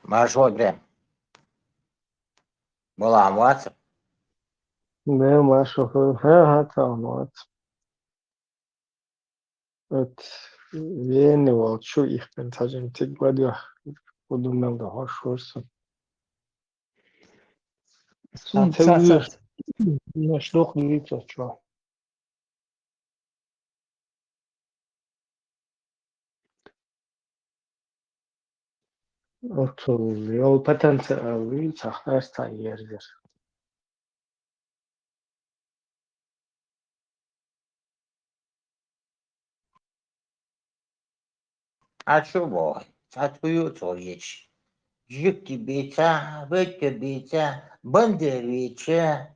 Marshall Graham. Olá, Watson. Ne משהו אחר, hat et vieni o şu ich bin tajentik radio kudumel da hoş olsun. Sunt Atevür sat. naşloh liritsa çva. Otur yol patente avi çaxtar yerdir. А чего? Отпьются речь. Жидкий бейца, выйти бейца, бандерича.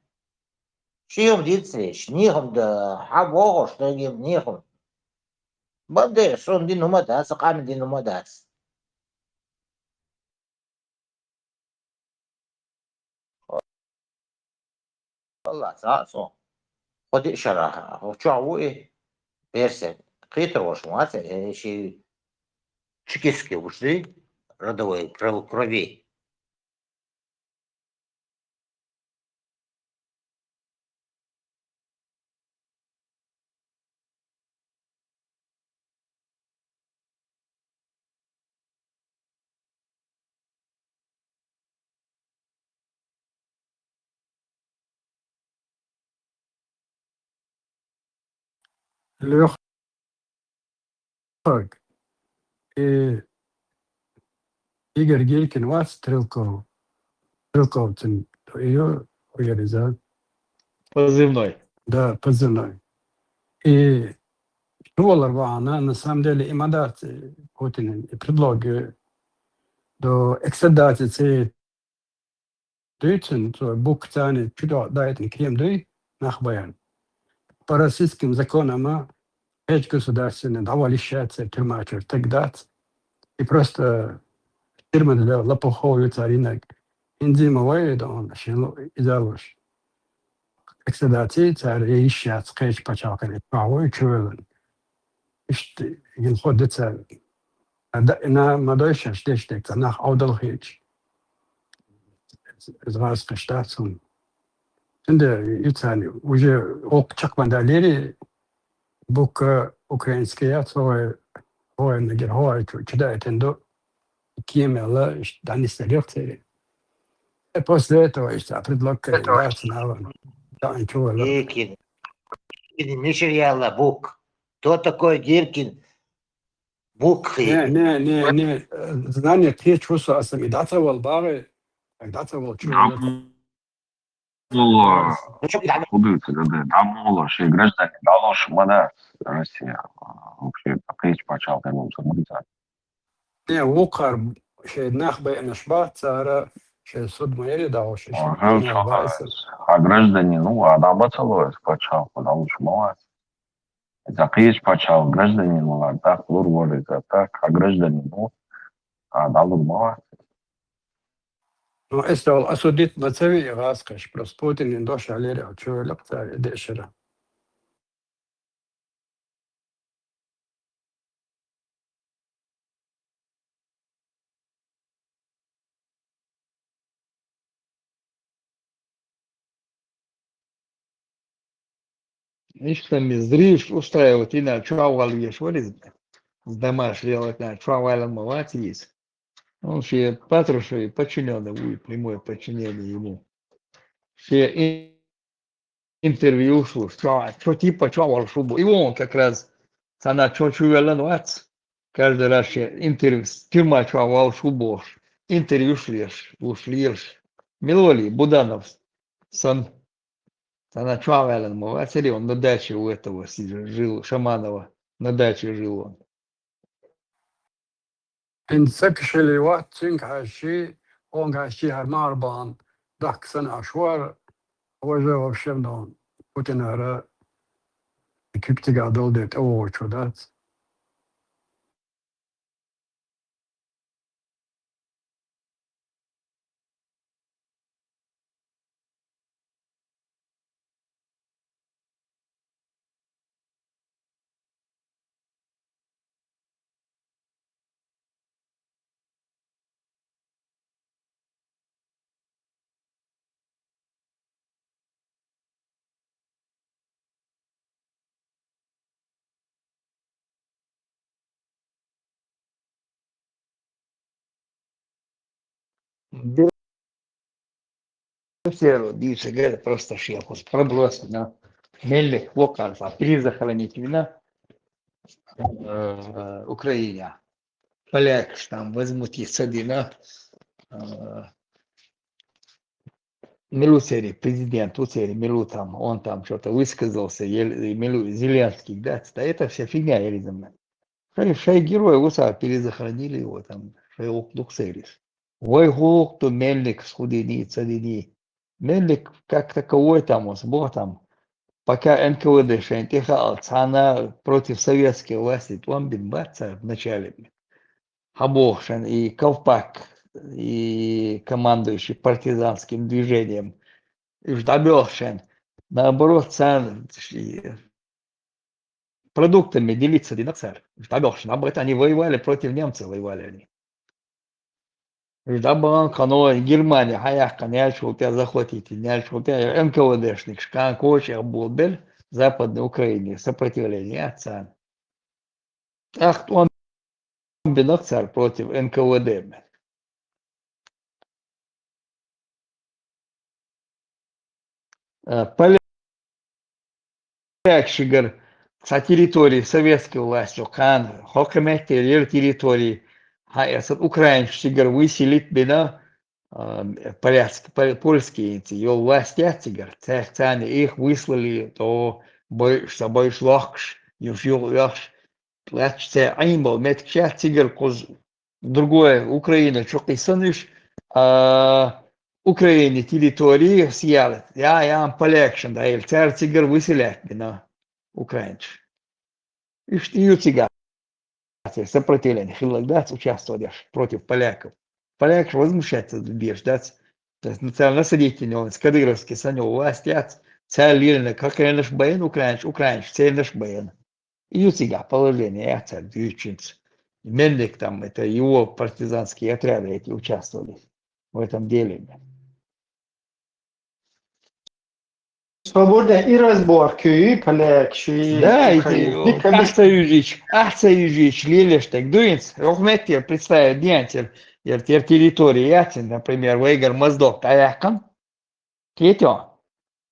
Чем дицеш? Нихом да, а бого, что им нихом. Бандер, сон ди нумадас, кам ди нумадас. والله صعصو. خد شرح. وشو عوي؟ بيرسل. قيتر وش مات شي чекистские ушли, родовой крови. Лех, и Игорь Гелькин, вас Стрелков, Стрелковцин, ее вырезал, Позывной. да, позывной. И Шволлер она на самом деле и мандат Путин и предлог до экстрадации Дuyцин, то букцаны чудо дает крем дуй нах баян. По российским законам эти государственные давалищаться тюрьмачер тогда и просто фирма для лопуховый царинок. Инзимовый, да он изалуш. Экстрадации царь ищет скетч почалкали правой чуэлен. Ишte генходится на мадойша штештекта nach Audalhich. Израильская штация. Şimdi yani уже окчак мандалери бук украинские отцовы военные герои читают индо кемела данис лекции. И после этого есть предлог кандидата на танчуэлер. Гиркин. Ничерьяла бук. Кто такой Гиркин? Букхи. Не. Знание те чувства ассимиляция волбары, когда то волчуэлер. Было Ну что, да, худые люди, дамоло, ще граждане, дало шумада, Россия, вообще, речь почал, конечно, мыльца. Не, Укар, ще нахбе нашбат, цара, ще суд моели дал, ще Уже не вайса. а граждане, ну, адама целует, почал, потому что молодец. Это речь почал, граждане, ну, так, лур говорит, так, а граждане, ну, дал молодец. Ну, это осудит мацави раскаш, просто Путин не дош алери, чуэлер, царь, дешера. Ишь там зришь устраивать и на чуавал ешь, валит. С дома делать на чуавален молотись. Он все патруши подчиненный будет, прямое подчинение ему. Все интервью шло, что типа чуавал шубу. И он как раз она что чувелен вац. Каждый раз интервью, тюрьма чуавал шубу. Интервью шлешь. Милоли, Буданов, сон. Она чуавелен молотили, он на даче у этого жил, Шаманова. На даче жил он. إن سكشلي وقت سنك هالشي هون هالشي هالماربان دك سنة أشوار وجه وشمدون وتنهر كيف قاعدول ديت أول شودات Все бившие говорят, просто шефус, проброс на мельник локаль, а перезахоронить вина Украине. Поляк там возьмут их садина. Милуцери, президент Уцери, Милу там, он там что-то высказался, Милу, Зеленский, да, это вся фигня, я видно. Шай героя уса перезахоронили его там, шай луксерис. Ой, то мельник схудини, цадини. Мельник как таковой там, бог там, пока НКВД шентиха цана против советской власти, он бин баца в начале. Хабохшин и Ковпак, и командующий партизанским движением, и Ждабелшин, наоборот, продуктами делиться на царь. Ждабелшин, об этом они воевали, против немцев воевали они. Ждабан, Хано, Германия, Хаяхка, Няльшултя, захватите, Няльшултя, НКВДшник, Шкан, Кочер, Булбель, Западной Украине, сопротивление отца. Ах, он бинокцар против НКВД. Поляк Шигар со территории советской власти, Кан, Хокамете, территории, Украин Шигар выселит бина польские эти, ее власти Тигар, цехцане, их выслали, то собой шлахш, южил яш, плачте, аимбал, метча Тигар, другое, Украина, чокисаныш, Украине территории съяли. Я поляк, да, и царь Тигр выселять на украинцев. И что тига сопротивление, хилагдац участвовать против поляков. Поляк возмущается, бьешь, да, то есть национально-насадительный, кадыровский санё власти, царь Лилина, как я наш баян, украинец, царь наш баян. И тига положение, я царь Дьючинц. Мельник там, это его партизанские отряды эти участвовали в этом деле. Свободно и разборки, и полегче. Да, Ахцаюжич, Лилештек, Дуинц, Рохметьер представит Диантер, территории Ятин, например, Вейгар Моздок, Аякан, Кетё,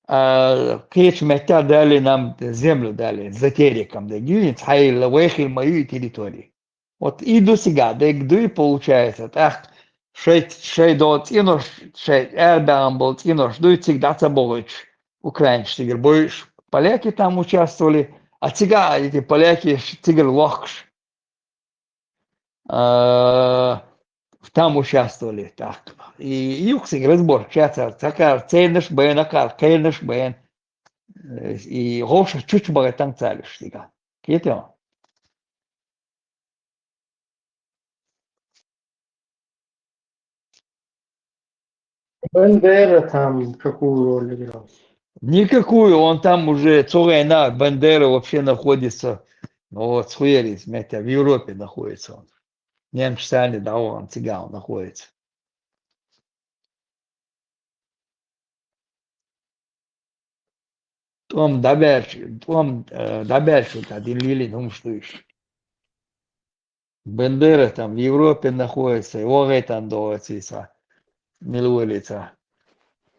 Кетч Метя дали нам землю, дали, за териком, да, Дюинц, Хаил, Вейхил мою территорию. Вот иду сега, да, и получается, так, шей дот, инош, шей эрбам был, инош, дует всегда собой. Украинцы, больше поляки там участвовали, а тига, эти поляки, тигр лохш, там участвовали, так. И юксик разбор, чатар, такар, цейнеш бен, акар, кейнеш бен, и гоша чуть было там царишь, тига. Кетё. Бандера там какую роль играл? Никакую, он там уже, Цугайна, Бандера вообще находится, ну вот, Схуерис, в Европе находится он. Немчсане, да, он цыган находится. Том добавишь, один Лилин умштуешь. Бендера там в Европе находится, его там доится, милулица,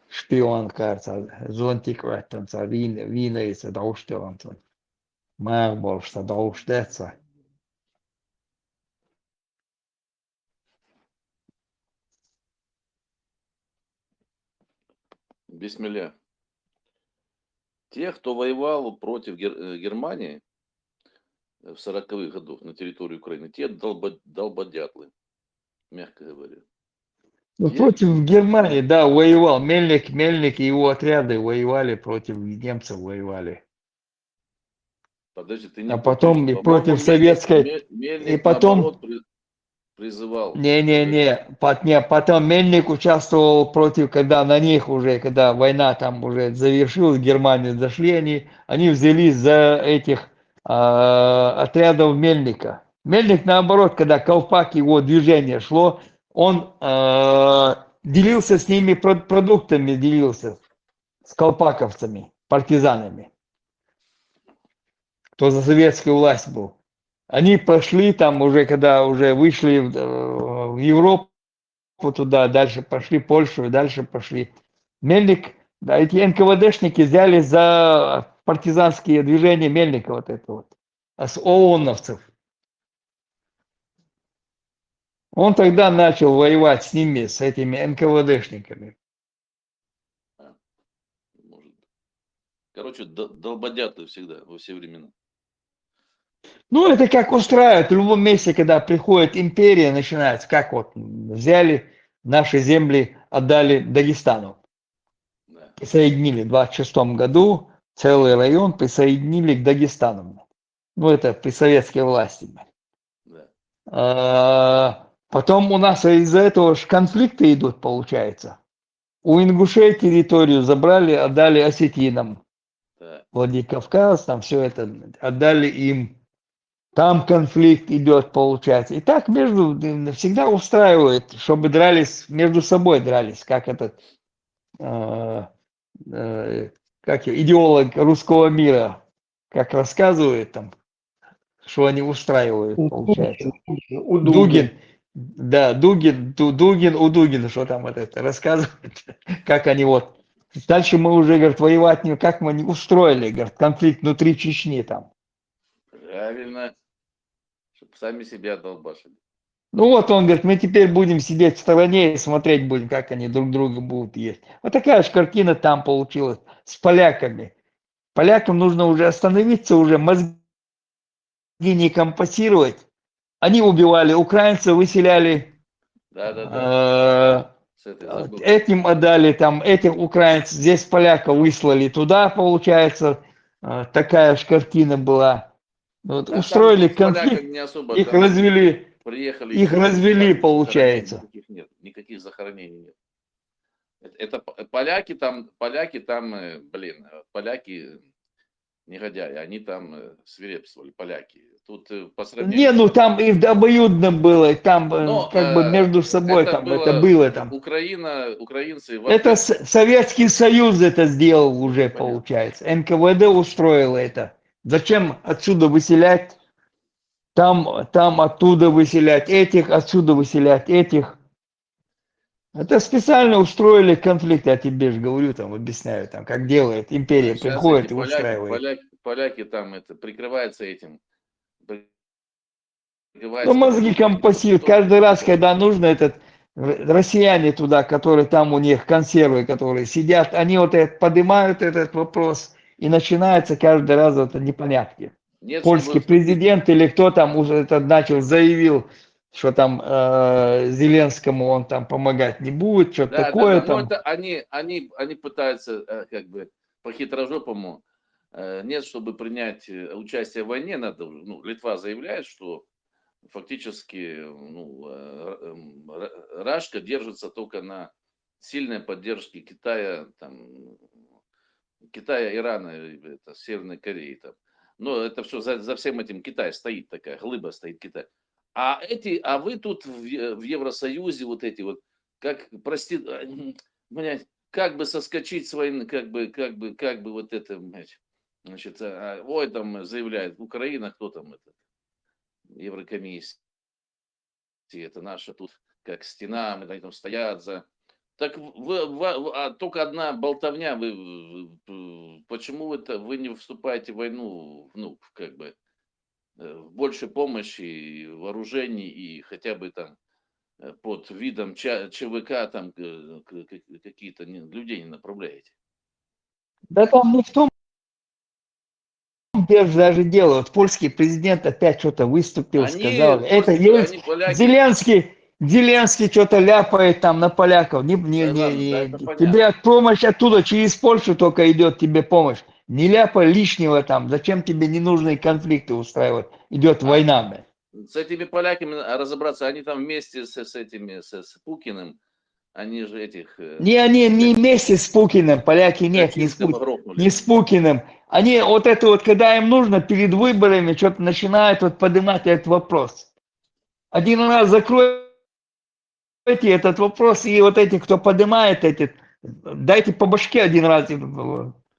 шпион, кажется, зонтик в этом, винается, доуштелан, марбол, что доуштется. Бисмилля. Те, кто воевал против Германии в 40-х годах на территории Украины, те долбодятлы, мягко говоря. Ну, против Германии, да, воевал. Мельник и его отряды воевали против немцев, воевали. Подожди, ты не А потом и по-моему, против советской... Мельник, И потом... наоборот, призывал. Потом Мельник участвовал против, когда на них уже, когда война там уже завершилась, в Германию зашли они взялись за этих отрядов Мельника. Мельник, наоборот, когда Колпак, его движение шло, он делился с ними продуктами, делился с колпаковцами, партизанами, кто за советскую власть был. Они пошли там уже, когда уже вышли в Европу, туда, дальше пошли Польшу, и дальше пошли. Мельник, да, эти НКВДшники взяли за партизанские движения Мельника вот это вот, с ООНовцев. Он тогда начал воевать с ними, с этими НКВДшниками. Может. Короче, долбодяты всегда, во все времена. Ну, это как устраивает в любом месте, когда приходит империя, начинается, как вот взяли наши земли, отдали Дагестану. Да. Присоединили в 26 году, целый район присоединили к Дагестану. Ну, это при советской власти. Да. Потом у нас из-за этого ж конфликты идут, получается. У ингушей территорию забрали, отдали осетинам. Да. Владикавказ, там все это отдали им. Там конфликт идет, получается. И так между всегда устраивает, чтобы дрались, между собой дрались, как этот как идеолог русского мира, как рассказывает там, что они устраивают, получается. Дугин, да, Дугин, у Дугина, что там вот это рассказывает, как они вот. Дальше мы уже, говорит, воевать не, как мы не устроили, говорит, конфликт внутри Чечни там. Правильно. Чтобы сами себя долбашили. Ну вот он говорит, мы теперь будем сидеть в стороне и смотреть будем, как они друг друга будут есть. Вот такая же картина там получилась с поляками. Полякам нужно уже остановиться, уже мозги не компасировать. Они убивали украинцев, выселяли. Да. Этим отдали, там, этих украинцев, здесь поляков выслали туда, получается. Такая же картина была. Вот, Да, устроили конфликт, конфликт, их развели. Приехали, их развели, получается. Никаких нет, никаких захоронений нет. Это поляки там, блин, поляки негодяи, они там свирепствовали, поляки. Тут по сравнению... Не, ну там и обоюдно было, там Но, как бы между собой это было там. Украинцы... Это Советский Союз это сделал уже, Понятно. Получается. НКВД устроило это. Зачем отсюда выселять? Там оттуда выселять этих, отсюда выселять этих. Это специально устроили конфликт, я тебе же говорю, там, объясняю, там, как делает империя, Сейчас приходит эти и устраивает. поляки там это прикрываются этим. Ну, мозги компасируют. Каждый раз, когда нужно, россияне туда, которые там у них консервы, которые сидят, они вот поднимают этот вопрос, и начинается каждый раз это непонятки. Нет, Польский президент или кто там уже это начал, заявил, что там Зеленскому он там помогать не будет, что-то такое. Да. Там. Но это они пытаются как бы по-хитрожопому. Нет, чтобы принять участие в войне, надо, Литва заявляет, что фактически Рашка держится только на сильной поддержке Китая, Ирана, Северной Кореи. Там. Но это все за всем этим Китай стоит, такая глыба стоит Китай. А вы тут в Евросоюзе вот эти вот, как, прости, как бы соскочить с войны, как бы вот это, значит, ой, там заявляет Украина, кто там это, Еврокомиссия, это наша тут как стена, мы там стоят за. Так только одна болтовня, почему вы не вступаете в войну, как бы больше помощи, вооружений и хотя бы там под видом ЧВК там какие-то людей не направляете? Да там не в том даже дело. Вот польский президент опять что-то выступил, сказал. Это Зеленский что-то ляпает там на поляков. Тебе помощь оттуда, через Польшу только идет тебе помощь. Не ляпай лишнего там. Зачем тебе ненужные конфликты устраивать? Идет война. С этими поляками разобраться, они там вместе с Пукиным, они же этих... Не вместе с Пукиным, поляки нет, не с Пукиным. Они вот это вот, когда им нужно, перед выборами что-то начинают вот поднимать этот вопрос. Один раз закройте этот вопрос, и вот эти, кто поднимает дайте по башке один раз,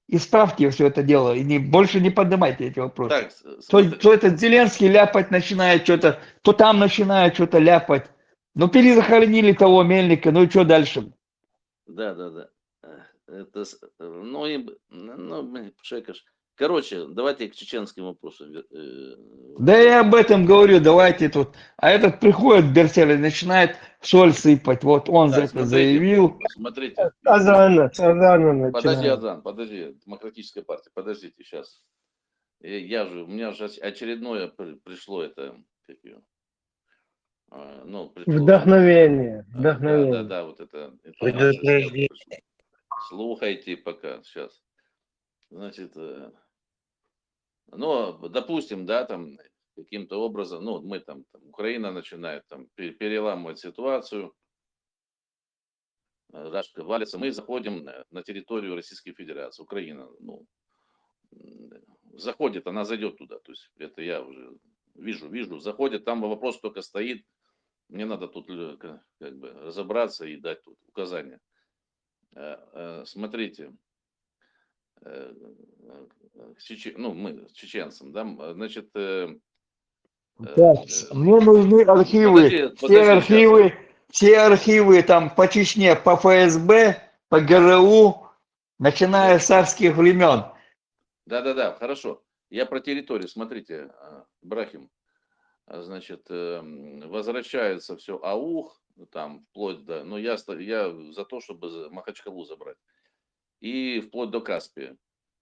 исправьте все это дело, и больше не поднимайте эти вопросы. Так, то этот Зеленский ляпать начинает что-то, то там начинает что-то ляпать. Ну, перезахоронили того мельника, ну и что дальше? Да. Это, ну, блин, Шекаш. Короче, давайте к чеченским вопросам. Да я об этом говорю, давайте тут. А этот приходит, Берсель, и начинает соль сыпать. Вот он за Да, это заявил. смотрите. Азана Подожди, начинает. Азан, подожди. Демократическая партия, подождите, сейчас. У меня же очередное пришло это, как её, ну, пришло. Вдохновение. Да, вот это наше сейчас Предупреждение. пришло. Слухайте пока, сейчас. Значит, ну, допустим, да, там каким-то образом, ну, мы там Украина начинает там переламывать ситуацию, Рашка валится, мы заходим на территорию Российской Федерации, Украина, ну, заходит, она зайдет туда, то есть это я уже вижу, заходит, там вопрос только стоит, мне надо тут как бы разобраться и дать тут указания. Смотрите, ну, мы с чеченцем, да, значит, Так, мне нужны архивы. подожди, Все архивы там по Чечне, по ФСБ, по ГРУ, начиная с царских времен. Да, хорошо. Я про территорию, смотрите, Брахим, значит, возвращается все аух, там, вплоть до, ну, я за то, чтобы Махачкалу забрать, и вплоть до Каспия,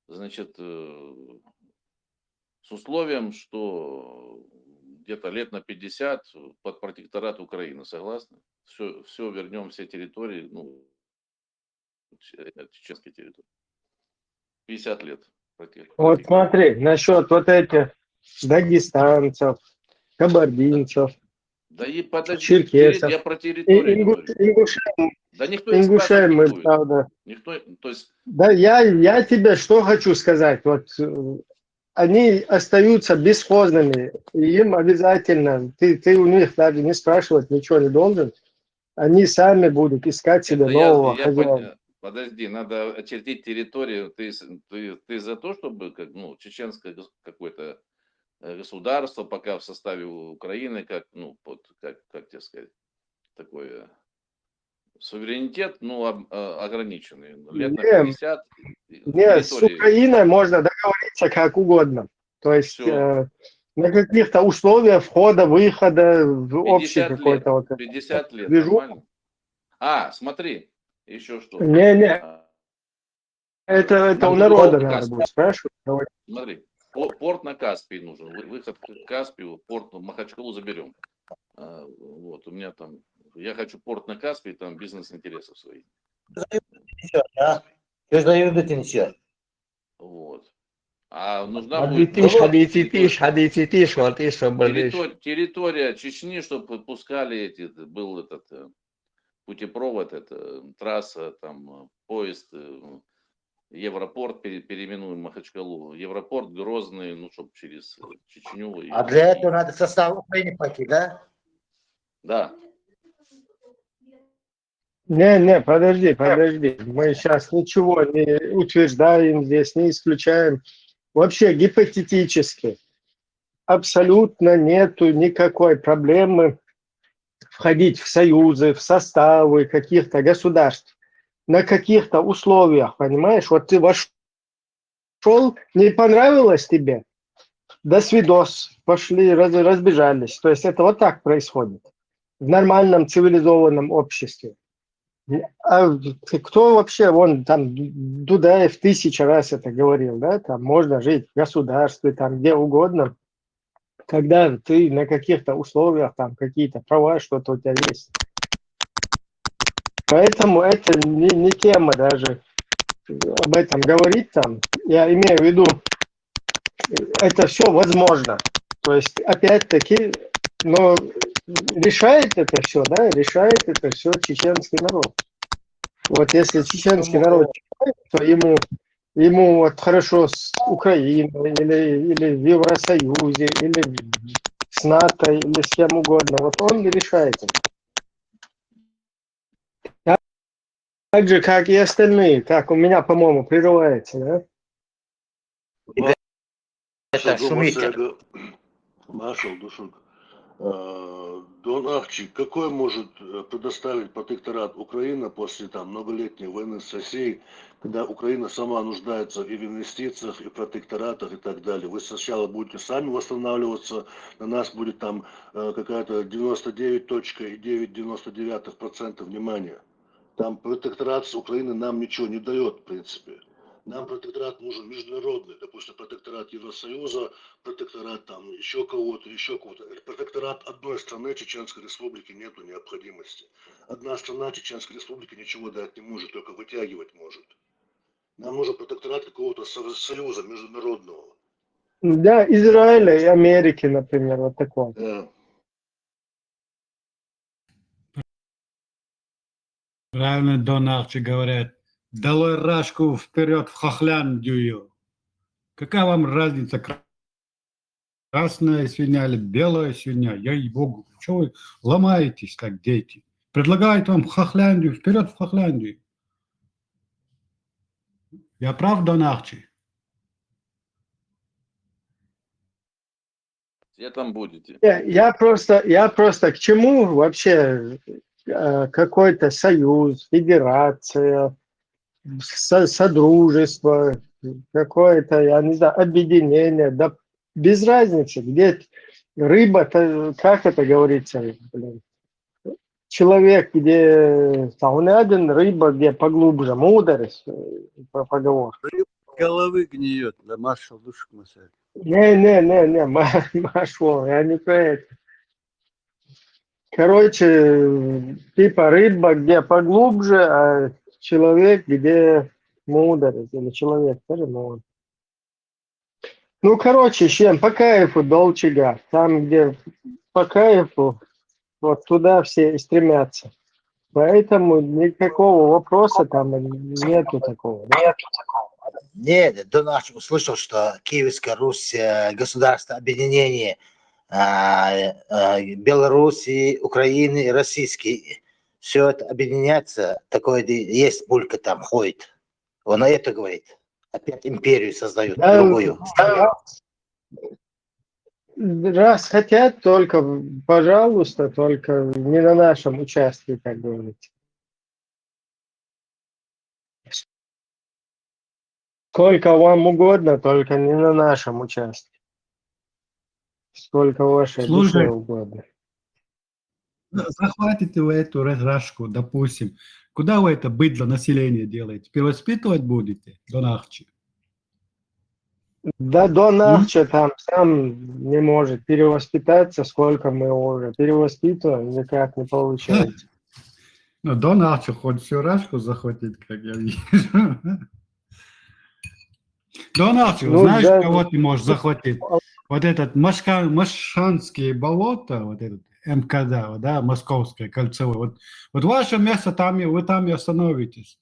значит, с условием, что где-то лет на 50 под протекторат Украины, согласны? Все вернем, все территории, ну, чеченские территории. 50 лет. Вот смотри, насчет вот этих дагестанцев, кабардинцев, Да и подожди, черкесов, я про территорию говорю. Да никто их спрашивать ингушей не мы, будет. правда. Никто, то есть, Да, я тебе что хочу сказать. Вот они остаются бесхозными, и им обязательно, ты у них даже не спрашивать ничего не должен, они сами будут искать себе нового хозяина. Подожди, надо очертить территорию. Ты за то, чтобы ну, чеченское какое-то государство пока в составе Украины, как, ну, как тебе сказать, такое суверенитет, ну, ограниченный. Лет на 50 Не, с территории. Украиной можно договориться как угодно. То есть Все. на каких-то условиях входа, выхода, в общий 50 лет. какой-то вот 50 лет, движуху. нормально? Смотри, еще что. Не, это у народа надо будет спрашивать. Смотри, порт на Каспий нужен. Выход к Каспию, порт в Махачкалу заберем. Вот, у меня там, я хочу порт на Каспий, там бизнес-интересов своих. Да? Что заведут и все. Вот. А нужна Хадитиш, будет вот и что болишь. территория Чечни, чтобы подпускали был этот путепровод, это трасса, там поезд, Европорт, переименуем Махачкалу, Европорт, Грозный, ну, чтобы через Чечню. А для этого надо состав Украины пойти, да? Да. Не, подожди. Мы сейчас ничего не утверждаем здесь, не исключаем. Вообще гипотетически абсолютно нету никакой проблемы входить в союзы, в составы каких-то государств на каких-то условиях, понимаешь? Вот ты вошел, не понравилось тебе, до свидос, пошли, разбежались. То есть это вот так происходит в нормальном цивилизованном обществе. А кто вообще, вон там Дудаев 1000 раз это говорил, да, там можно жить в государстве, там где угодно, когда ты на каких-то условиях, там какие-то права, что-то у тебя есть. Поэтому это не тема даже об этом говорить там. Я имею в виду, это все возможно. То есть, опять-таки, но решает это все, да, решает это все чеченский народ. Вот если чеченский народ, то ему вот хорошо с Украиной или в Евросоюзе, или с НАТО, или с кем угодно, вот он решает это. Так же, как и остальные, как у меня, по-моему, прерывается, да? Это шумите. Marshall Dushuk, Дон Ахчи, какой может предоставить протекторат Украина после там многолетней войны с Россией, когда Украина сама нуждается и в инвестициях, и в протекторатах и так далее? Вы сначала будете сами восстанавливаться, на нас будет там какая-то 99,999% внимания. Там протекторат с Украины нам ничего не дает, в принципе. Нам протекторат нужен международный, допустим, протекторат Евросоюза, протекторат там еще кого-то, еще кого-то. Протекторат одной страны, Чеченской Республики, нету необходимости. Одна страна, Чеченской Республики, ничего дать не может, только вытягивать может. Нам нужен протекторат какого-то союза международного. Да, Израиля и Америки, например, вот такой. Да. Правильно Дон Арчи говорят, долой рашку вперед в Хохляндию. Какая вам разница, красная свинья или белая свинья? Ей-богу, что вы ломаетесь, как дети? Предлагают вам Хохляндию, вперед в Хохляндию. Я прав, Дон Арчи? Где там будете? Я просто к чему вообще какой-то союз, федерация, содружество, какое-то, я не знаю, объединение, да без разницы, где рыба-то, как это говорится, блин, человек, где он один, рыба, где поглубже, мудрость, поговор. Головы гниет, да маршал душек масает. Не, Машло, я не про это. Короче, типа рыба, где поглубже, а человек, где мудрость, или человек, тоже мудр. Ну, короче, чем по кайфу долчига, там, где по кайфу, вот туда все и стремятся. Поэтому никакого вопроса там нету такого. Да? Нет, Донаш услышал, что Киевская Русь, государство объединение Белоруссии, Украины и Российской. Все это объединяется, такое есть булька там ходит. Он на это говорит. Опять империю создают, Да, другую. раз хотят, только, пожалуйста, только не на нашем участке, как говорится. Сколько вам угодно, только не на нашем участке. Сколько вашей душе Слушай, угодно. захватите вы эту рашку, допустим. Куда вы это быдло население делаете? Перевоспитывать будете, Дон Арчи? Да до Нахча там сам не может перевоспитаться, сколько мы уже перевоспитываем, никак не получается. Ну, Дон Арчи хоть всю рашку захватит, как я вижу. Дон Арчи, Ну, знаешь, да. кого ты можешь захватить? Вот этот Машанские болота, вот этот МКД, да, Московское кольцевое. Вот ваше место там, вы там и остановитесь.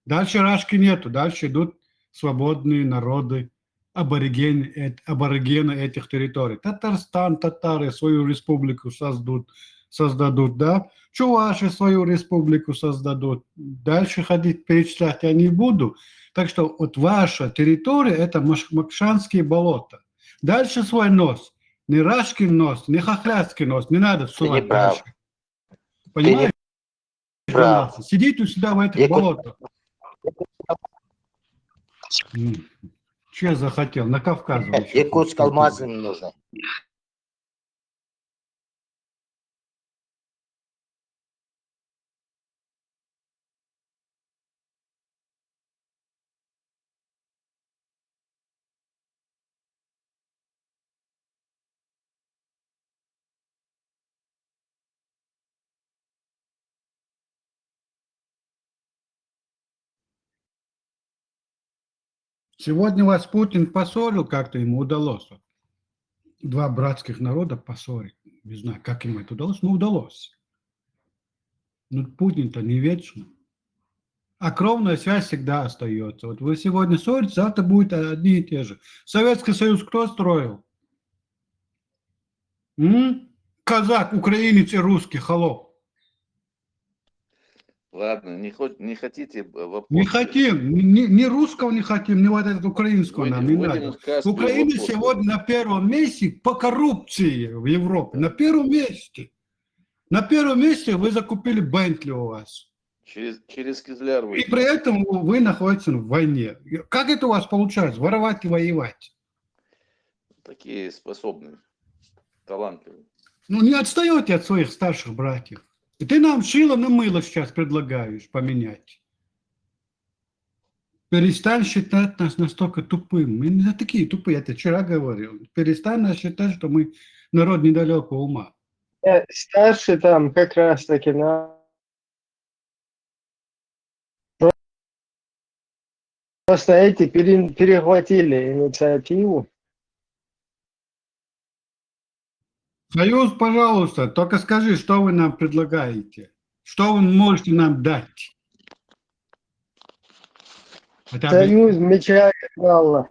Дальше рашки нету, дальше идут свободные народы, аборигены этих территорий. Татарстан, татары свою республику создадут, да? Чуваши свою республику создадут. Дальше ходить перечислять я не буду. Так что вот ваша территория – это Макшанские болота. Дальше свой нос. Не Рашкин нос, не Хохлядский нос. Не надо всувать не прав. дальше. Понимаете? прав. Сидите у себя в этих болотах. Что я захотел? На Кавказ. Якутск алмазы нужно. Сегодня вас Путин поссорил, как-то ему удалось. Два братских народа поссорить. Не знаю, как ему это удалось, но удалось. Но Путин-то не вечно. А кровная связь всегда остается. Вот вы сегодня ссоритесь, завтра будет одни и те же. Советский Союз кто строил? Казак, украинец и русский, холоп. Ладно, не хотите вопросы? Не хотим, ни русского не хотим, ни вот этого украинского нам не надо. Украина сегодня на первом месте по коррупции в Европе, на первом месте. На первом месте вы закупили Бентли у вас. Через Кизляр И вы. при этом вы находитесь в войне. Как это у вас получается? Воровать и воевать? Такие способные, талантливые. Ну, не отстаете от своих старших братьев. И ты нам шило на мыло сейчас предлагаешь поменять. Перестань считать нас настолько тупым. Мы не такие тупые, я тебе вчера говорил. Перестань нас считать, что мы народ недалекого ума. Старший там как раз таки на... Просто эти перехватили инициативу. Союз, пожалуйста, только скажи, что вы нам предлагаете. Что вы можете нам дать? Хотя бы- Союз меча и мало.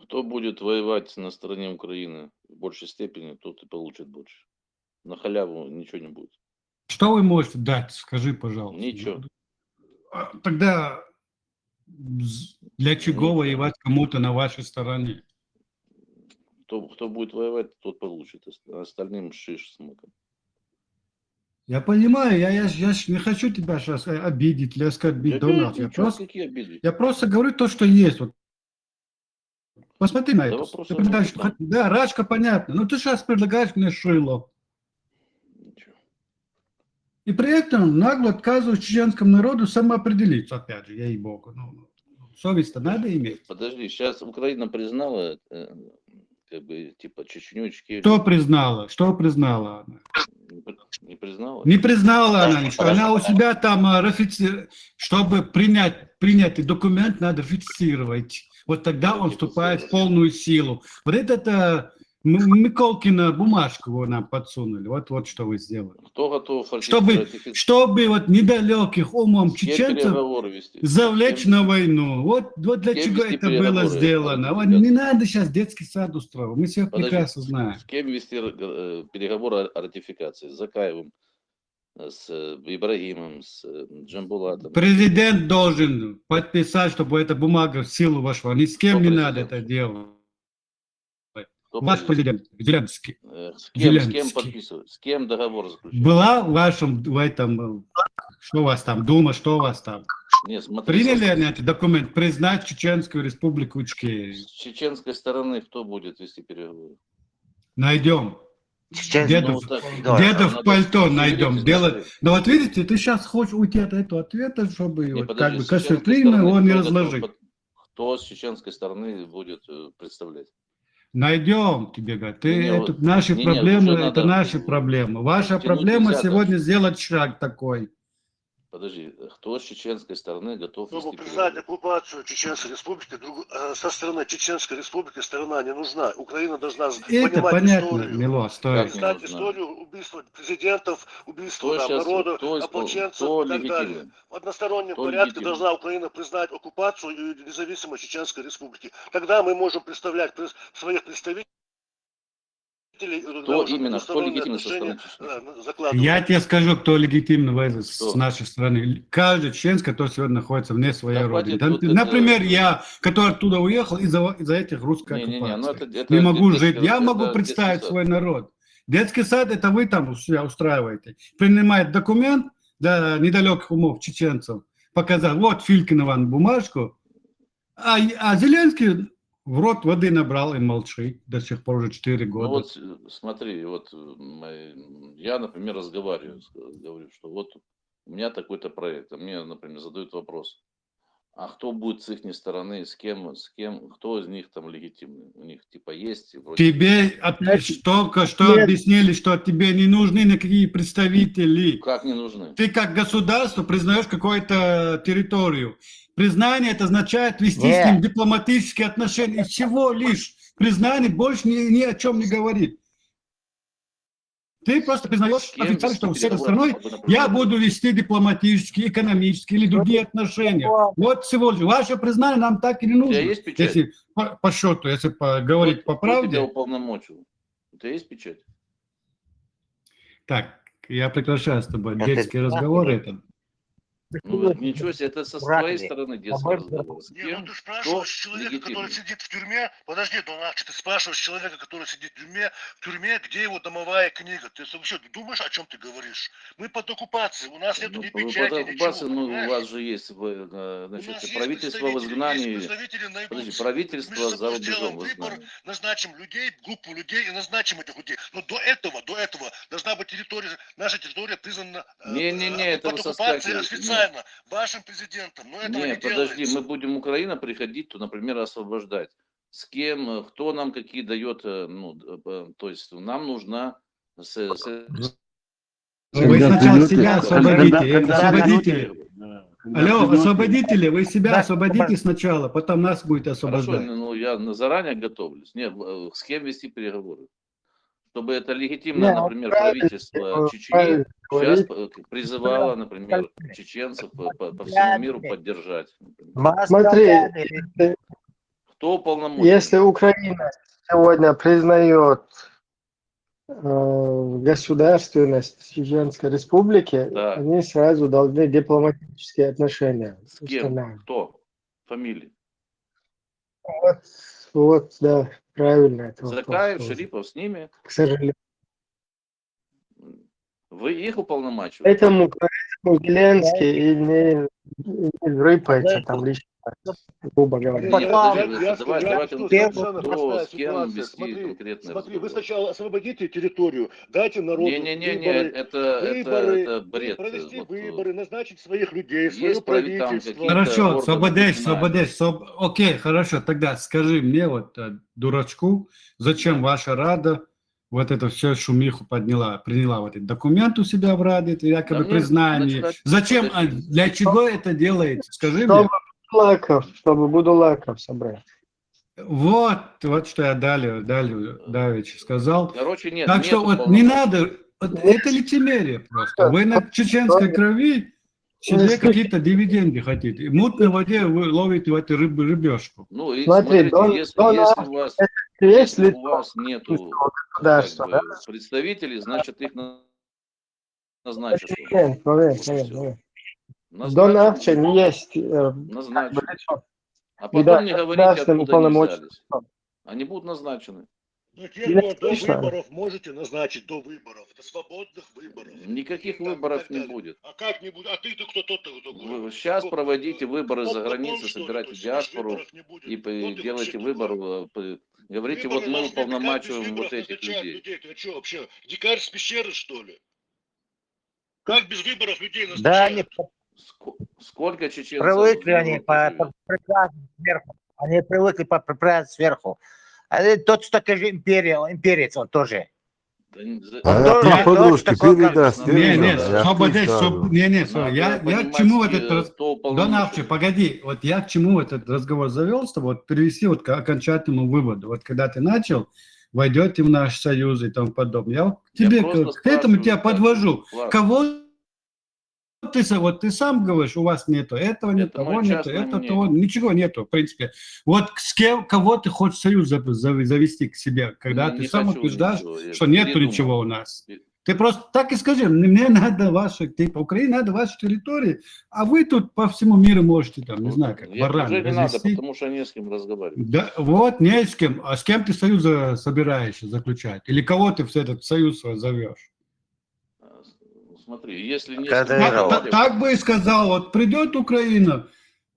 Кто будет воевать на стороне Украины в большей степени, тот и получит больше. На халяву ничего не будет. Что вы можете дать? Скажи, пожалуйста. Ничего. Тогда для чего Ничего. воевать кому-то на вашей стороне? Кто будет воевать, тот получит. А остальным шиш с маком. Я понимаю, я ж не хочу тебя сейчас обидеть или оскорбить до нас. Какие обиды? Я просто говорю то, что есть. Вот. Посмотри на Да это. вопрос Ты о предлагаешь, том, что да, рачка понятно, но ты сейчас предлагаешь мне шило. Ничего. И при этом нагло отказываешь чеченскому народу самоопределиться, опять же, ей-богу. Ну, совесть-то надо иметь. Подожди, сейчас Украина признала, как бы, типа, Чечню, Ичкерию. Что признала? Что признала она? Не признала? Не признала она ничего. Она у себя там, чтобы принятый документ надо ратифицировать. Вот тогда он вступает в полную силу. Вот это Миколкина бумажку вы нам подсунули. Вот что вы сделали. Кто готов Чтобы вот недалеких умом чеченцев переговоры вести? завлечь на войну. Вот для кем чего вести это было переговоры? сделано. Вот не надо сейчас детский сад устраивать. Мы все прекрасно знаем. С кем вести переговоры о ратификации? С Закаевым, с Ибрагимом, с Джамбулатом? Президент должен подписать, чтобы эта бумага в силу вошла. Ни с кем Кто не надо президент? это делать. Кто Ваш президент, Зеленский. С кем Зеленский. подписывать? С кем договор заключить? Была в вашем, в этом, что у вас там, Дума, что у вас там? Нет, смотри, Приняли они этот документ, признать Чеченскую республику Ичкерию? с чеченской стороны кто будет вести переговоры? Найдем. Чеченцев, Дедов надо пальто шевелитесь, найдем. надо. Делать. Но вот видите, ты сейчас хочешь уйти от этого ответа, чтобы Не, вот, подожди, как бы с чеченской конструктивно стороны его не кто готов разложить. Кто с чеченской стороны будет представлять? Найдем, тебе говорят. Наши не, проблемы, уже это надо наши проблемы. Ваша тянуть проблема нельзя, сегодня сделать шаг такой. Подожди, кто с чеченской стороны готов Чтобы вести признать переговоры? оккупацию Чеченской Республики, со стороны Чеченской Республики сторона не нужна. Украина должна Это понимать понятно, историю. Мило, стоит. Знать нужна? историю убийства президентов, убийства Кто сейчас, народа, кто ополченцев кто и так далее. легитимен? В одностороннем Кто порядке легитимен? должна Украина признать оккупацию и независимость Чеченской Республики. Тогда мы можем представлять своих представителей. Кто именно, кто легитимен со стороны Чечни? Я тебе скажу, кто легитимный с Кто? нашей стороны. Каждый чеченец, который сегодня находится вне своей Да родины. хватит вот Например, это- я, который оттуда уехал из-за этих русской Не-не-не, ну оккупации. это Не могу детский- жить. Я это могу детский представить сад. свой народ. Детский сад, это вы там у себя устраиваете. Принимает документ для недалеких умов чеченцев. Показал, вот Филькина вам бумажку. А Зеленский в рот воды набрал и молчит. До сих пор уже 4 года. Ну вот смотри, вот я, например, разговариваю, говорю, что вот у меня такой-то проект, а мне, например, задают вопрос, а кто будет с их стороны, с кем, кто из них там легитимный? У них типа есть... вроде- Тебе только что Нет. объяснили, что тебе не нужны никакие представители. Как не нужны? Ты как государство признаешь какую-то территорию. Признание это означает вести с ним дипломатические отношения. И всего лишь признание больше ни о чем не говорит. Ты просто признаешь С кем официально, вести что с этой переговоры? страной я буду вести дипломатические, экономические или другие отношения. Вот всего лишь. Ваше признание нам так и не У нужно. тебя есть печать? Если по счету, если говорить по Кто тебя правде. уполномочил? У тебя есть печать? Так, я прекращаю с тобой Это детские разговоры. Это. Ну, ничего себе, это со своей Братья, стороны детский разговор. С Не, кем? ну ты спрашиваешь Кто человека, который легитимный? сидит в тюрьме. Подожди, Донахчи, ты спрашиваешь человека, который сидит в тюрьме, где его домовая книга. Ты вообще думаешь, о чем ты говоришь? Мы под оккупацией, у нас нету Ну, ни под печати, оккупацией, ничего, ну, у понимаешь? вас же есть, У значит, нас есть правительство в представители, изгнании. найдутся. Подожди, Мы правительство между за собой рубежом сделаем в выбор, изгнании. назначим людей, группу людей и назначим этих людей. Но до этого должна быть наша территория признана Не-не-не, это под вы оккупацией соскакиваете. официально вашим президентом. Но этого Не, не подожди, делается. мы будем Украина приходить, то, например, освобождать. С кем, кто нам какие дает, ну, то есть нам нужна Вы Когда сначала придете, себя освободите, освободите. Алло, придете, освободители, вы себя Да, освободите сначала, потом нас будете Хорошо, освобождать. ну я заранее готовлюсь. Нет, с кем вести переговоры? Чтобы это легитимное, например, правительство Чечни правильно сейчас говорить. призывало, например, чеченцев по всему миру поддержать. например. Смотри, Кто уполномочен? если Украина сегодня признает государственность Чеченской Республики, Так. они сразу должны дипломатические отношения С кем? устанавливать. Кто? Фамилии? Вот, да, правильно это вопрос Закаев, тоже. Шарипов, с ними. К сожалению. Вы их уполномачиваете? Поэтому Зеленский и не рыпается там лично, грубо говоря. Нет, Потом- подожди, давай что конкретно. совершенно Кто, простая с кем ситуация. вести конкретный Смотри, вы разговор? сначала освободите территорию, дайте народу Не-не-не, выборы, это бред. провести Вот, выборы, назначить своих людей, свое есть там правительство. какие-то Хорошо, органы освободись, национальные. Окей, хорошо, тогда скажи мне, вот, дурачку, зачем Да. ваша Рада вот это все шумиху приняла вот этот документ у себя в Раде, это якобы Да мне признание. начинать- Зачем, подожди. для чего это делаете? Скажи Чтобы мне. чтобы Будулаков собрать. Вот что я давеча сказал. Короче, нет. Так что нету вот не полномочий. надо, это лицемерие просто. Вы на чеченской крови себе какие-то дивиденды хотите. В мутной воде вы ловите в эту рыбешку. Ну и Смотри, смотрите, если есть у лицо вас нету государства, как бы, представителей, значит их назначат. Момент. Вот и всё. Донавчан есть Назначат. лицо. А И потом да, не говорите, государственным откуда они уполномоченным. взялись. Они будут назначены. Ну, тех, до Лично. выборов можете назначить, до выборов, до свободных выборов. Никаких Так, выборов так не далее. будет. А как не будет? А ты кто такой? Сейчас проводите выборы за Потом, границей, что ли? собирайте То есть диаспору выборов не будет. и Кто ты делайте вообще выбор. такой? Говорите, Выборы вот мы должны быть, как без уполномачиваем выборов вот этих назначают людей. Ты что вообще, дикарь с пещеры, что ли? Как без выборов людей Да, они назначают? Сколько чеченцев привыкли, в они Европе по живет? приказу сверху. Они привыкли по приказу сверху. А тот, что такой имперец, он тоже. Да не- за- Он А тоже ты, подружки, такой, как- передаст, Надо- Не, я Надо к чему понимать, этот кто Донавче, уполномочен. погоди, вот я к чему этот разговор завел, чтобы вот привести вот к окончательному выводу. Вот когда ты начал, войдете в наш союз и тому подобное. Я вот Я тебе, просто к этому спрашиваю, тебя как подвожу. Влад, Кого ты сам говоришь, у вас нету этого, нет Это того, мое нету, частное этого, мнение. того, ничего нету, в принципе. Вот кого ты хочешь союз завести к себе, когда ты не сам хочу утверждаешь, ничего, я что нету передумал. ничего у нас. Пе- Ты просто так и скажи, мне надо ваши, типа, Украине надо ваши территории, а вы тут по всему миру можете, там, не знаю, как Я бараны уже не надо, развести. потому что не с кем разговаривать. Да, вот, не с кем. А с кем ты союз собираешься заключать? Или кого ты в этот союз зовешь? Смотри, если не с Когда кем Ирова. разговаривать, Так бы и сказал, вот придет Украина,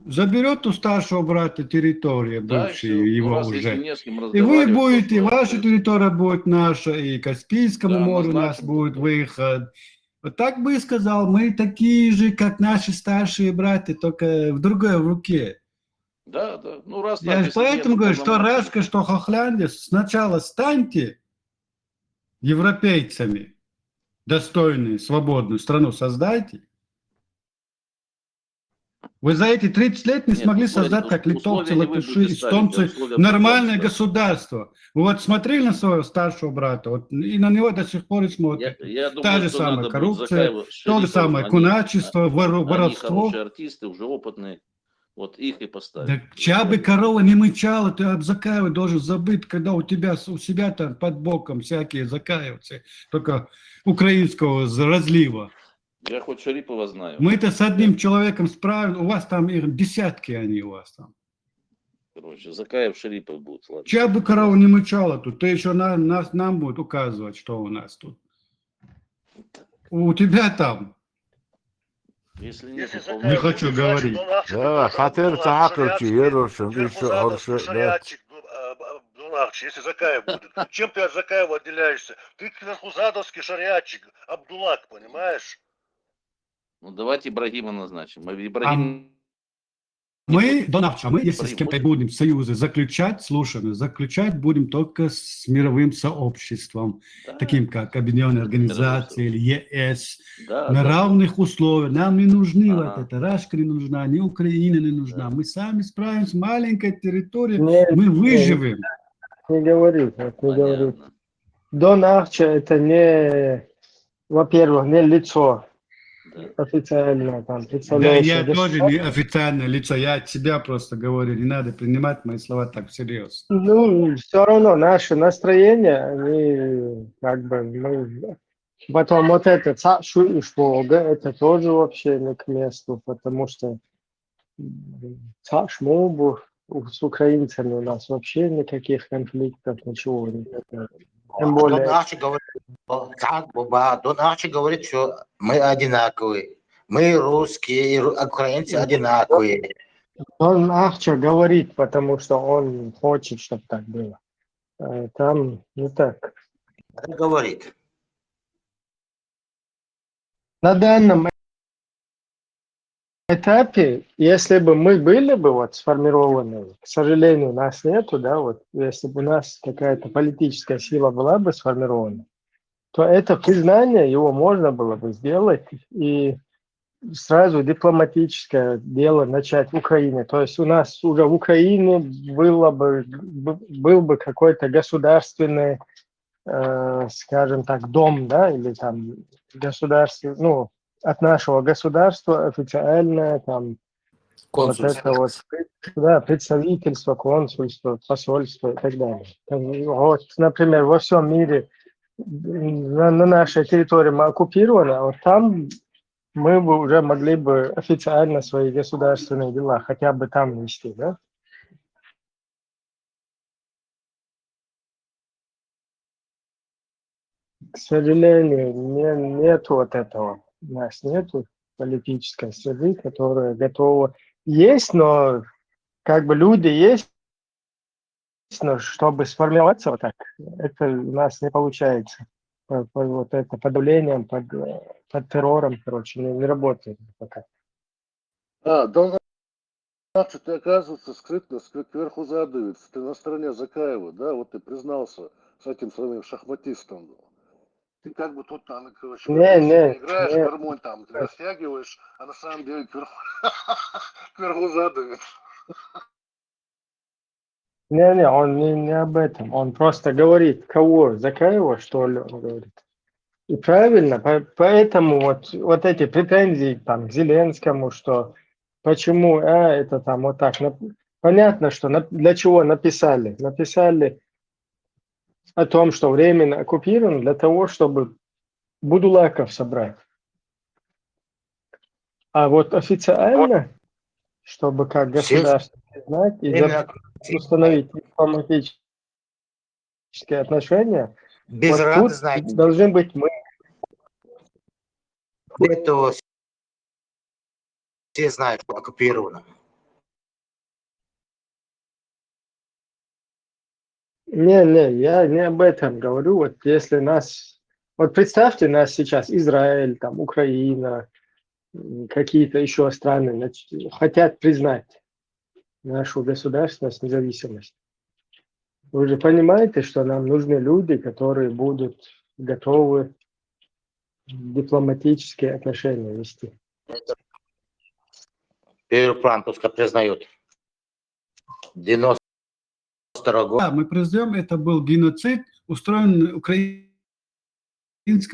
заберет у старшего брата территории, да, и бывшие всё. его Ну, раз уже. если не с кем И вы разговаривать, будете, то что ваша остается? территория будет наша, и Каспийскому Да, морю у нас назначим будет тогда. выход. Вот так бы и сказал, мы такие же, как наши старшие братья, только в другой руке. Да, да. Ну, раз Я так, же если поэтому нет говорю, что уполномоченных. Рашка, что Хохлянде, сначала станьте европейцами, достойную, свободную страну создайте. Вы за эти 30 лет не Нет, смогли условия- создать, как литовцы, условия не вы латыши, будете ставить, а эстонцы, условия нормальное будут вам государство. Вы вот смотрели на своего старшего брата, вот, и на него до сих пор и ставить. смотрят. Я думаю, Та же что самая надо будет коррупция, Закаева, то же Шарипов, самое они- куначество, Они воровство. хорошие артисты, уже опытные. Вот их и поставить. Да чья бы корова не мычала, ты об Закаеве должен забыть, когда у тебя у себя там под боком всякие закаевцы, только украинского разлива. Я хоть Шарипова знаю. Мы-то с одним человеком справились, у вас там их десятки они у вас там. Короче, Закаев, Шарипов будут. Ладно. Чья бы корова не мычала тут, ты еще нам будет указывать, что у нас тут. У тебя там. Если нет, Если то Не Закаев хочу будет, значит, говорить. Донахчик, Да, это хотел Абдуллах تعاقل Шариатский, يروشن еще Верхузадовский орше, да. Шариатчик, Абдуллахчик, если Закаев будет. Чем ты от Закаева отделяешься? Ты Верхузадовский Шариатчик, Абдуллах, понимаешь? ну давайте Ибрагима назначим. Ибрагим... Мы, Донавча, мы, если с Ибрагим кем-то будет? будем союзы заключать, слушай, заключать будем только с мировым сообществом, Да, таким как Объединенная мировым Организация или ЕС, да, на да, равных условиях. Нам не нужны вот Ага. это, Рашка не нужна, ни Украина не нужна. Да. Мы сами справимся, маленькая территория, Не, мы выживем. не говорит, вот не говорит. Понятно. Дон Арчи это не, во-первых, не лицо Да. официально, там, Да, представляющее я тоже государство. не официальное лицо, я от себя просто говорю, не надо принимать мои слова так всерьез. Ну, все равно наши настроения, они как бы, мы... Потом вот это «Цашу и Швога», это тоже вообще не к месту, потому что «Цаш Мобу» с украинцами у нас вообще никаких конфликтов, ничего нет. Тем более, Дон Арчи говорит, что мы одинаковые. Мы русские и украинцы одинаковые. он Ахча говорит, потому что он хочет, чтобы так было. Там не так. Он говорит. На данном этапе, если бы мы были бы вот сформированы, к сожалению, нас нету, да, вот если бы у нас какая-то политическая сила была бы сформирована, то это признание его можно было бы сделать и сразу дипломатическое дело начать в Украине. То есть у нас уже в Украине был бы какой-то государственный, скажем так, дом, да, или там государство, ну, от нашего государства официальное там вот это вот, да, представительство, консульство, посольство и так далее. Вот, например, во всем мире на нашей территории мы оккупированы, а вот там мы бы уже могли бы официально свои государственные дела хотя бы там вести, да? К сожалению, нет вот этого. У нас нету политической среды, которая готова. Есть, но как бы люди есть, но чтобы сформироваться вот так, это у нас не получается. Вот это под давлением, под террором, короче, не работает пока. Донахчик, ты, оказывается, скрытно кверху задавится. Ты на стороне Закаева, да? Вот ты признался с этим своим шахматистом. Ты как бы тут там, короче, Не, играешь, гармонь там растягиваешь, а на самом деле кверху задавит. Не, он не об этом. Он просто говорит, кого? Закаева, что ли, он говорит. И правильно, поэтому вот эти претензии там к Зеленскому, что почему это там вот так. Понятно, что для чего написали. Написали о том, что временно оккупирован для того, чтобы будулаков собрать. А вот официально, чтобы как государство признать и установить дипломатические отношения, Без вот рады, тут знаете, должны быть мы. этого все знают, что оккупировано. Не, я не об этом говорю. Вот если нас... Вот представьте нас сейчас, Израиль, там, Украина, какие-то еще страны хотят признать нашу государственность, независимость. Вы же понимаете, что нам нужны люди, которые будут готовы дипломатические отношения вести. Первый план пускай признают. 92 года. Да, мы признаем, это был геноцид, устроен украинскими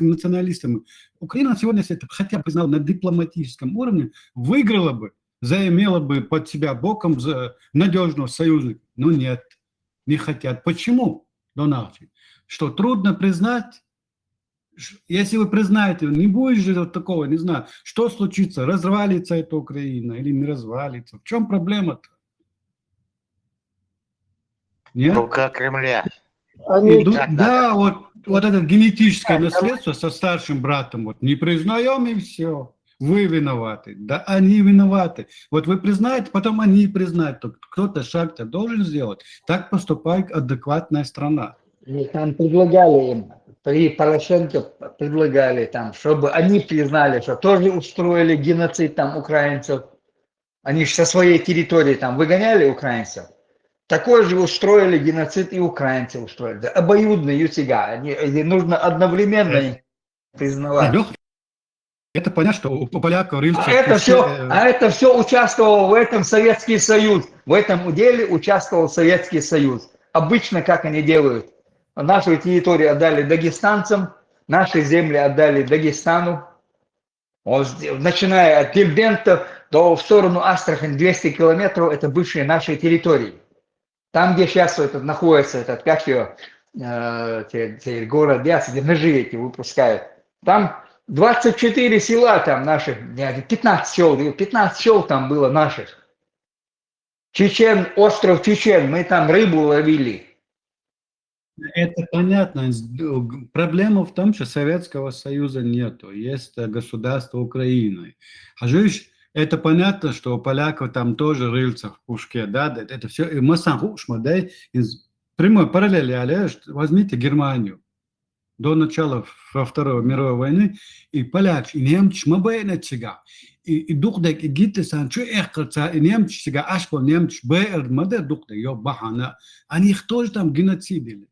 националистами. Украина сегодня, если это хотя бы признала на дипломатическом уровне, выиграла бы, заимела бы под себя боком за надежного союзника. Но нет, не хотят. Почему, Дональд? Что трудно признать Если вы признаете, не будет же вот такого, не знаю, что случится, развалится эта Украина или не развалится. В чем проблема-то? Нет? Рука Кремля. Они Так надо. Да, вот это генетическое наследство со старшим братом, вот не признаем и все. Вы виноваты. Да, они виноваты. Вот вы признаете, потом они признают. Кто-то шаг-то должен сделать. Так поступает адекватная страна. И там предлагали им, при Порошенко предлагали там, чтобы они признали, что тоже устроили геноцид там украинцев. Они же со своей территории там выгоняли украинцев. Такой же устроили геноцид и украинцы устроили. Да, обоюдно, ютига. Нужно одновременно их признавать. Лёх, это понятно, что у поляков, рыльцев... Это все участвовал в этом Советский Союз. В этом деле участвовал Советский Союз. Обычно как они делают? Нашу территорию отдали дагестанцам, наши земли отдали Дагестану. Вот, начиная от Дербента до в сторону Астрахань 200 километров, это бывшие наши территории. Там, где сейчас находится этот, как его, город Яс, где ножи эти выпускают, там 24 села там наших, 15 сел там было наших. Чечен, остров Чечен, мы там рыбу ловили. Это понятно. Проблема в том, что Советского Союза нету. Есть государство Украины. А же это понятно, что у поляков там тоже рыльца в пушке, да, это все. И мы сам да, из прямой параллели, але возьмите Германию до начала Второй мировой войны, и поляк, и немцы, мы бы не чига. И духдек, и гитте сан, что эхкаться, и немцы чига, ашко немцы, бэр, мадер духдек, ё бахана, они их тоже там геноцидили.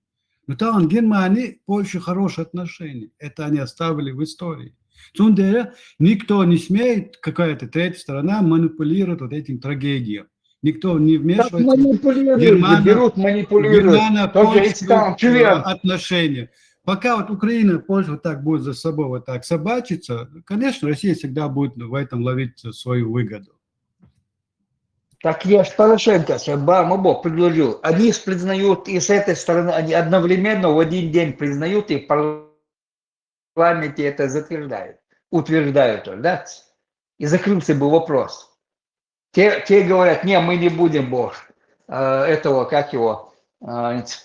Но там Германии, Польше хорошие отношения. Это они оставили в истории. Цундере никто не смеет, какая-то третья сторона, манипулировать вот этим трагедиям. Никто не вмешивается в берут, манипулируют. германо-польские отношения. Пока вот Украина, Польша вот так будет за собой вот так собачиться, конечно, Россия всегда будет в этом ловить свою выгоду. Так я ж Порошенко, Бог предложил. Они признают, и с этой стороны, они одновременно в один день признают, и в парламенте это затверждают, утверждают, да? И закрылся бы вопрос. Те говорят, не, мы не будем, Бог, этого, как его,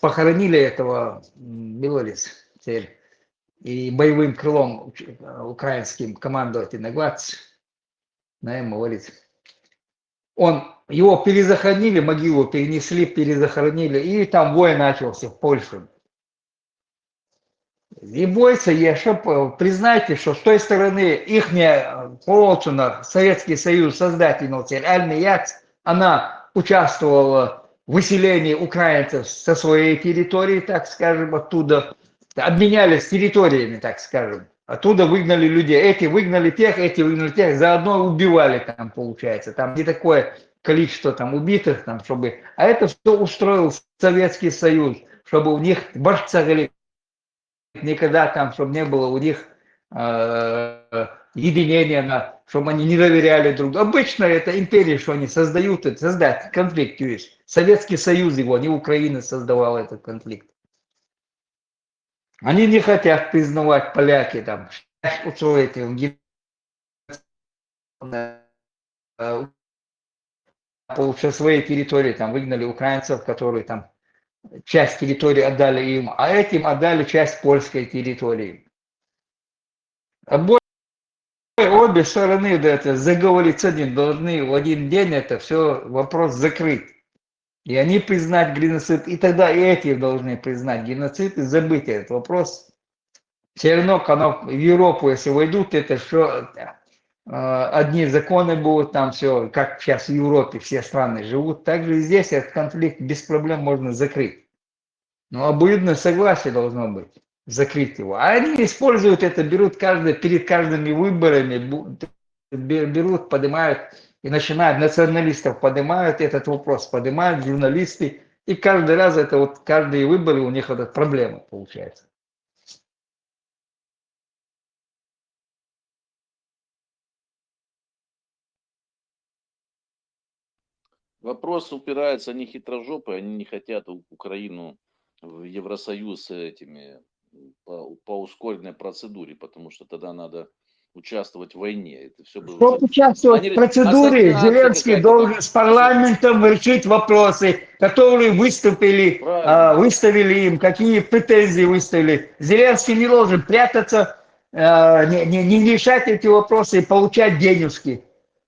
похоронили этого белорус теперь, и боевым крылом украинским командовать иногвать, наверное, говорит. Его перезахоронили, могилу перенесли, перезахоронили, и там бой начался в Польше. И бойся, признайте, что с той стороны их Полчина, Советский Союз, создательный, реальный Яц, она участвовала в выселении украинцев со своей территории, так скажем, оттуда, обменялись территориями, так скажем. Оттуда выгнали людей. Эти выгнали тех, заодно убивали там, получается. Там не такое количество там убитых, там, чтобы... А это все устроил Советский Союз, чтобы у них борцали никогда там, чтобы не было у них единения, чтобы они не доверяли друг другу. Обычно это империи, что они создают, создать конфликт есть. Советский Союз его, не Украина создавала этот конфликт. Они не хотят признавать поляки там, по своей территории там выгнали украинцев, которые там часть территории отдали им, а этим отдали часть польской территории. Обе стороны это заговорить один должны в один день, это все вопрос закрыт. И они признать геноцид, и тогда и эти должны признать геноцид и забыть этот вопрос. Все равно, когда в Европу, если войдут, это что одни законы будут, там все, как сейчас в Европе все страны живут, также и здесь этот конфликт без проблем можно закрыть. Но обоюдное согласие должно быть, закрыть его. А они используют это, берут перед каждыми выборами, берут, поднимают и начинают, националистов поднимают этот вопрос, поднимают журналисты, и каждый раз это вот, каждые выборы у них вот проблема получается. Вопрос упирается, они хитрожопые, они не хотят Украину в Евросоюз с этими по ускоренной процедуре, потому что тогда надо участвовать в войне. Это все бы Чтобы участвовать в процедуре, Зеленский должен с парламентом решить вопросы, которые выставили им, какие претензии выставили. Зеленский не должен прятаться, не решать эти вопросы и получать денежки.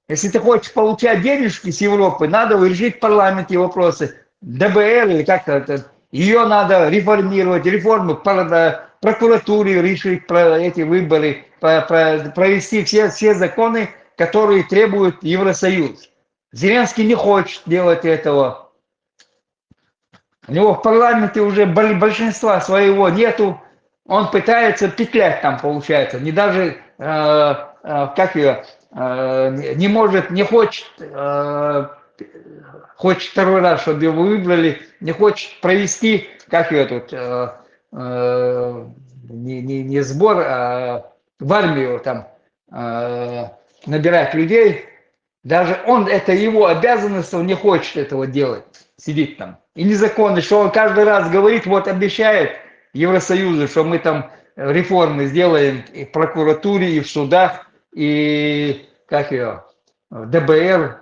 Если ты хочешь получать денежки с Европы, надо решить в парламенте вопросы. ДБР или как-то это. Ее надо реформировать, реформу прокуратуре решить про эти выборы, провести все законы, которые требует Евросоюз. Зеленский не хочет делать этого. У него в парламенте уже большинства своего нету. Он пытается петлять там, получается. Не даже, как ее, не может, не хочет, хочет второй раз, чтобы его выбрали, не хочет провести, как ее тут, не сбор, а в армию там набирать людей. Даже он, это его обязанность, он не хочет этого делать, сидит там. И незаконно, что он каждый раз говорит, вот обещает Евросоюзу, что мы там реформы сделаем и в прокуратуре, и в судах, и как ее, в ДБР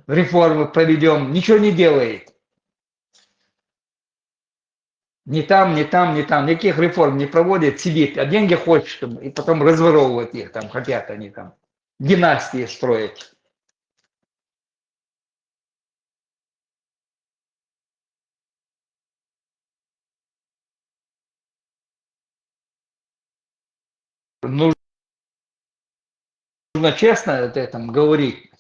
реформы проведем, ничего не делает. Ни там, ни там, ни там, никаких реформ не проводит, сидит, а деньги хочет, чтобы, и потом разворовывать их, там хотят они там, династии строить. Нужно честно это говорить.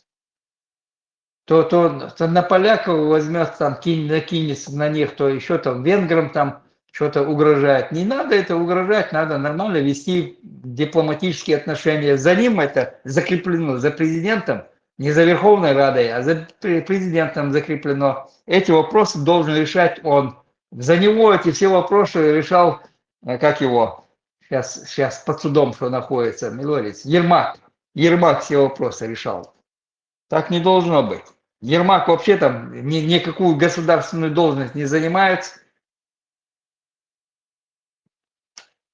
То на поляков возьмет, там, накинется на них, то еще там венграм там что-то угрожает. Не надо это угрожать, надо нормально вести дипломатические отношения. За ним это закреплено, за президентом, не за Верховной Радой, а за президентом закреплено. Эти вопросы должен решать он. За него эти все вопросы решал, как его, сейчас под судом, что находится, Милорец, Ермак. Ермак все вопросы решал. Так не должно быть. Ермак вообще там никакую государственную должность не занимает,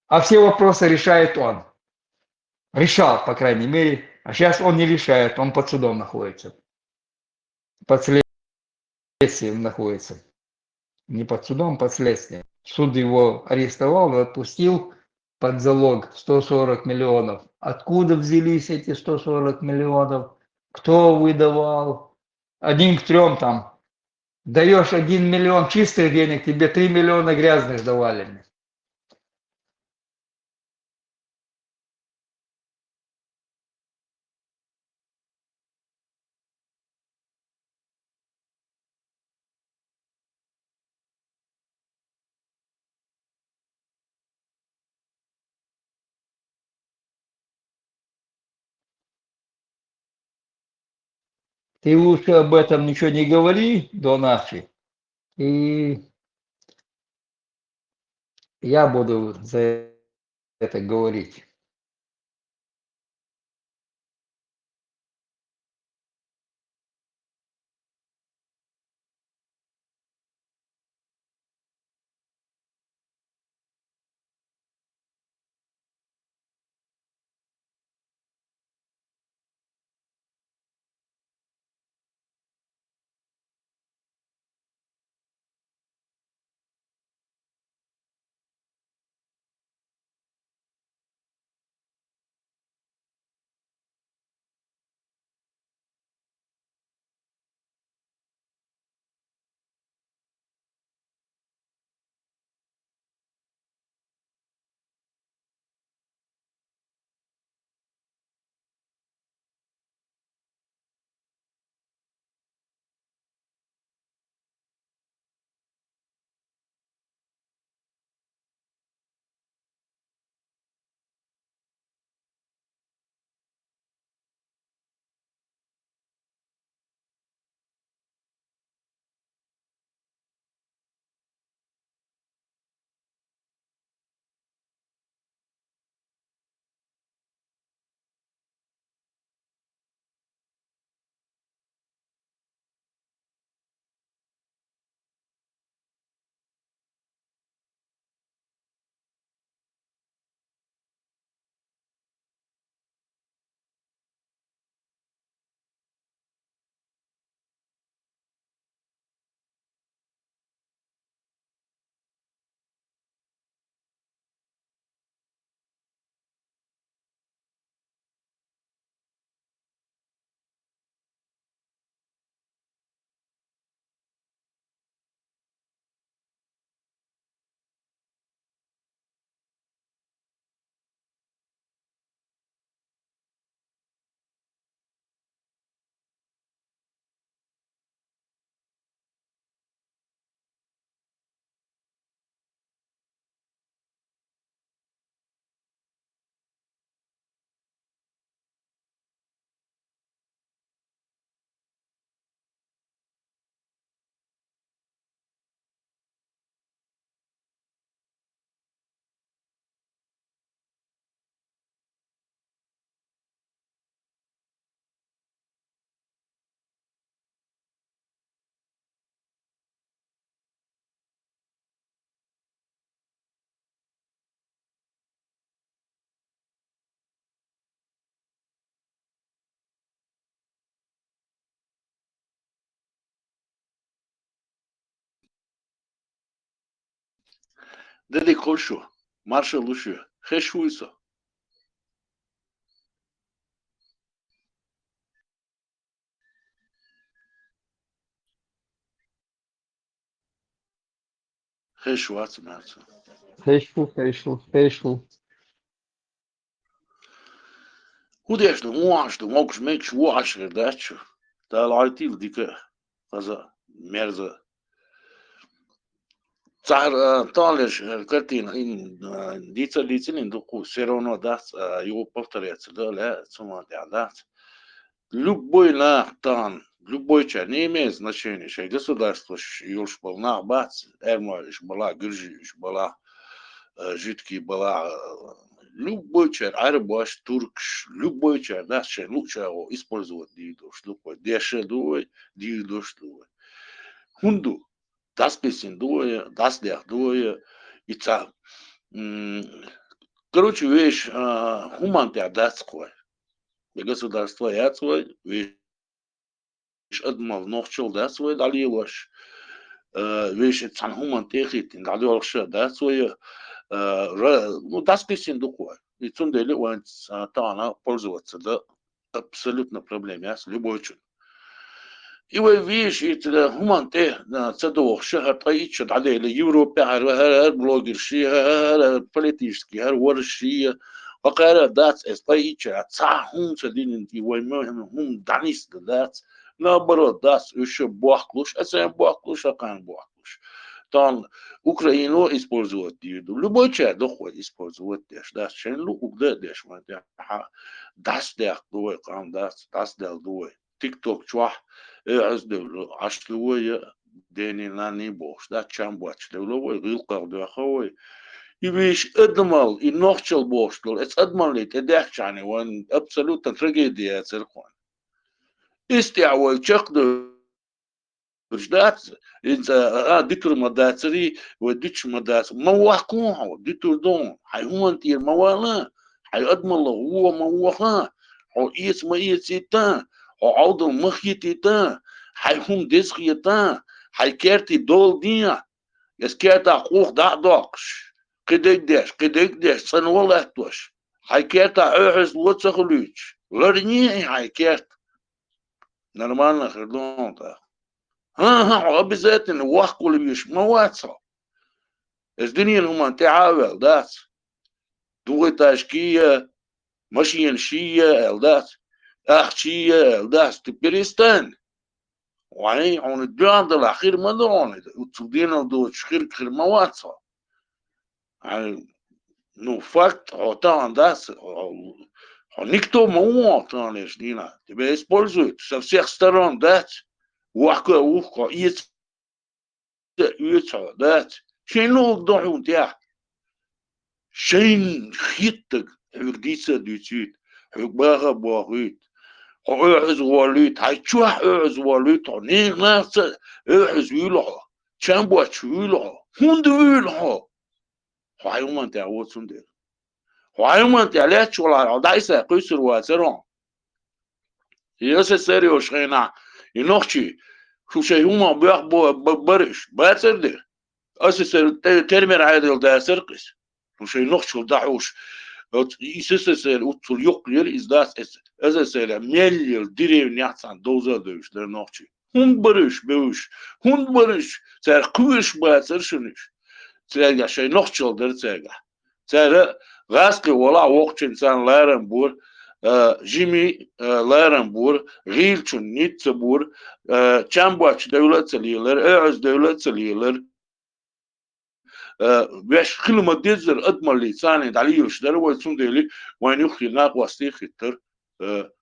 а все вопросы решает он. Решал, по крайней мере. А сейчас он не решает, он под судом находится. Под следствием находится. Не под судом, под следствием. Суд его арестовал, отпустил под залог 140 миллионов. Откуда взялись эти 140 миллионов? Кто выдавал? 1 к 3 там. Даешь 1 миллион чистых денег, тебе 3 миллиона грязных давали. Ты лучше об этом ничего не говори до ночи, и я буду за это говорить. دلي كوشو مارشال لوشو خشويسو خشوات مارسو Fechou. وديش نواش موكش ميكش واش داتشو تال عيتيل ديك هذا مرزا صار طالش كرتين إن ديتا ليتين دوكو سيرونو دات يو بفتريات لا سما دات любой нахтан, любой ча не имеет значения, что государство юж был на бац, эрмош была, гюржиш была, жидкий была, любой ча, арбаш, туркш, любой ча, да, что лучше его использовать дидуш, любой, деше дуой, дидуш дуой. Хунду, das bisschen дуой, das лях дуой, и ца, короче, вещь, хуманты датской, государство я свой, вещь, أدمر نوخشل داس ويد عليه وش ويش تسانهم من تأخيت إن عليه وش داس ويا داس كيسين دكوا يتون دليل وين تانا пользоваться да абсолютно проблем яс любой чин и вы видишь это хуманте на цадох шахар таичат عليه اليوروبا هر بلوجر شيء هر политический هر ورشية وقارئ داس استايتش تساهم تدين في وين هم دانيس داس наоборот, даст еще бахлуш, а сам бахлуш, а кан бахлуш. Там Украину использовать диду. Любой человек доходит использовать деш. Даст ченлу угда деш. Даст дях дуой, кан даст дях дуой. Тикток чуах, аздевлю, ашлуой, дени на не бош. Да, чам бач, девловой, гилкар дуаховой. И вещь адмал, и нохчел бош. Это адмалит, это дяхчани, он абсолютно трагедия церковь. استعوال چقدر جدات انت ديتر مداتري وديتش مدات ما واقعه ديتر دون هاي هو انت الموالا هاي ادم الله هو ما واقع هو ايس ما ايسيتا هو عوض مخيتيتا هاي هم ديسخيتا هاي كارتي دول ديا يس كارتا خوخ داقش قدك داش سنوال احتوش هاي كارتا اعز لوتسخلوش لرنيه هاي كارت نورمально хердон та. Обязательно вахкули виш маватса. Эздинин уман تعاول دات. دوغي تاشكية ماشيين شية الدات. أخشية الدات تبريستان. وعي عن الجاند الأخير ما دون. وتصدينا دو شخير خير مواتسا. يعني نو فاكت عطان دات. Никто мало танеш дина. Тебя используют со всех сторон, дать. Ухо, яйца, дать. Шейнул дохун тя. Шейн хиттag. Хвгдица дютит. Хвгбага багит. Хвгаз валит. Хайчуах хвгаз валит. Нин наса хвгаз вилха. Чамбач вилха. Хунд вилха. Хайуман тя вотсундер. Хайуман тя лячула. Дайса кусер ватсерон. ياس سريو شينا ينوخشي شو شيء هما بيحبوا برش باتردر أساس ترمر عادل ده سرقس شو شيء نوخشوا دعوش يسسر وتل يقير إزداس أساس مليل دريم نحسن دوزا دوش ده نوخشي هم برش بوش هم برش سر كوش باترشنش سر شيء نوخشوا در سر غاسك ولا وقت إنسان لارن بور جيمي لارنبور غيلشون نيتسبور چامباچ دولت سليلر اعز دولت سليلر باش خلما ديزر ادمر لساني دعليوش در ويسون ديلي وين يخي ناق واستي خطر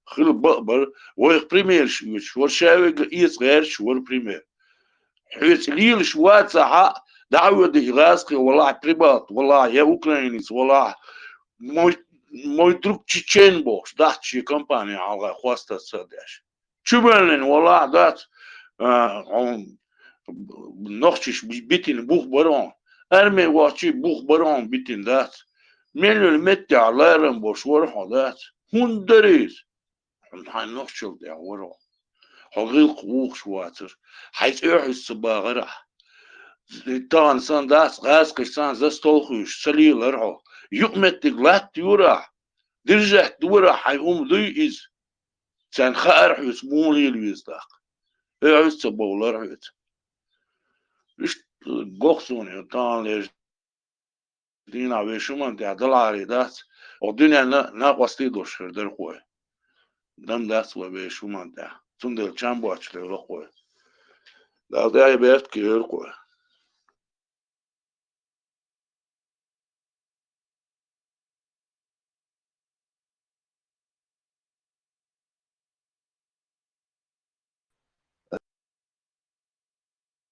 خل بقبر ويخ بريمير شوش ورشاوي ايس غير شور بريمير حيث ليل شوات صحا دعوة دي غاسقي والله بريبات والله يا اوكرانيس والله мой друг чечен бош, да, чи компания алга хваста садеш. Чубелин вала дат, он нохчиш битин бух барон. Эрме вачи бух барон битин дат. Мелюл метти аларен бош ворха дат. Хун дерис. Он хай нохчил дя ворха. Хагил кух шватер. Хайт эхис сабагара. تان سان داس غاز كشان زستولخوش سليل ارعو يقمت تغلات يورا درجة دورا حيقوم ذي إز سان خائر حيوس مولي الويزداق اعوز تبولر حيوس إيش قوخسوني تان ليش دينا ويشومان تاع دلاري داس والدنيا ناقوستي دوش در خوي دم داس وبيشومان تاع تندل چامبوش لو خوي لا داي بيت كير خوي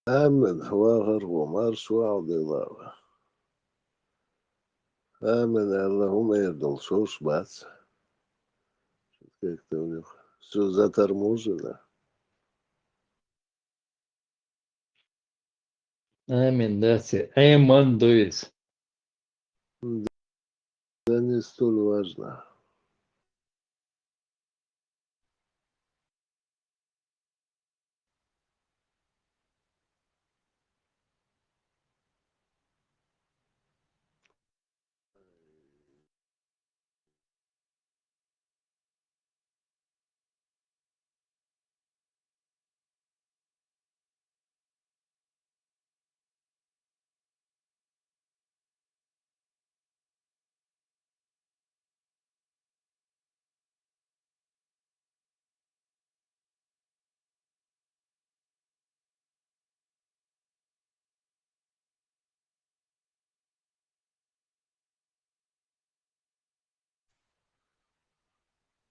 آمن هواغر ومارس وعد الله آمن اللهم يردل شوش بات как-то у них все заторможено. Амин, that's it. Amen, дуис. Да не столь важно.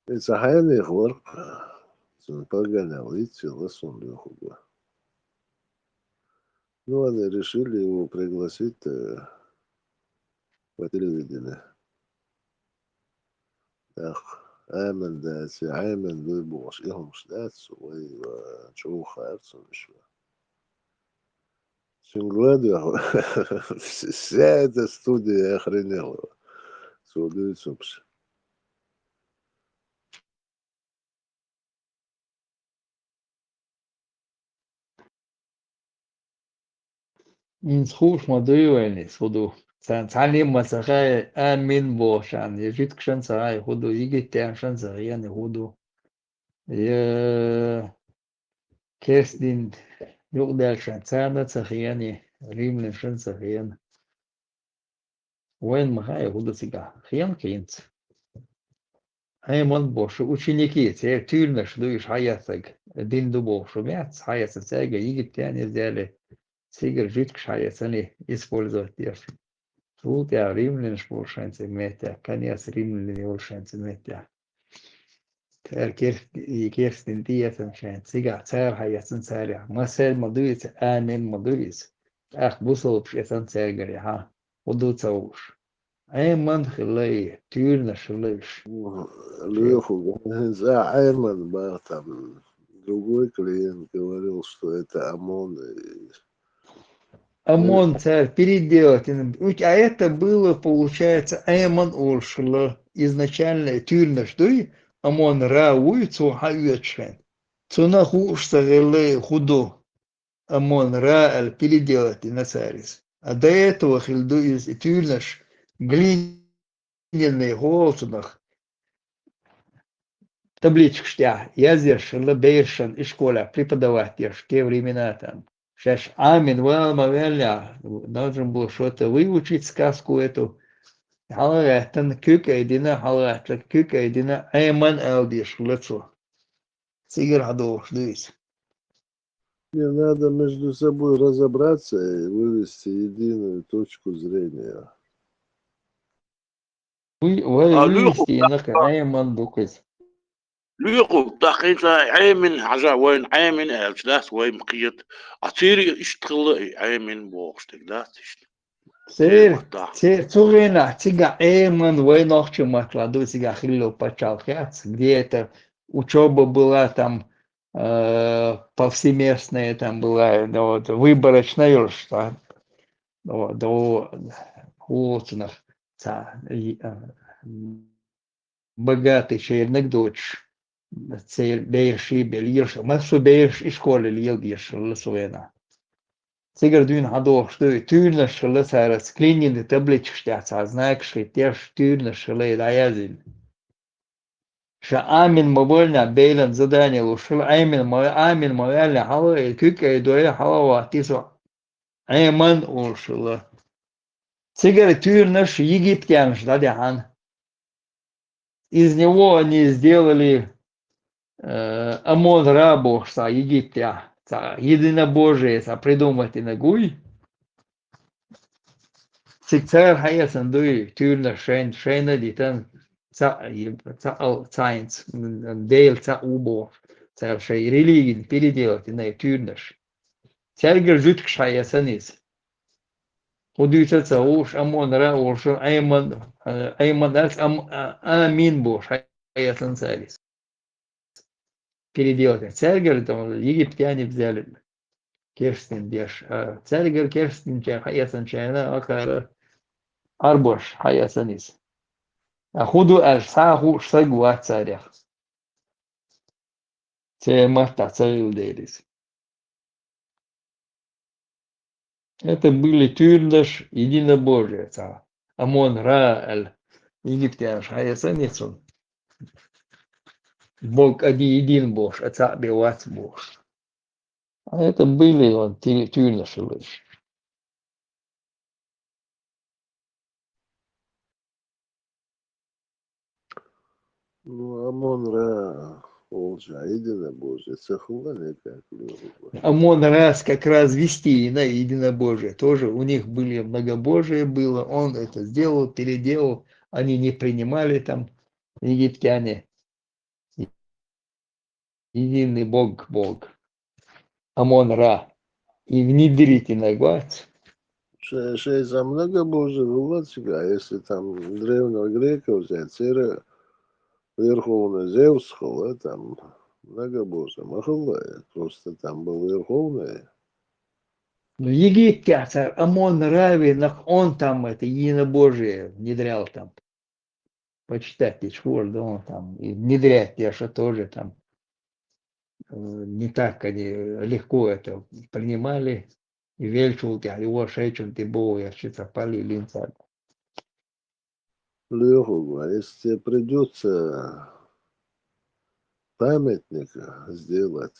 Это хайный хвор. Сон погонял, видите, лосон лехуга. Ну, они решили его пригласить по телевидению. Ах, آمن داسي عامن بيبوش إلهم شداتس وشو خارسون شو Сингладио, вся эта студия охренела. Судуицумс. Инсхуш мадуевельни суду. Цаним масахай амин бошан. Ежит кшан сарай худу. Игит тяншан сараяни худу. Керстин югдальшан. Цана цахияни. Римлен шан сахиян. Вен махай худу сига. Хиян кинц. Айман бош. Ученики. Цер тюрнаш дуиш хаятаг. Дин ду бош. Мяц хаятаг. Цега игит тяни взяли. Сигар жидкость они использовать держат. Тут я римлян шпуршенцы метя, конец римлян улшенцы метя. Керстин диетен шен, сига цар хайяцен царя. Масел мадуиц, анен мадуиц. Ах бусолбш эсан царгари, ха. Удуца уж. Ман хилей, тюрна шилейш. Леху, за Айрман был там другой клиент говорил, что это ОМОН. ОМОН царь переделать. А это было, получается, Айман Уршла. Изначально тюрна ждуй, ОМОН рауй цухаючен. Цуна хушта худу. ОМОН рааль переделать на царис. А до этого хильду из тюрнаш глиняные голцунах. Табличка штя. Я здесь лабейшан и школа преподаватель в те времена там. Сейчас Амин, Валмавеля, должен был что-то выучить, сказку эту. Халатан кюкайдина, халатан кюкайдина, Айман Алдиш, лицо. Сигар Хадош, дивись. Не надо между собой разобраться и вывести единую точку зрения. Вывести инак Айман Дукас. ليقو تقيتا عامن حاجة وين عامن أجلاس وين مقيت أطيري اشتغل عامن بوغشتك لا تشت Цурена, тига Эйман, войнохчу макладу, тига хило почал хяц, где это учеба была там повсеместная, там была вот, выборочная, что до улучшенных богатый черных дочь. Цел бейши белирш, масу бейш и школе лил бейш лсуена. Цигардун hador что тюрна шла сара склинин табличка знаешь что теж тюрна шла даязин. Ша амин мобольна бейлен задание ушел амин мобильна хава кюка дуэля хава тисо айман ушел. Цигар тюрна ш египтян ждадян. Из него они сделали Амон-Ра Бог са Египтя, са единобожие, са придумати нагуй. Сикцер хаясан дуй тюрна шейна дитан сайнс, дейл ца убо, ца шей религин переделать на тюрнаш. Сергер жутк шаясанис. Удуйца ца уж Амон-Ра уж Айман Амин Бог шаясан салис. Переделать. Цергер там египтяне взяли. Керстин деш. Цергер Керстин чай хаясан чайна акара арбош хаясанис. А худу аж саху шагуа царях. Це марта царил делис. Это были тюрдаш единобожие. Амон Ра аль египтян хаясанис. Бог один бог, а царь бевац бог. А это были он тюрдаши лишь. Ну, Амон-Ра, Олжа, единобожие, цехула никак. Амон раз как раз вести на единобожие. Тоже у них были многобожие было. Он это сделал, переделал. Они не принимали там египтяне. Единый Бог. Амон Ра. И внедрите на глаз. Шесть за многобожие было, а если там древнего грека взять, верховный Зевс, там многобожие, махалая, просто там был верховный. Но египтян, Амон Равин, он там это единобожие внедрял там. Почитайте, швор, да он там. И внедрять Яша тоже там. Не так они легко это принимали. И вельчул, его шейчун ты был, я считаю, пали линца. Леху, а если тебе придется памятник сделать,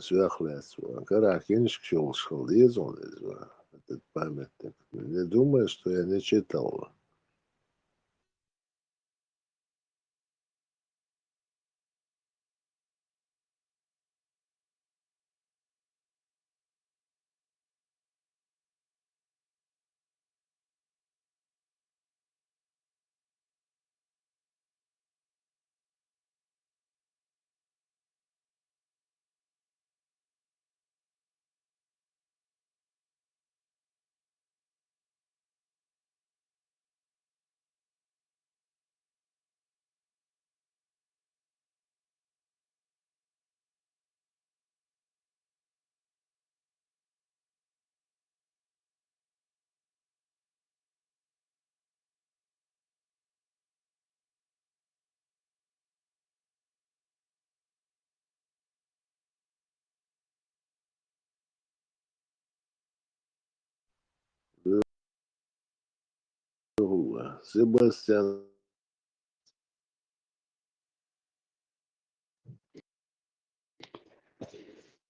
свяхляцу, каракиншк шел лезон, этот памятник. Не думаю, что я не читал. Себастьян.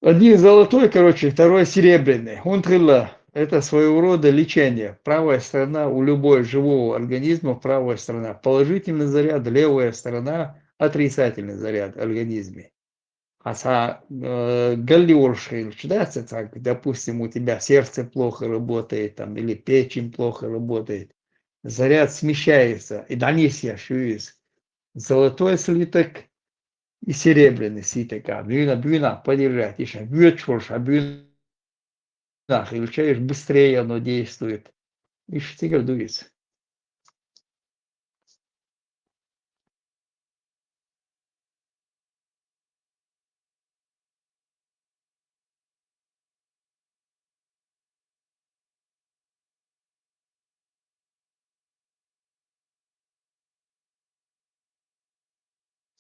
Один золотой, короче, второй серебряный. Унтрила. Это своего рода лечение. Правая сторона у любого живого организма, правая сторона положительный заряд, левая сторона отрицательный заряд в организме. А галиорши, да, так, допустим, у тебя сердце плохо работает там, или печень плохо работает, заряд смещается, и донесия шуис. Золотой слиток и серебряный слиток, бюна подержать, еще бьёшь, бюна, включаешь, быстрее оно действует. И что дуется.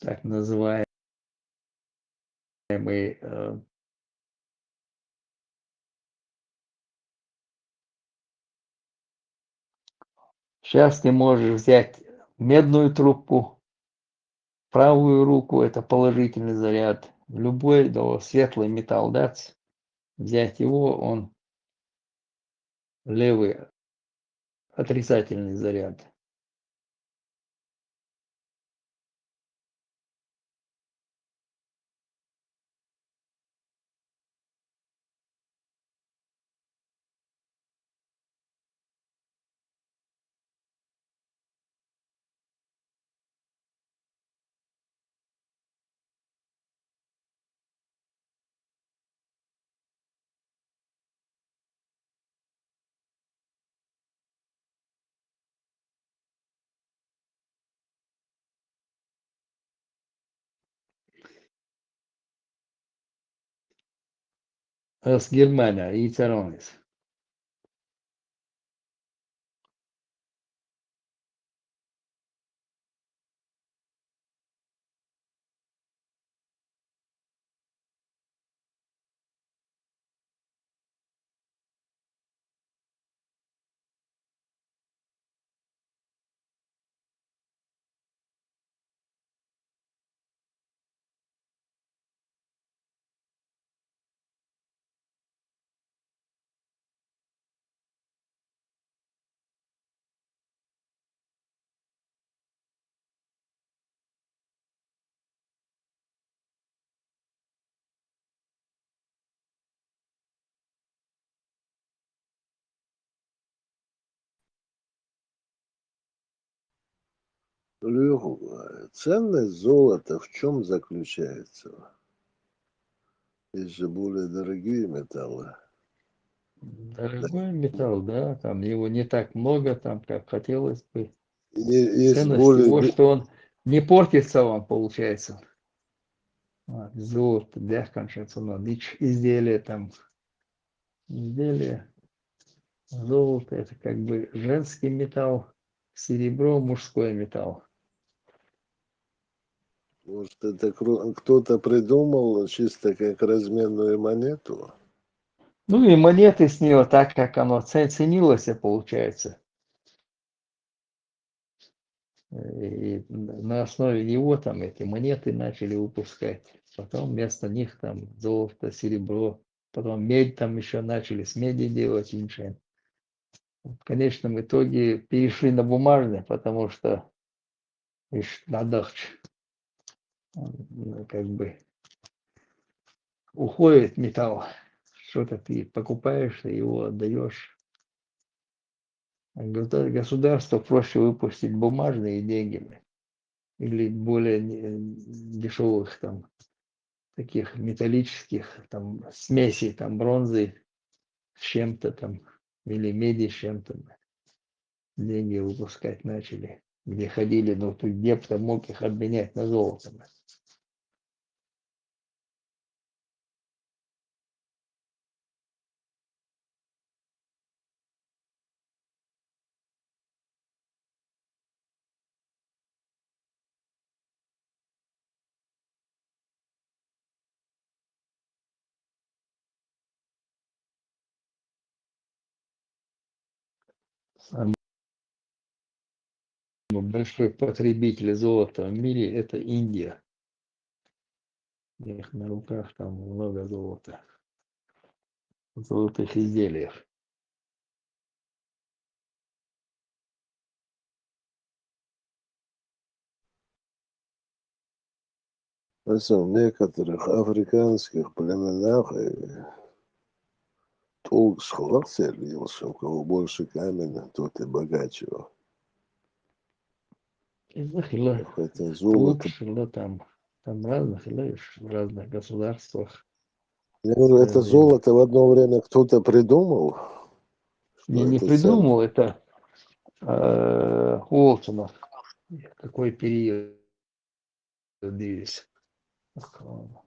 Так называемый Сейчас ты можешь взять медную трубку, правую руку, это положительный заряд, любой светлый металл дать, взять его, он левый отрицательный заряд. Aus Германия, Итеронис. Лёха, ценность золота в чем заключается? Есть же более дорогие металлы. Дорогой металл, да, там его не так много, там, как хотелось бы. Есть Ценность более... его, что он не портится вам, получается. Золото, бяхканшится, но изделие там, изделие, золото, это как бы женский металл, серебро, мужской металл. Может, это кто-то придумал чисто как разменную монету? Ну и монеты с нее, так как оно ценилось, получается. И на основе него там эти монеты начали выпускать. Потом вместо них там золото, серебро. Потом медь там еще начали с меди делать иншен. В конечном итоге перешли на бумажный, потому что надохч, как бы уходит металл. Что-то ты покупаешь, ты его отдаешь. Государству проще выпустить бумажные деньги или более дешевых там таких металлических там смесей там бронзы с чем-то там или меди с чем-то. Деньги выпускать начали, где ходили, но тут где-то мог их обменять на золото. Самый большой потребитель золота в мире — это Индия. У них на руках там много золота, золотых изделий. В некоторых африканских племенах толк схватился, у кого больше камня, тот и богаче. Это золото. Лучше, там разных, в разных государствах. Я говорю, это золото в одно время кто-то придумал. Не придумал, это Уолтонов. Какой период двигались.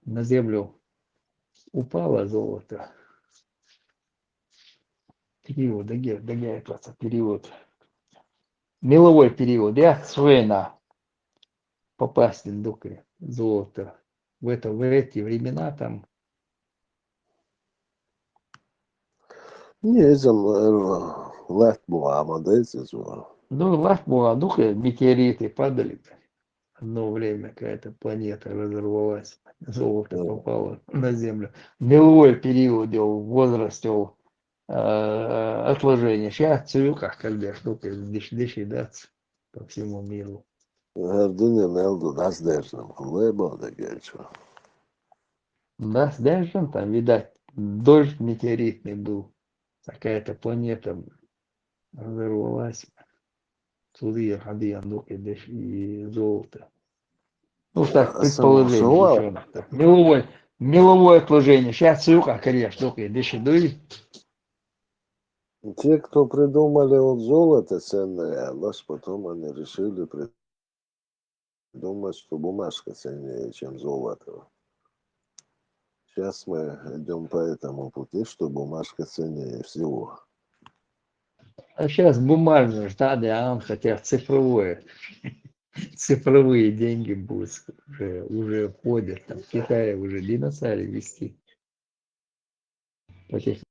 На землю упало золото. Период, период. Меловой период, Свена попасть в докре золото. В эти времена там. Не, Латвия, Амадейцы, Ну, лахмуа, ну-ка, метеориты падали. Одно время какая-то планета разорвалась, золото Ну, попало на Землю. Меловой период, возраст, отложения. Сейчас цивилках, когда штука дыши дац по всему миру. Herdunja meldu nasdēžnam, un lēbauda gēču. Да, даже там, видать, дождь метеоритный был. Какая-то планета разорвалась. Суды, ходы, андуки, и золото. Ну, уж так, предположение, Самушова, девчонок. Так, меловое отложение. Сейчас цивилках, конечно, штука, дыши дуй. те, кто придумали вот золото ценное, потом они решили придумать, что бумажка ценнее, чем золото. Сейчас мы идем по этому пути, что бумажка ценнее всего. А сейчас бумажные штаны, а он хотя цифровое. Цифровые деньги будут уже входят. Там в Китае уже диносауры вести. Потихоньку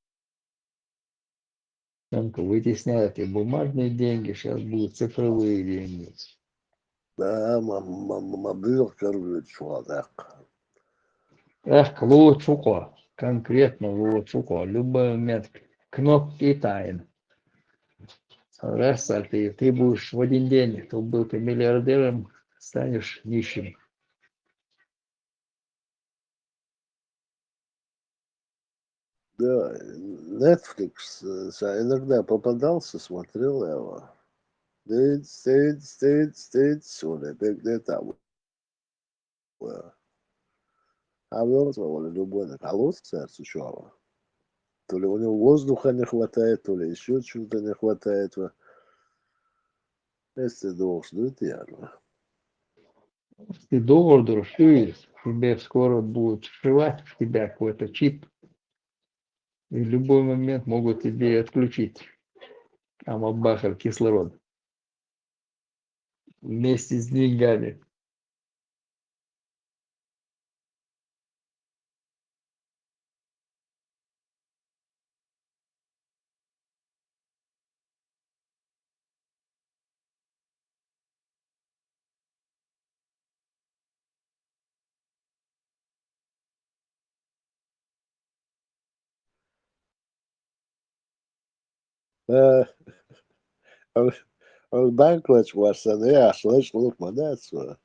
вытесняют и бумажные деньги, сейчас будут цифровые деньги. Да, мобил, короче, чувак. Эх, лучуко, конкретно лучуко, любой момент кнопки и тайн. Раз, а ты будешь в один день, то был ты миллиардером, станешь нищим. Да, Netflix иногда попадался, смотрел его. Стоит, где там. А вызвал любой на колодец сердце. То ли у него воздуха не хватает, то ли еще чего-то не хватает. Если должен, это ясно. Ты доллар дружишь, тебе скоро будут вшивать в тебя какой-то чип, и в любой момент могут тебе отключить амабахар кислород вместе с деньгами. Bankots was ja, slechts look maar net.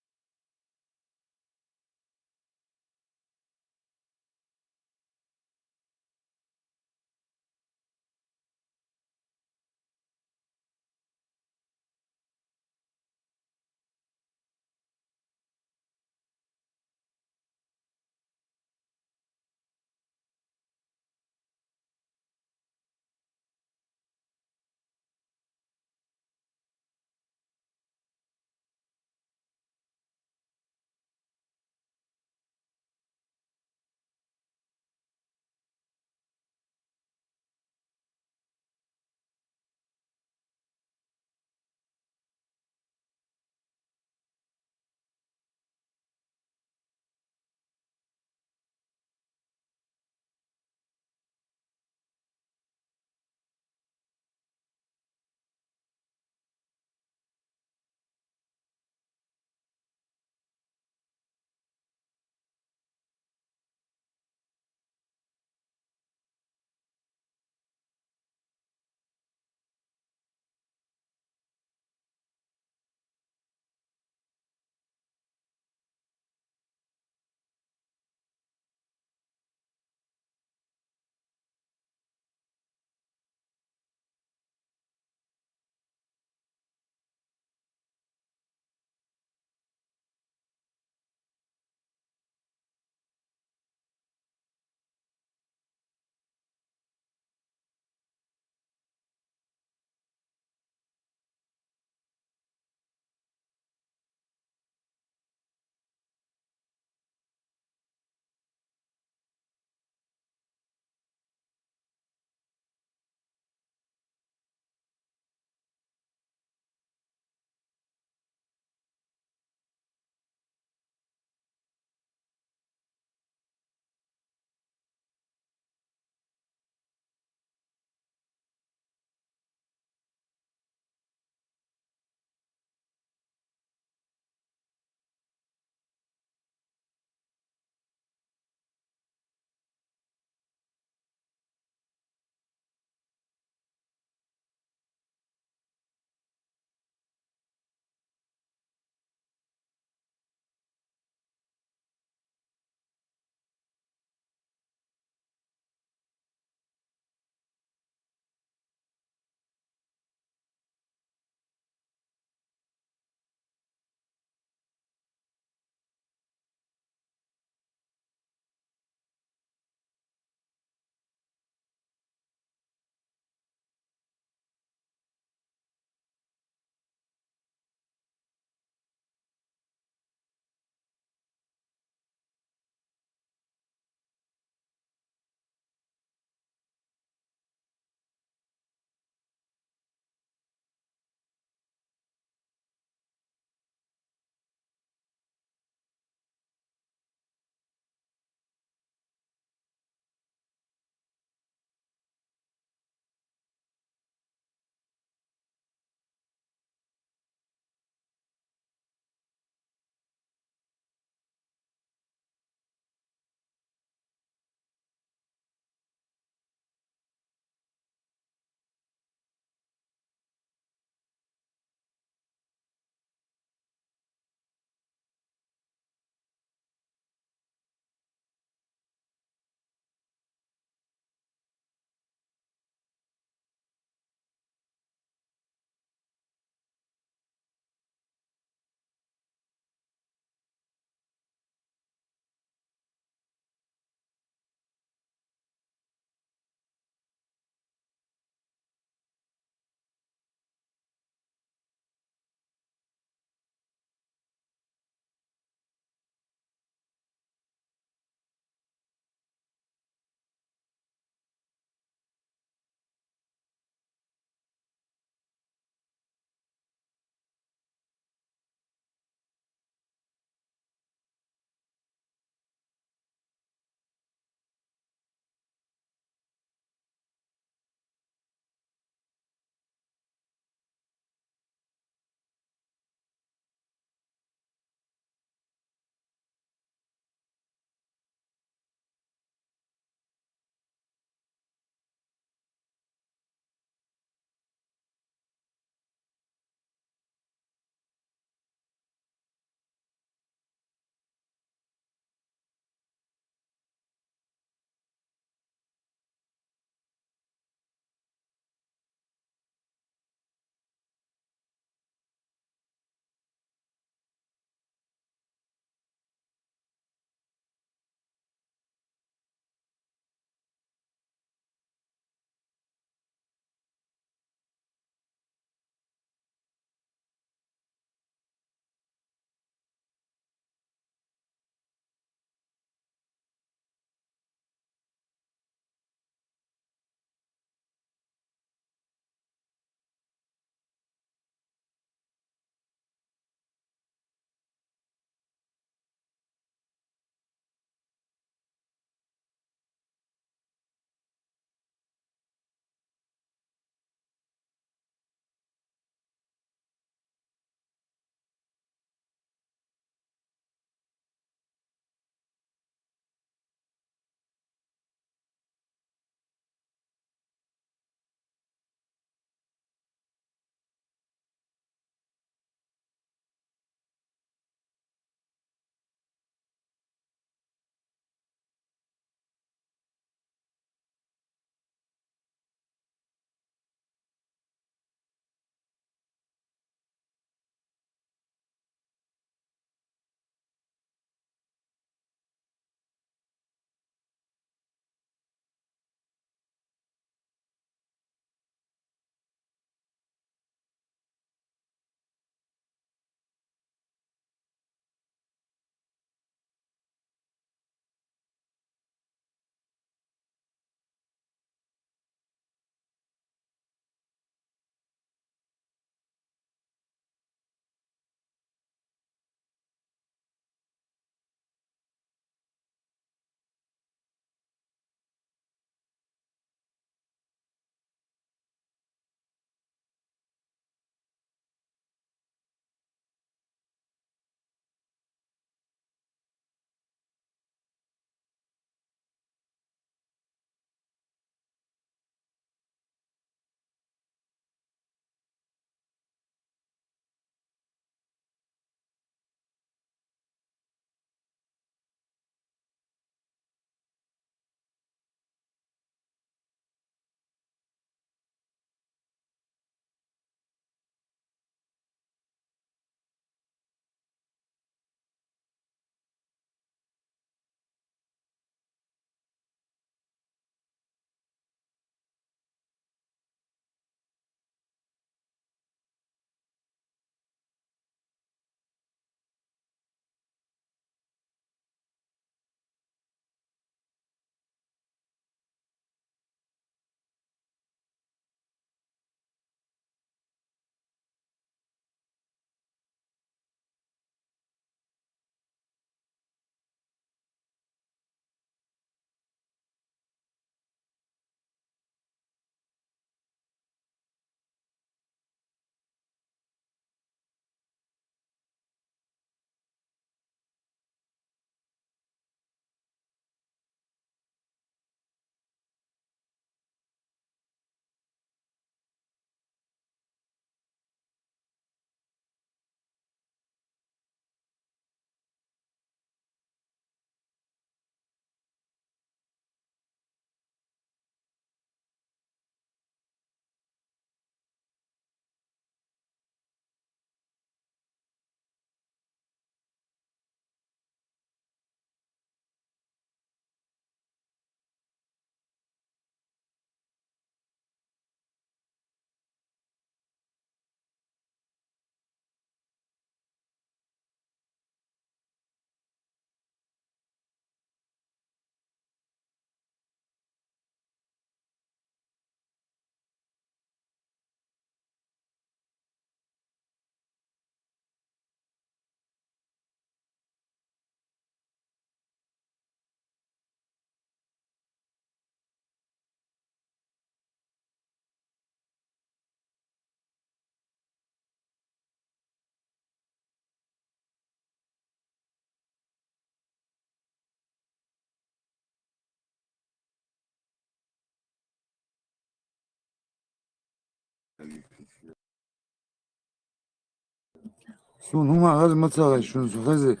Şunu ma hadi mesela şunu hadi.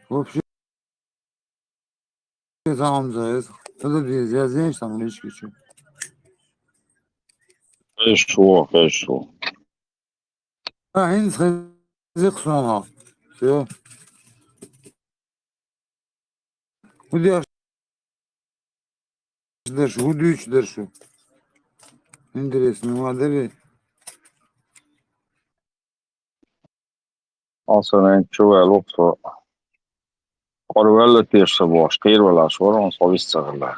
Вообще tamam zayıf. Tadı bir yazayım sana hiç geçiyor. Хорошо. Ha henüz hızlı sonra. Все. Bu diyor şu, bu üçler şu. Интересно, модели. Alltså en tjovel också. Har du väldigt dyrt så var skrivela så de så visst så där.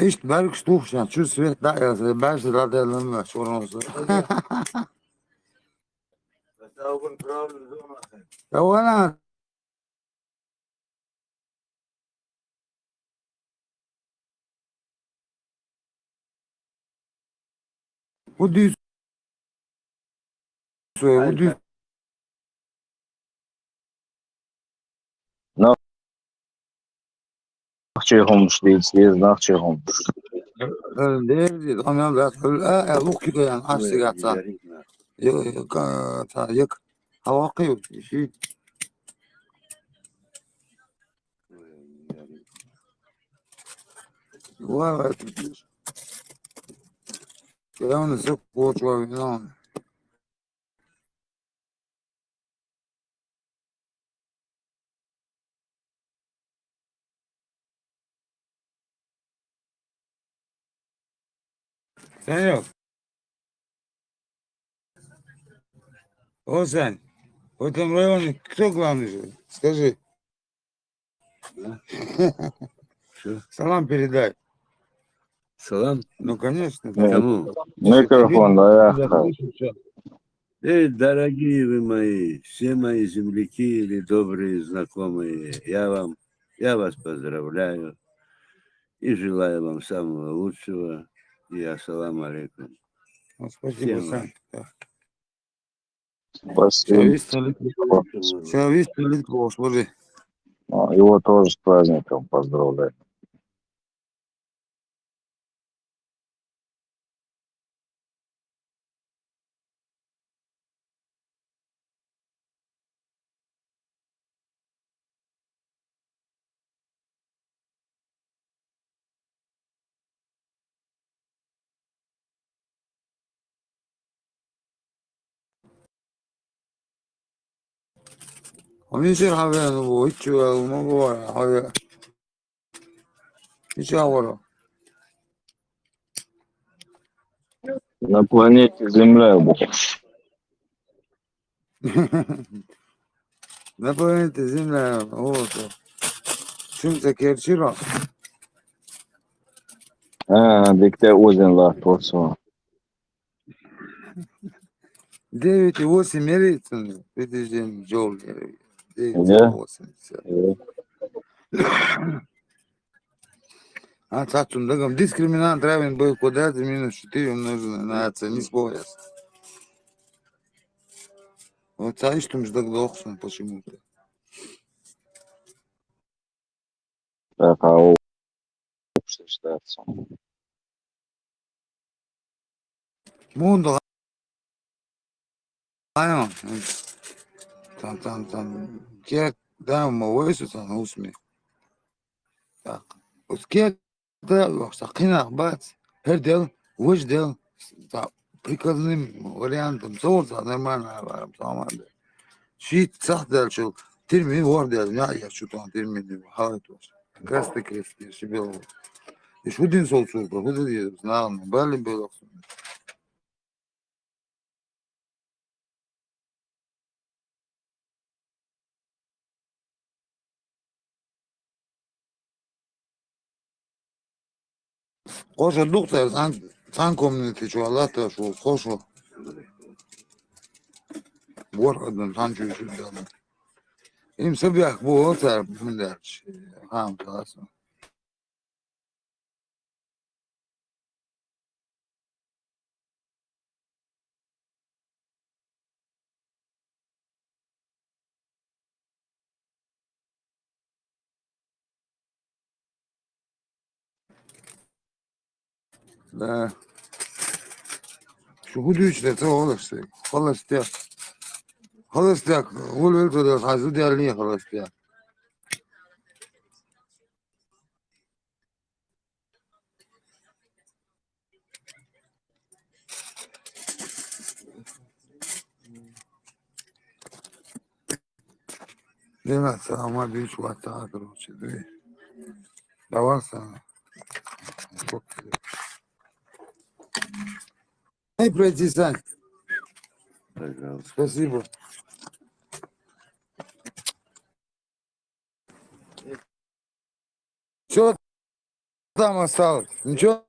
İşte belki stufşan, şu svet da yazıyor. Ben de radyalım var, sorun olsun. Ya bana bu düz bu düz Nachtschicht steht, Nachtschicht. değil. Ama ben bu kilo yani hapsi katsan. Yok yok. Hava akıyor. Şey. Var. Ya onu sık koç var falan. Sen yok. O sen. В этом районе кто главный же? Скажи. Салам передай. Салам. Ну, конечно. Кому? Микрофон, да, Дорогие вы мои, все мои земляки или добрые знакомые, я вас поздравляю и желаю вам самого лучшего. И ассаламу алейкум. Спасибо, Всем Сань. Спасибо. Сервис Литву, смотри. Его тоже с праздником поздравляю. Он еще хаве, ну, учу, могу, хаве. Еще говорю. На планете Земля был. На планете Земля, вот. Чунца Керчира. Dikte Озенлах тоже. 9,8 мерится. Видишь, Джол. Да? 9,8. А цацун дагам дискриминант равен б квадрате минус 4 умноженное на c, не спорят. Вот а что ж так дохсон почему-то. Так, а что считается? Мундо, ладно. Там. Кек, да, мовойся там усми. Так. Вот кек, да, сакина, бац. Хердел, вождел. Приказным вариантом. Солнце нормально, нормально. Шит сахдал шо термин вордал я что там термин хаватос красный крест себе и шудин солцу проходил знал бали было коша доктор сан комнате что аллата что коша вордал сан чуть им собяк вот من درش هم خلاص Да. Şu güdüçle çoğuluştu. Холостяк. Холостяк. Ulu öldürüyor. Hazır değerli холостяк. Değil Ama bir üç vatta короче. Давай sana. Çok güzel. Эй, пройти, Сань. Пожалуйста. Спасибо. Что там осталось? Ничего?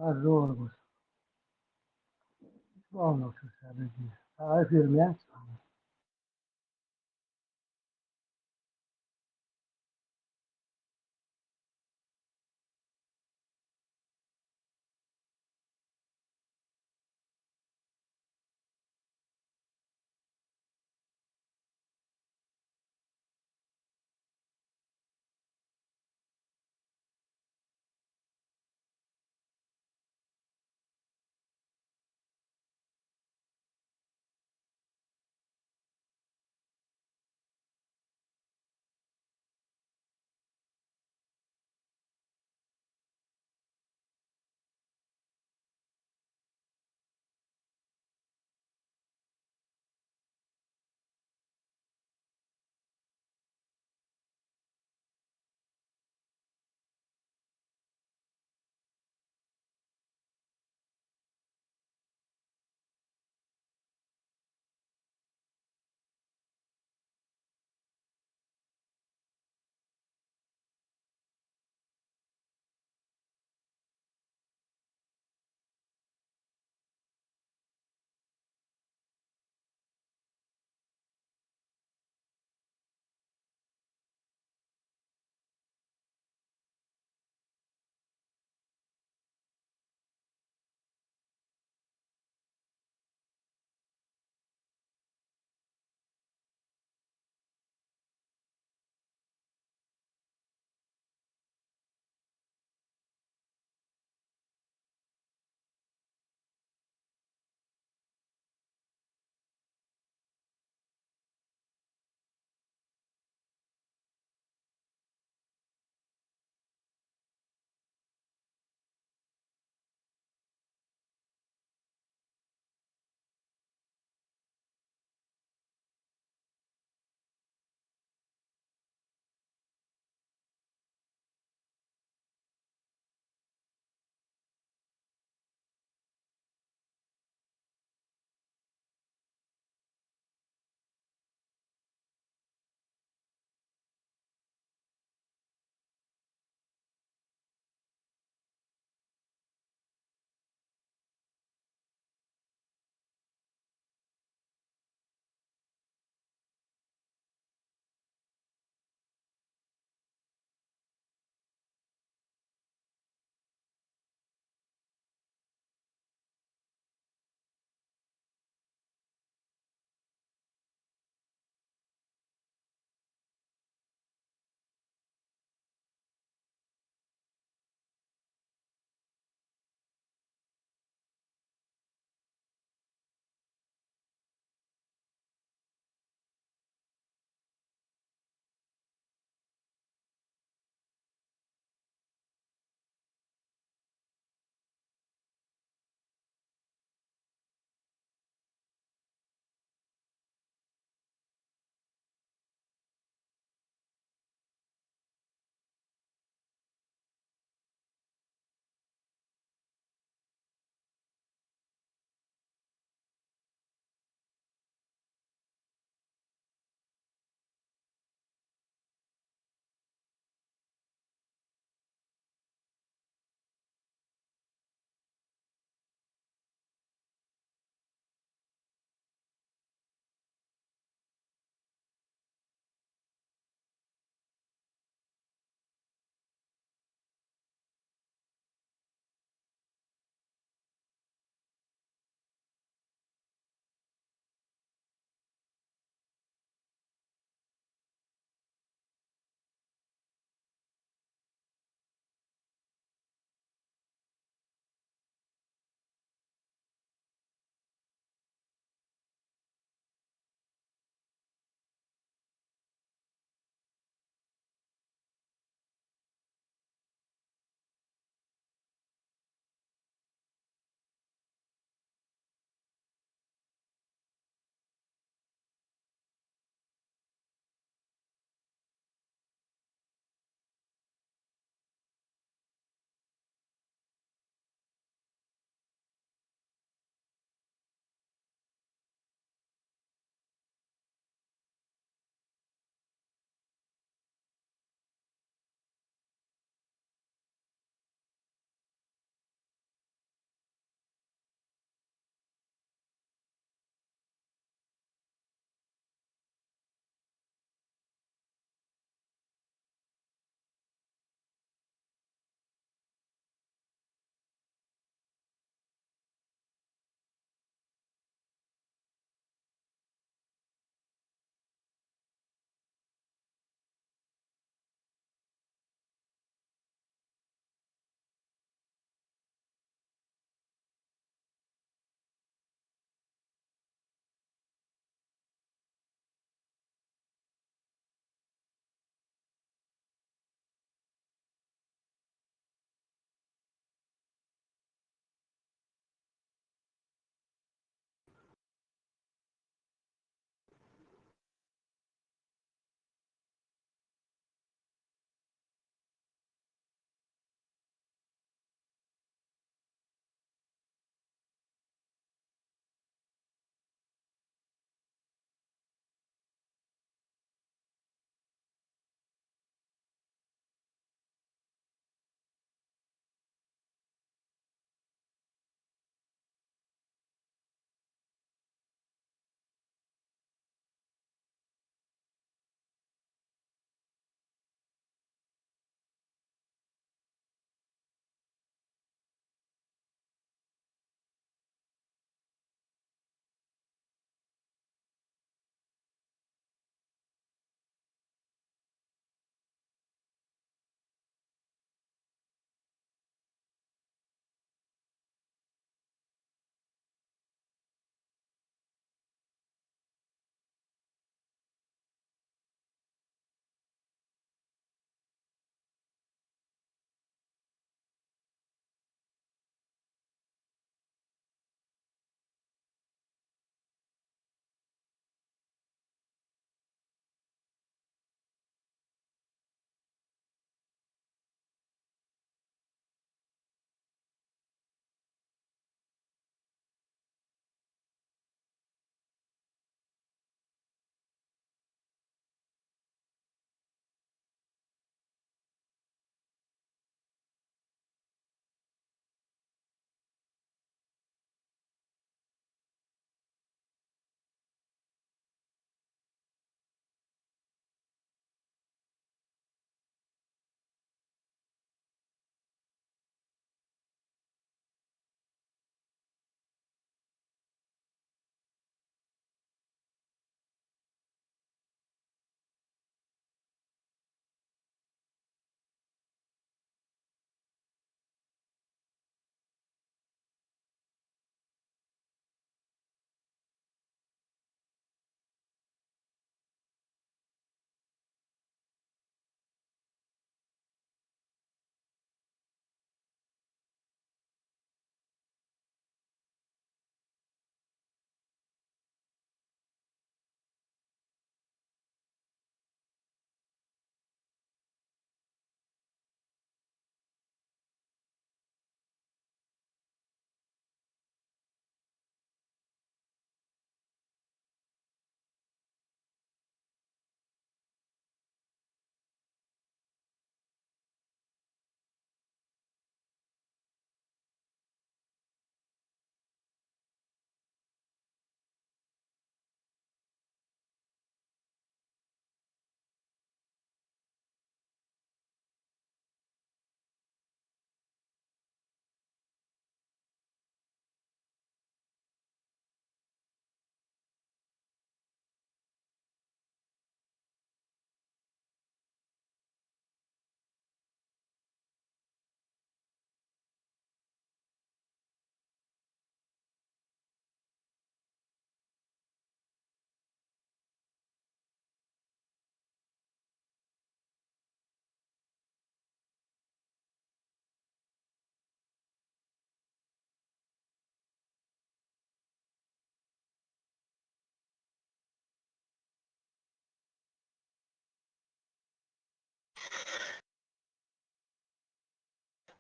Ajungos. Vamos a saber. A firme.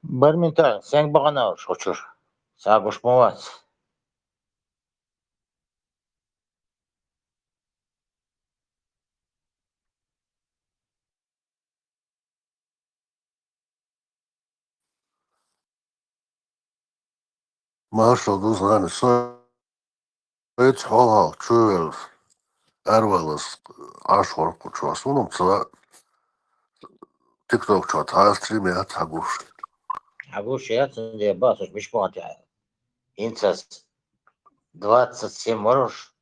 Barmintal, sen bağına uçur. Sağ koşmavaz. Marshall uzmanı soyut hal çövel ervalas aşvar kuçwas unum sıra TikTok çat ha stream ya taguş. Агуш, я тебе басуш, бешмотя. Инцас 27 можешь?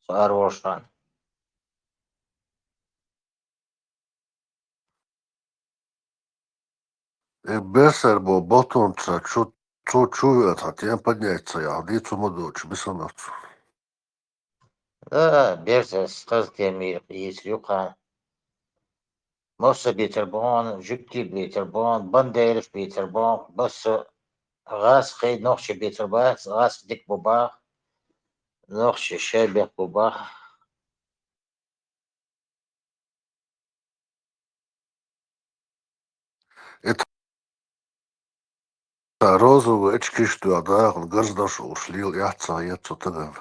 Сарвошан. Бесер бо ботонца чувел та тем подняться я дицу модоч бисанат. Да, берсес, теми, есть люка. Моса бейтербон, жюкти бейтербон, бандериш бейтербон, бос غاس خي نوخش بيترباس غاس ديك بوبا نوخش شابه بوبا Это розовые очки, что да, он гождаш ушлил яца яцу таган.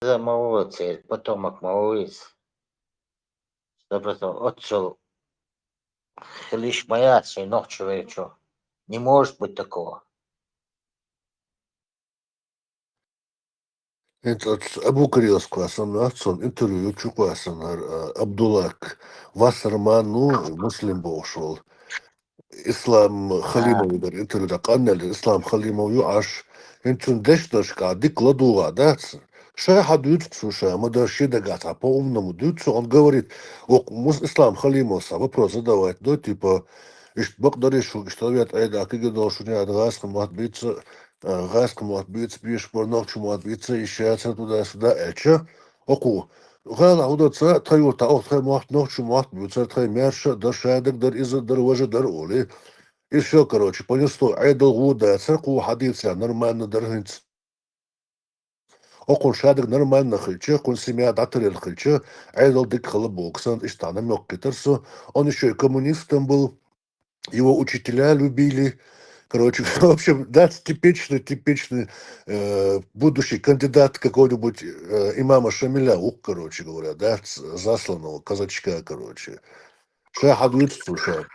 за молодцы, потомок молодец. 100% отцу лишь бояться и ног человечу. Не может быть такого. Это Абу Кариос классан отцон интервью чуквасан Абдуллак Вассерман, ну, муслим бошел. إسلام خليمة يقدر أنت اللي قلنا الإسلام خليمة ويعش أنتم دشتش قاعد يقلدوا قاعدات شا حد يدرسوا شا ما ده شيء ده قاعد عبوهم نمدرسوا عن قوريت ومس إسلام خليمة صعب بروز دوات دو تيبا إيش بقدر يشوف إشتغلت عيد أكيد ده شو يعني غاز كمات بيتس غاز كمات بيتس بيش برناك شو مات بيتس إشياء تدا سدا إتشا أكو غال عودة تسا تايو تاو تاي مات نوع شو مات بيتس تاي مارشة در شادك در إذا در وجه در أولي И все, короче, понесло. Айдол гуда, церкву хадиться, нормально дорогинц. Окон шадык нормально хыльчы, кон семья датырел хыльчы, айдол дик хылы боксан, иштаном yok китерсу. Он еще и коммунистом был, его учителя любили. Короче, в общем, да, типичный будущий кандидат какого-нибудь имама Шамиля, короче говоря, да, засланного казачка, короче. Ша хадвит, слушай.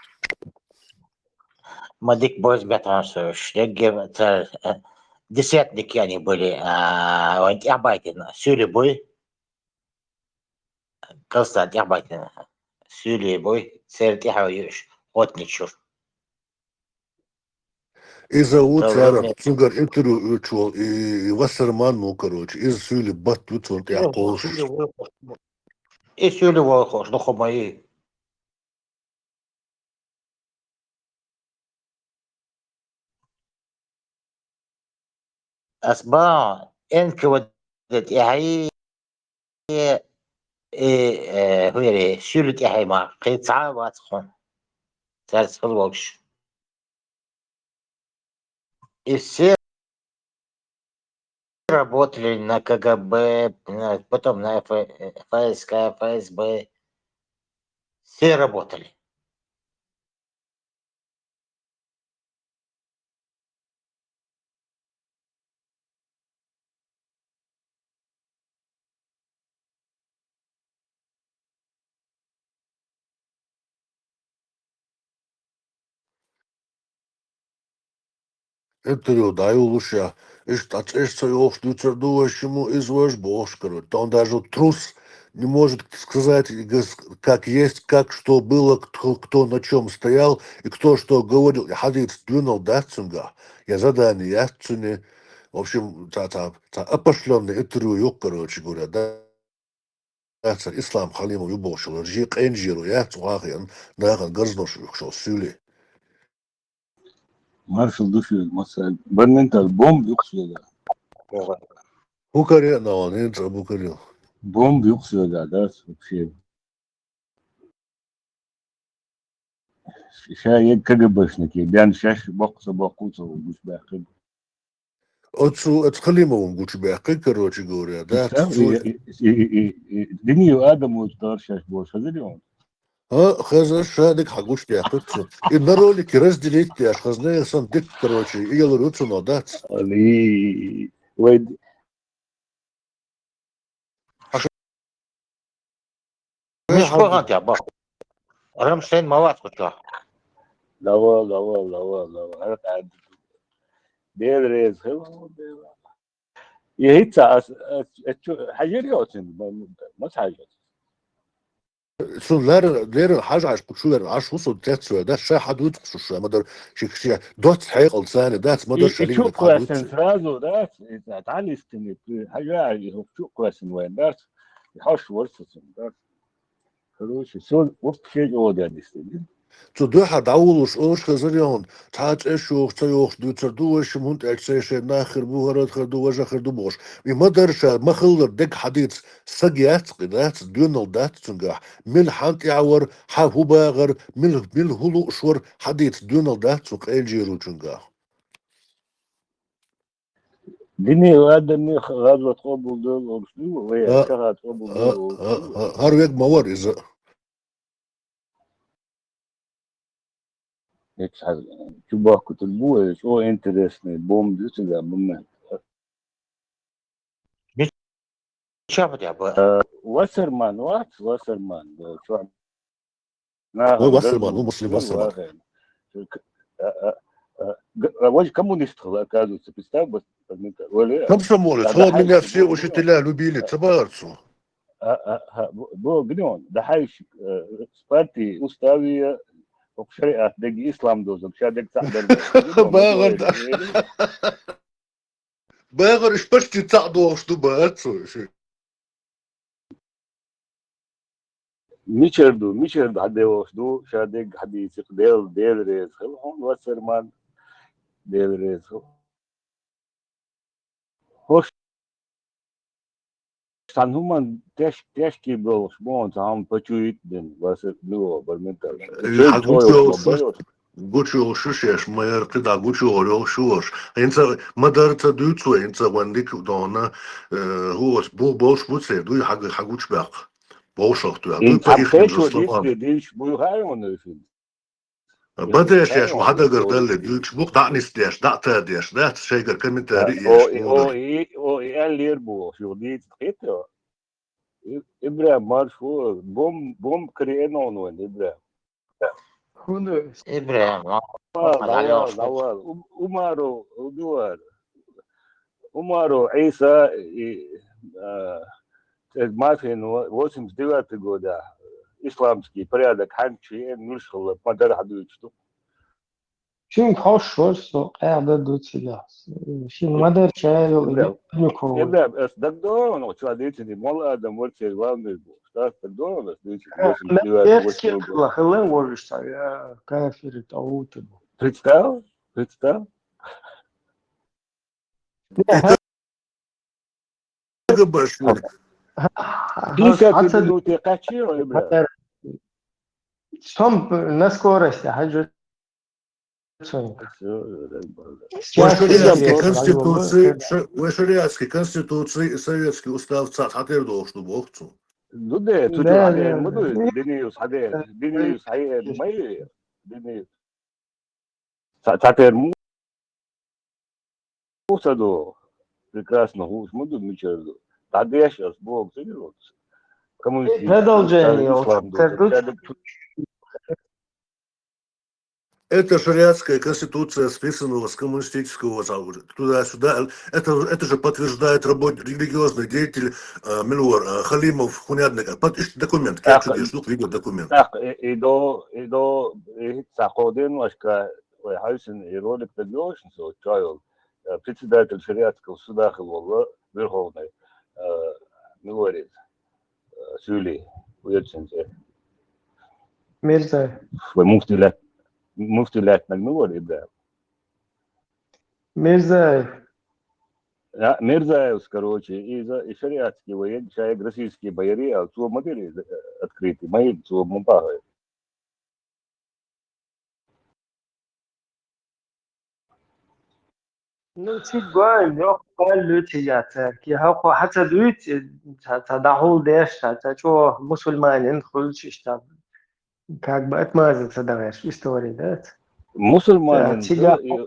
Мадик бойз бятанши, шлеги, десятники они были, Ябайтина, Сюли бой, Констант Ябайтина, Сюли бой, Церт Яхауюш, Отничур. И зовут То Сара, время... цугар интервью учил, и Вассерман, ну, короче, из Сюли бат учил, я полш. И Сюли Волхош, ну, хомаи. أسباب إنك ودت إحي هو اللي شلت إحي ما قيت صعب واتخون ثالث في الوقش السير работали на КГБ, потом на ФСК, ФСБ. Все работали. Интервью даю лучше, и что я что думаешь, ему из ваш бог, короче. Он даже трус не может сказать, как есть, как что было, кто на чем стоял, и кто что говорил. Я ходил, двинул, да, цунга. Я задание, я цуне. В общем, опошленный интервью, короче говоря, да. Ислам Халимов юбошил, ржик энджиру, я цуахи, нахан гарзнош, что сюли. Маршал души, масса, барментал, бомб юксуга. Букаре, на он, это Букаре. Бомб юксуга, да, вообще. Шая КГБшники, бян шаш бокса бокуца, гусбахи. Отцу, от Халимовым гучбяхкой, короче говоря, да. Днию Адаму товар шаш больше, зря он. хаза шадик хагуш тяпыцу. И на ролике разделить тяж, хазна сан дик, короче, и ялуруцу надать. اللي ويد مش بغنت يا با رمشين مواد كتلا لا والله لا والله انا قاعد ديريز هو يهيت حاجه يوتن ما حاجه سون لير حاجة عش بتشو عش وصل تاتسو ده شيء حدود خصوصا ما در شيء دوت حقيقة لسانه ده ما در شلين يشوف لك حدود كويسن سرازو ده تعالي استني حاجه يشوف كويسن وين ده يحوش ورثه ده خلاص سو وقت شيء هو ده استني تو دو حد عولوش اوش خزريون تاج اشوخ تيوخ دو تردوش مهند اكسيش ناخر بوهرات خردو وجه خردو بوش ما درش ما خلر دك حديث سجيات قنات ديونال دات تنجح من حانت يعور حاهو باغر من هلو شور حديث ديونال دات سوق الجيرو تنجح دني غادني غادو تقبل دول وشنو وهي شغله تقبل دول هارويك مور إذا هيك شو باكو تلبوه شو انترستني بوم ديس ده من شافت يا با واسرمان واسرمان شو هو ناهم وصلمان هو قلبو مسلم قلبو وصلمان اخر وجه كومونيست كادو تبستاو بس ولا كم سمولت ده هو من حايش نفسي بو وش جنون تلالو بيلي تبارتو بو جنون ده حايش سبارتي استاوي وشريعة دقي اسلام دوزك شادك تعدل جنون ما باغر تويري باغر ايش بشتي تعدو وش تبارتو ميشردو حد وشدو شادق حد يسق ديل ريز خل هون وسرمان ديل ريز هوش سان هما تاش كي بلوش بون تام بچويت دن واسر نو برمنتال تشيل توي حقوشو وشلوبايو Guccio شوشيش ما يرقد عقوشو أولو شوش إنت ما دارت دوتسو إنت ونديك دونا هو بوش بوتسي دوي حقوش باق بوشوخ دوي ان باقيش من تابتيشو ديت الصلاة ديش بو هاي من الفيلم بديش ياش هاي وحدا من قردل تو لي دوتش بوك دعنيس ديش دعتا ديش دعت شيء كم او تاريخ او مودر او ان ليربو شو ديت خيتو ابراهيم مارشو بوم كرينو نو ابراهيم Hunde, إبراهيم ما عليه لوال شو لوال أمارو دوار أمارو عيسى ما في واسم دلوقتي جودا إسلامский порядок ханчи нюшхала подар хадучту شين خوش ورسو قاعدة دوتسيلا شين مدر شايل إبراهيم نيكون إبراهيم أس دكتور أنا شو عديتني مال آدم ورثي الوالد بو شتاس دكتور بس ديتني واسم دلوقتي يحكي واسم الله خلين ورشتا يا كافر تعوت представь بشور كيف حتى تبنوتي قاتشيرو إبراهيم هم الناس كورس يا حاجة وشريعتك سياسي конституции وشريعتك конституции советский устав цат хатер должен бохцу Dude, tuju ده hadeen madu dinius hadeen dinius hayeen may dinius tater musado прекрасно гуш муду мичерду тадеш ас бог сидел коммунистический продолжение ислам до Это шариатская конституция списанного с коммунистического туда-сюда. Это же подтверждает религиозный деятель Милуар Халимов Хунядник. Ищите документ. Я чудес, жду видеодокумент. так идо саходен вашка хайсен и ролик таглошен со чайл председатель шариатского суда Хилвалла Верховный Милуарит Сюли уйдете ميرزا مفتي لات مجنون إبراهيم ميرزا Мирзаевс, короче, и шариатские военные, человек российские бояре, а цуо модели открытый, мои цуо мумпага. نو تي قال يو قال لو تيجاتا كي هاكو حتى دويت تدعو ديش حتى شو مسلمان ندخل شتا как бы отмазаться даваешь в истории, да? От Мусульманин, себя. да,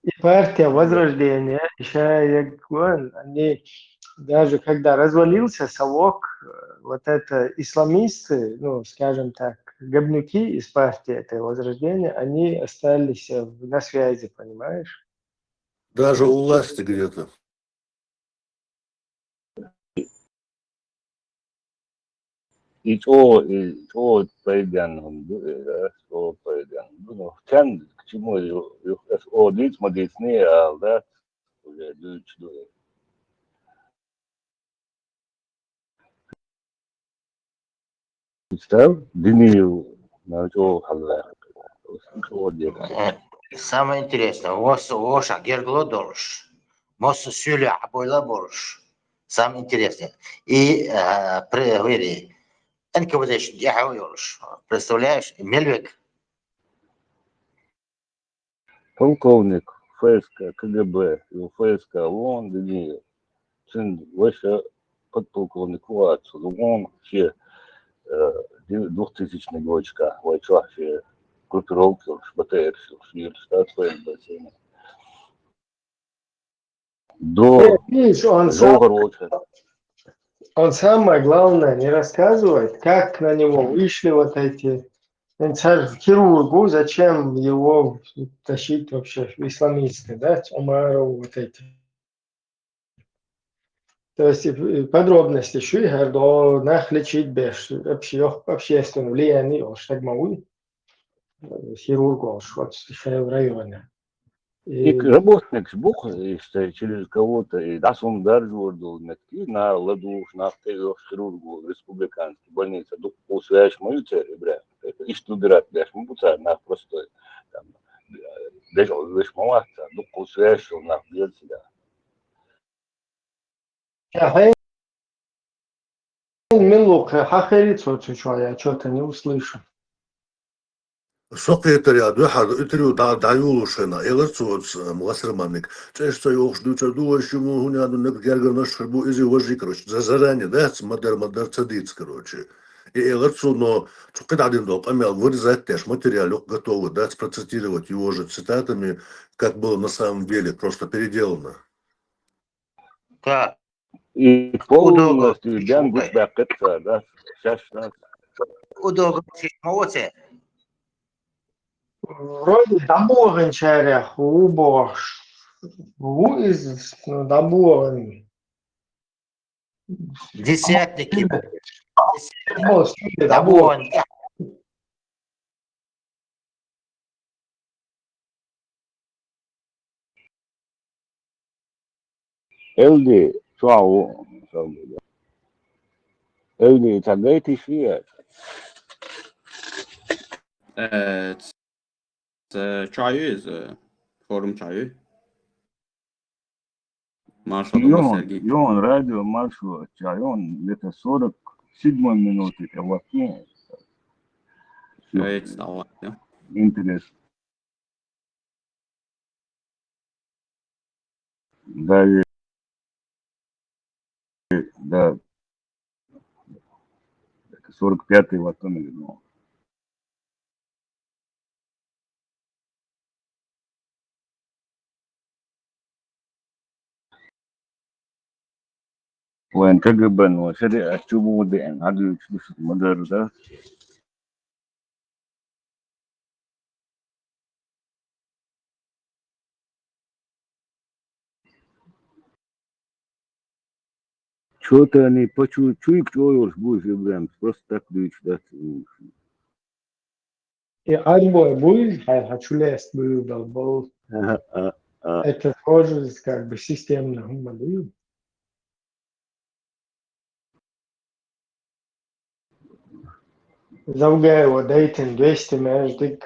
И партия да. Возрождения, еще они даже когда развалился совок, вот это исламисты, ну, скажем так, говнюки из партии этой Возрождения, они остались на связи, понимаешь? Даже у власти где-то. И поедан, о поедан. Ну, тян к чему о лиц модесне, да, уже дучу. Представь, дневил на то халла. О дека. Самое интересное, Оша Герглодорш, Мосс Сюля Абойла Борш. Самое интересное. И говори, НКВД Дяхойорш. Представляешь, Мельвик, Полковник ФСК КГБ и ФСК ООН дневил. Сын выше подполковник Ватс, он все 2000 годичка, вообще группировки, БТР, штат ФНБ. До Видишь, Белгорода. он самое главное не рассказывает, как на него вышли вот эти хирургу, зачем его тащить вообще в исламисты, да, Омарову вот эти. То есть подробности шуйгар до нахлечить беш вообще общественное влияние он штагмауи хирургу он вот в районе. И И работник с Бог, если через кого-то, и да, он даже метки на ладу, на хирургу республиканской больнице, усвяешь мою цель, бля, это и что убирать, бля, мы будем на простой, там, даже лишь малаться, усвяешь, на бьет себя. Милок, хахерицу чуть-чуть, я что-то не услышу. Секретаря واحد اتريو دعيولو شنا إغرتوت مغسر مانك تشتا يوخش دوتا دو شمو هنا نك جرجر نشر بو إزي وجي كروش زراني دات مدر تديت كروش и إغرتو но تقد عدين دوق أمي вырезать теж материал готовы дать процитировать его же цитатами как было на самом деле просто переделано. как И Удо полностью дан Шукай. гусь бакетса, да, сейчас, Удо Моце. Вроде доборен черях, убош. Из доборен. Десятники. Добор. Добон. Элди, шау, Элди, tagayti швия. Çayız, forum çayı. Маршалом Сергей. Ион, радио, маршрут, чайон, где-то 47 минуты, это вообще Evet, tamam. интересно. Да, это 45-й ватон или ну. وين كجبا وشري أشوفه ودين هذا يشوف المدار ده что-то они почуют, кто уж будет прям просто так дуть, да. И арбой будет, а хочу лезть был. Это тоже как бы системно был. Завгаева Дейтин 200 междик,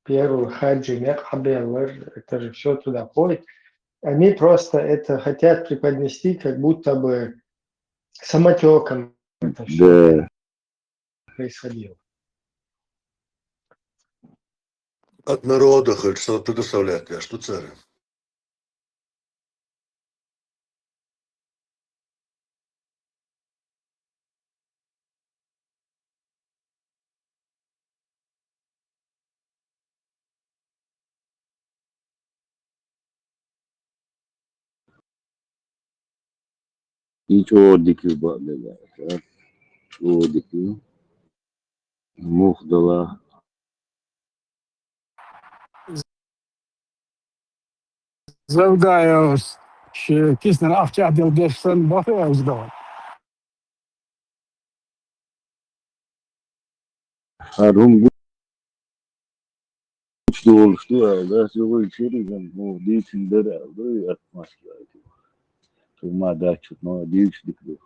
первый хаджи, Мехабеллар, это же все туда ходит. Они просто это хотят преподнести, как будто бы самотеком это все происходило. От народа хоть что предоставлять, а что царь? Hiç o dikiyor bak böyle. O dikiyor. Muhdala. Завдаю кисне afçak del geçsen bakıyoruz da. Harun güçlü oluştu herhalde. Sonra içeriden o değilsinler herhalde. Yatmaz lazım. Tuma da çıkma değişikliği.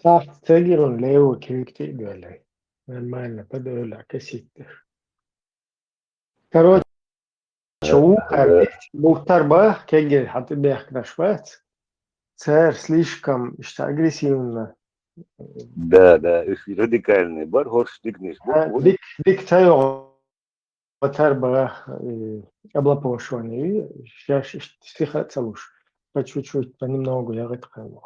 صح تجرن ليه كيكتي قال ما لنا بدأ لا كسيت короче شو Бухтар Бах кегель hat бехкнашват царь слишком что агрессивно Да, радикальный бар, хорштикнешь. диктатор Бухтар Бах облапошвание сейчас стиха целуш по чуть-чуть понемногу я редкаю.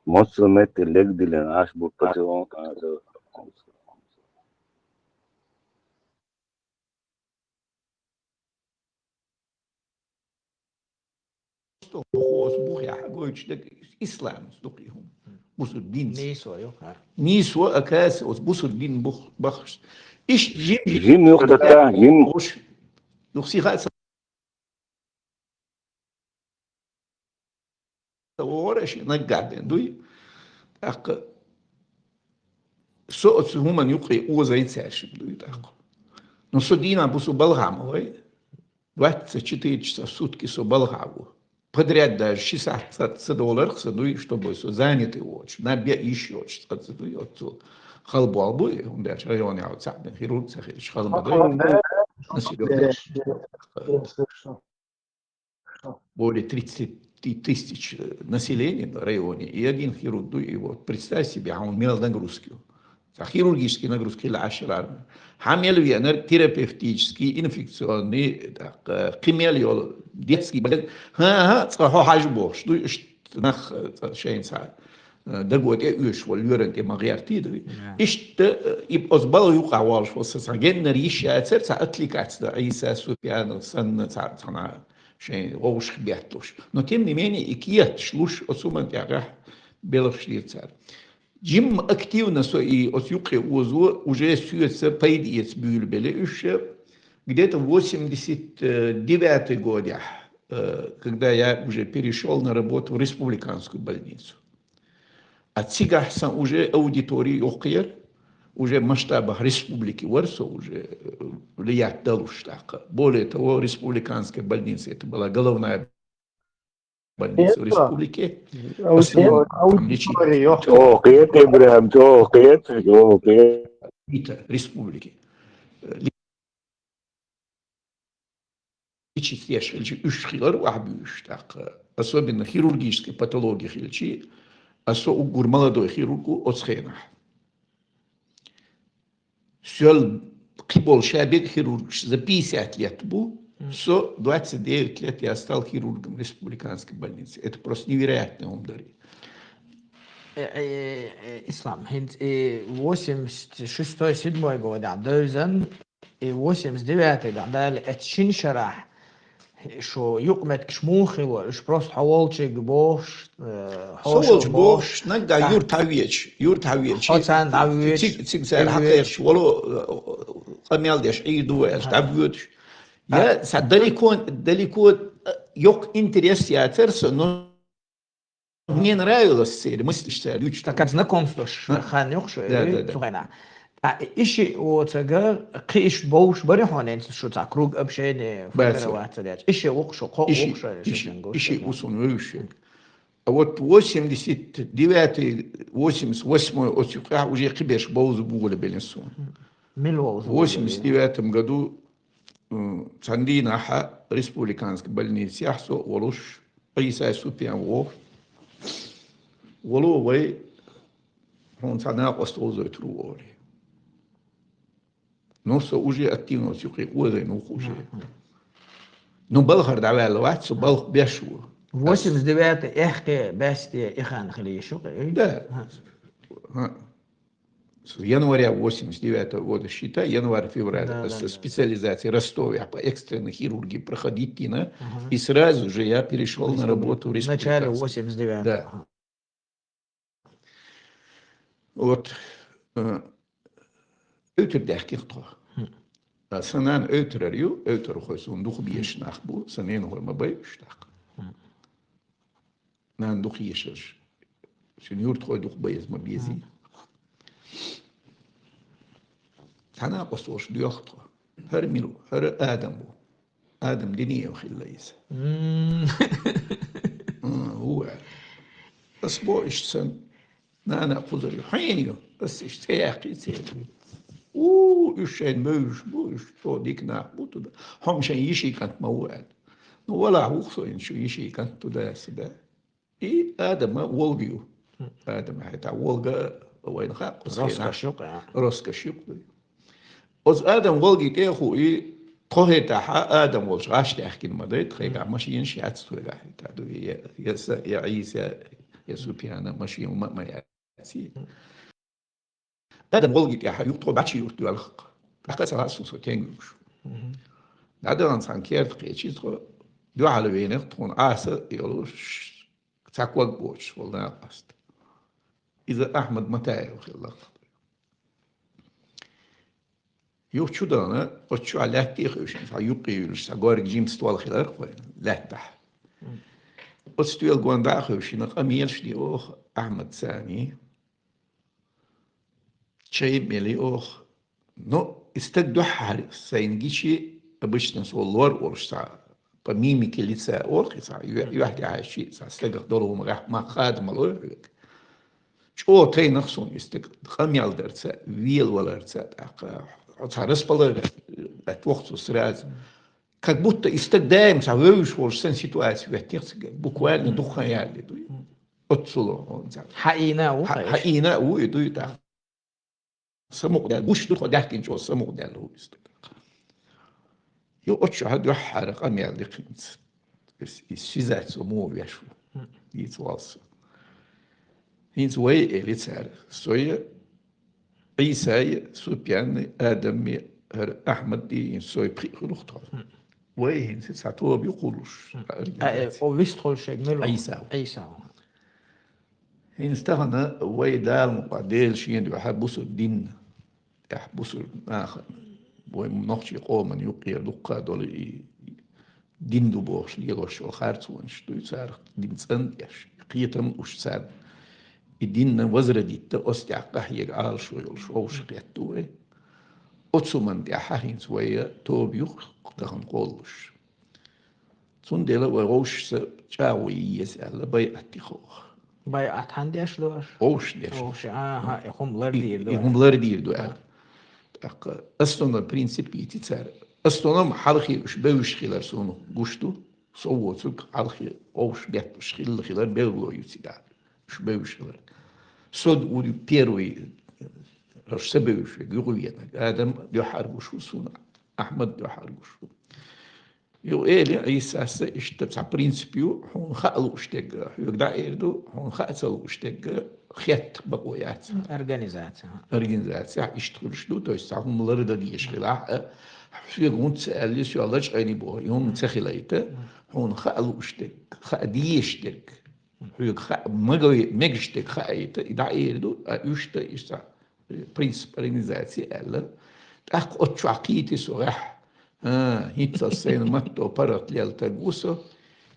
Mostra mete leg dilen aş bu patron. إسلام صدقيهم بوسو الدين نيسو أكاس بوسو الدين بخش إيش Jim yok da jim. وش يخسي خاصة ورش نقعد دوي أق سوت هم يقري وزين ساشم دوي تاق نص دينا بوسو بلغام هوي 24 часа в сутки со Балгаву. Подряд даже $60 садуи, чтобы заняты очень. На еще садуи отцу. Халбу албуи, он даже районе outside хирург сахиш халбу. Более 30 тысяч населения в районе и один хирург. И вот представь себе, он имел нагрузки. Хирургические нагрузки العشرة حامل терапевтические, инфекционные, химиолог, детский, ها صحوا حاجبه شو نخ شيء ساعة دقوت إيش واليورن كما غيرتي ده إيش يبقى يوقع والش وسجن ريش يأثر سأتليكات ده أي سوبيان سن صنع شيء ووش خبيتوش نتيم نماني إكيات شلوش أسومن تيارح بلغشليتسار Jim активно и от юга уже суется поедец бюльбели еще где-то в 89 году, когда я уже перешел на работу в республиканскую больницу. От сега сам уже аудитории охер, уже в масштабах республики Варсо уже влиять дало штака. Более того, республиканская больница, это была головная больница в республике. Окет, Ибрахим, окет. Республики. Лечить решили ушхилар вахбюш так, особенно хирургической патологии хилчи, особенно молодой хирургу отсхена. Все кибол шабек хирург за 50 лет был, со 29 лет я стал хирургом республиканской больницы. Это просто невероятный умдар. Ислам, 86-87 год, 2089 год, اتشين شرح شو يقمت كشموخي وش بروست حوالشي قبوش حوالش بوش نقدر يورت هاويج حسن هاويج تيك سال حقيقش ولو قميال ديش عيدو هاويج يا سعد دليكون يوك انتريس يا ترس Мне нравилось мыслишь, лючь. Так как знакомство ханюк, Да. сухана. Ищи вот эга киш боуш барихонен что так круг общения формировать. Ищи окшо, Ищи усунующий. А вот 89-й, 88-й отсюда уже кибеш боузу бугуля беленсу. В 89 году Цандинаха республиканской больницы яхсо волуш Иса Супиан воловой он цана остолзой труори. Но со уже активно сюки уровень ухуже. Но балхар давал ватсу балх бешу. 89 эхке бести ихан хлишу. Да. С января 89 года считай, январь-февраль, специализация Ростове по экстренной хирургии проходить и сразу же я перешел на работу в республике. В начале 89. Да. Вот öterdäkkiqto. Sanan ötüreriyor, ötür koysun duh bir yaşnak bu, sanen olma bay iştak. Nan duh yaşır. Şimdi yurt koy duh bayız mı bizi. Sana qosoş diyordu. Her milu, her adam bu. Adam diniye وخليس. هو أسبوع إشتسن أنا قدر حينيو بس إشتياقي سيدي إشين موش بوش تو ديكنا بوتو ده هم شيء يشي كانت موعد ولا وخصو إن شو يشي كانت تدا سدا آدم ولغيو آدم حتى ولغا وين خاق راسك شوق از آدم ولغي تيخو طهيت آدم ولش غاش تحكي المديت خيقع ماشي ينشي عتستو تعدو يا عيسى يا سبيانا ماشي وما يأتي آدم ولغي تيحا يقطو باتشي يورتو الخق تحقا سلاسو سو تنجوش نادر انسان كيرت قيتشي دو على بينك تكون آسا يقولوش تاكوك بوش والله قصد إذا أحمد متاعي وخي الله Yok çudana, o çuha lehti yıkıyorsun. Yuqi yürüyüşse, gorg jims tuval xilak var, lehtah. O stüel guanda yıkıyorsun, amiyelş di oh Ahmet Sami. Çay meli oh. No, istek duhar, sayın geçi, обычно соллор оршса, по мимике лица орхиса, юахди айши, са слегах долу махад малойрик. Чо тейнах сон истек, хамял дерца, вил валерца, Цароспало отвохту сразу. Как будто истегаем завышивал сен ситуацию вертится, буквально духаяли. Отсюда он взял. Хаина уйду так. Саму да буш дух дахкин чё саму да луист. Ё очень хадю харак амяли кинц. Связать саму вешу. И цвался. Инц way элицар. Соя عيسى سوبيان آدم أحمد دي سوي بريق نقطة وين ساتو بيقولوش أو ويستخل شيء ملو عيسى إن استغنى ويدال مقاديل شين دو حبسوا الدين يحبسوا آخر وين نقشي قوما يقيا لقا دول دين دو بوش ليغوش والخارج وانش دو يسار دين سنديش قيتم وش سار الدين وزرديت أستعقه يقال شو شقيتوه أتصمن دي حين سوية توبيوخ تخن قولش صندلا وروش جاوي يسأل بيعتي خوخ بيعت هنديش دوش روش ديش روش يقوم لردير دوش يقوم لردير دوش أستونا برينسيبي تتسار أستونا محرخي وش بيوش خلال سونو قشتو صوتك حرخي روش بيتوش خلال بيرلو يتسدار وش بيوش خلال صد ودي بيروي رش سبيوش يقولينا آدم يحاربوش وسونا أحمد يحاربوش يو إيه عيسى اشتبع برينسيبيو هون خالو اشتق يقدر يردو هون خالو اشتق خيط بقويات أرجنزاتيا اشتغلش دو تستعمل مرة دي يشغلها في قوم تسأل شو الله جاني بو يوم تخيلته هون خالو اشتق خادي اشتق Многое мегштек хаита и да ирду ушта иста принцип организации элла так отчуакити сорах хитса сен матто парат лелта гусо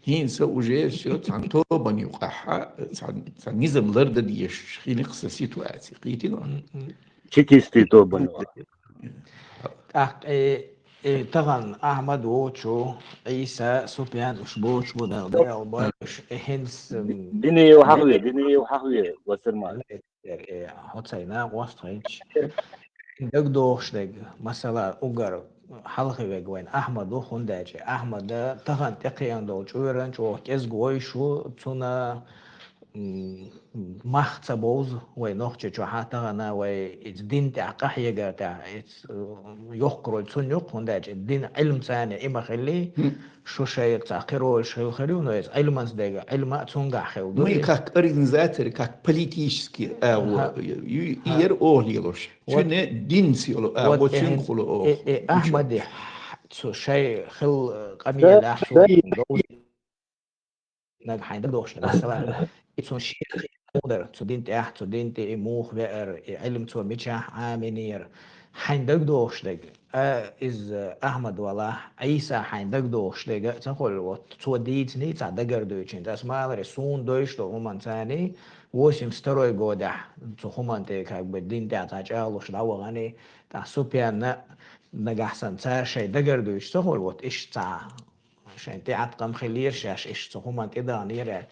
هينسا уже все цанто бани уқаха цанизм ларда диеш хини қса ситуация қитино Чекисти то бану. طبعا أحمد ووتشو عيسى سفيان وشبوش بودال وباش هنس ديني وحقوية وسرمان. حسينا وستريتش دغدوشدغ مثلا اوغر حلقه وين احمد وخنداج احمد تهان تقيان دول چورن چو کس گوی شو تونه مخت بوز و نوخچ چو حتی انا و دين تاع قحيه تاع يخرج تون يخنداج الدين علم ثاني اما خلي شو شيء تاع قرو شو خليو نو علم دغ علم تون قحيو Мы как организаторы, как политические, ير أوليلوش. شنو دين سيلو вот شنو خلو أحمد شيء خل قمية لا شو نجحين دوش مثلا يتون شيء مقدر تدين تأح تدين تأموخ بقر علم تو متشح عامنير حين دوش دق إز أحمد والله عيسى حين دوش دق تقول وات تو ديت نيت على دقر دوشين تسمع رسون دوش تو هم ثاني واسم ستروي جودح تو هم تك بدين تعتاجالوش دعوة تاع سوبيان نجح سنتار شيء دقر دوش تقول وات إيش تاع عشان تعت قم خلير شاش إيش تو هم تدا نير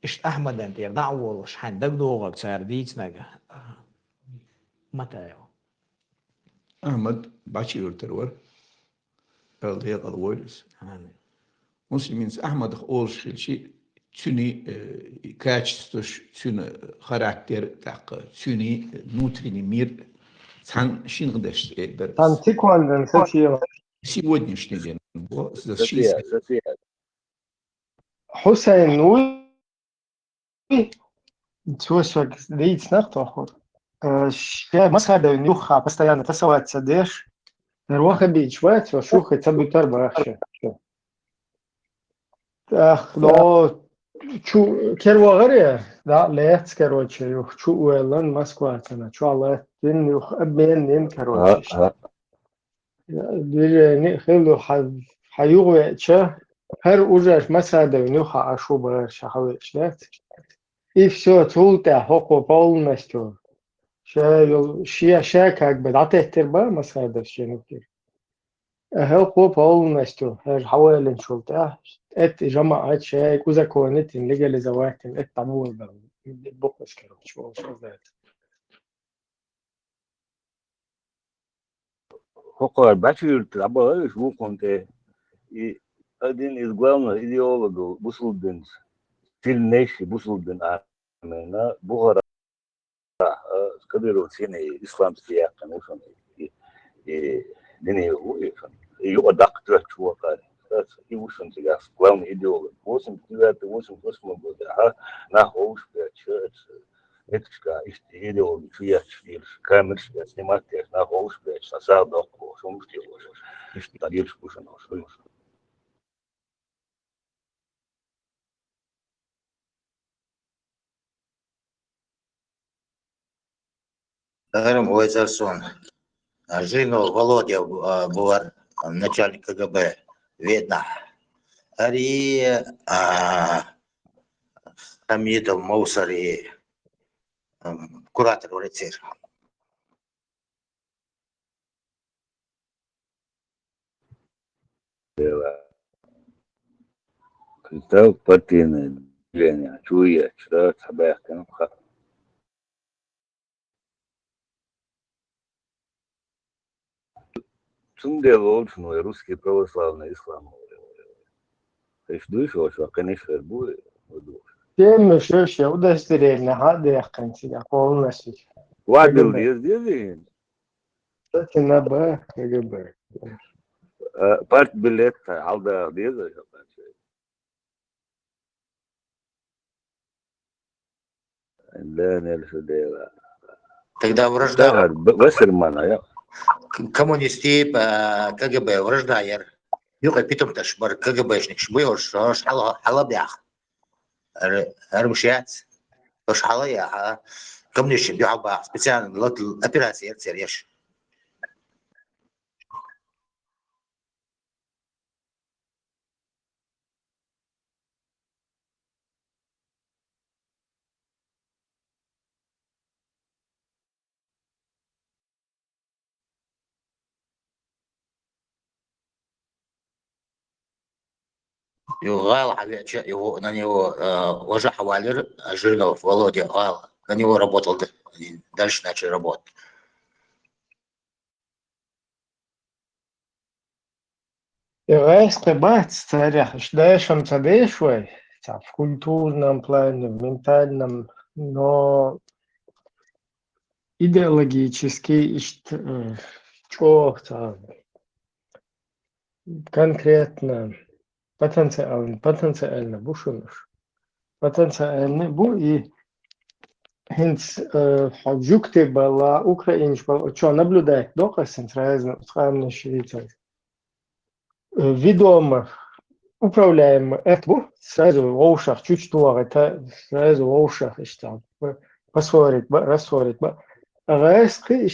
إيش أحمد أنت يردعوش حين دوغك صار ديت نجح متى يو أحمد باشير ترور هذا الويرس مسلمين أحمد أول شيء توني كاتشتوش توني خاراكتر تاق توني نوتريني مير цан шингдаш Там секунден сатира. Сегодняшний день. حسين نوي توشك ديت نختار شيء مسخرة نيوخا постоянно تسوات سديش نروح بيج شوية وشوخ تبي تربى أخشى لو شو كروا غير لا ليت كروتش يوخ شو ويلن مسكوات أنا شو الله دين يوخ أبين نين كروتش دي خلو حيوغ شة هر أوجر مسخرة نيوخا عشو بغير شحويش لات и все تولتا حقو полностью شيء как бы عطيت تربى مسخرة شنو كده حقو полностью هر حوالين شولتا ات جماعات شيء كوزا كونت اللي اللي زوات ات طمول بقص كده شو ذات Хокор бачир трабал шву конте и один из главных идеологов Бусулдин, сильнейший Бусулдин Амена, Бухара, скадыров сене исламский яхтан ушан и дыне уишан и его доктор чувакар и ушан сега главный идеолог 89-88 года на хоушпе чёрт этичка идеологи чуяч камершка снимать на хоушпе сасар доку шумшти ушан и тариш ушан ушан Ойзерсон. Жину Володя был начальник КГБ, видно. Ари Хамидов Моусари, куратор улицы. Кристалл партийное движение, чуя, что собака, Цундел русский православный ислам. То есть душу, что, конечно, будет. тем еще удостоверение хады яхканчига полностью Вадил ездили? Кстати, на Б, КГБ. Партбилет, алда ездили? Да, не дела. Тогда вражда. Вассермана, я. Коммунисты КГБ вражда яр. Юка питом таш бар КГБшник шбыл шош халабях. Армшиат. Шош халая. Коммунисты бяба специально лот операция цереш. Гал, его, на него Ложа Хавалер, Жирнов, Володя Гал, на него работал, они дальше начали работать. Это бац, царя, дальше швей, в культурном плане, в ментальном, но идеологически, что конкретно, потенциально, бушуныш. Потенциально, бу и хинц хаджукте была украинч, что наблюдает, доказан, сразу, схамно швейцар. Ведомо, управляемо, это сразу в ушах, чуть это сразу в ушах, что посмотреть, рассмотреть. А резко,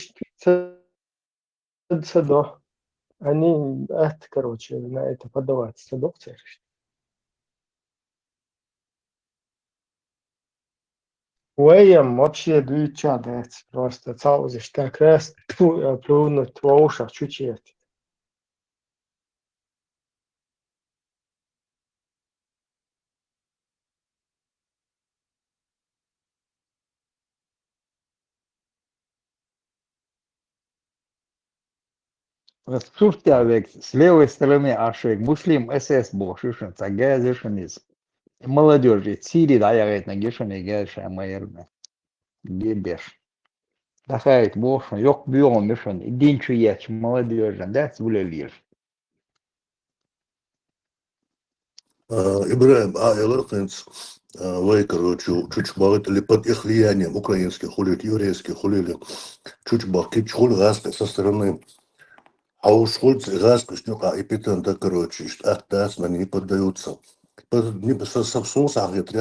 садо, они, это, короче, на это подаваться, садок церковь. Уэем вообще двечадает, просто цаузишь так раз, плюнуть в ушах чуть-чуть. Суртявек с левой стороны Ашек, Муслим СС был, шишен, цагая зешениз. Молодежи, Сири, да, я говорит, на гешене, геша, майерна. Гебеш. Дахает, бошен, yok бьем, мишен, идин чуяч, молодежи, да, сулелир. Ибраим, Элэркинс, вай, короче, чуть-чуть или под их влиянием украинских хулит, еврейских хулили, чуть-чуть кипч хуль гаска со стороны. А уж хульцы гаска, шнюка, и питан, да, короче, ахтас, на не поддаются. Не совсем сахет,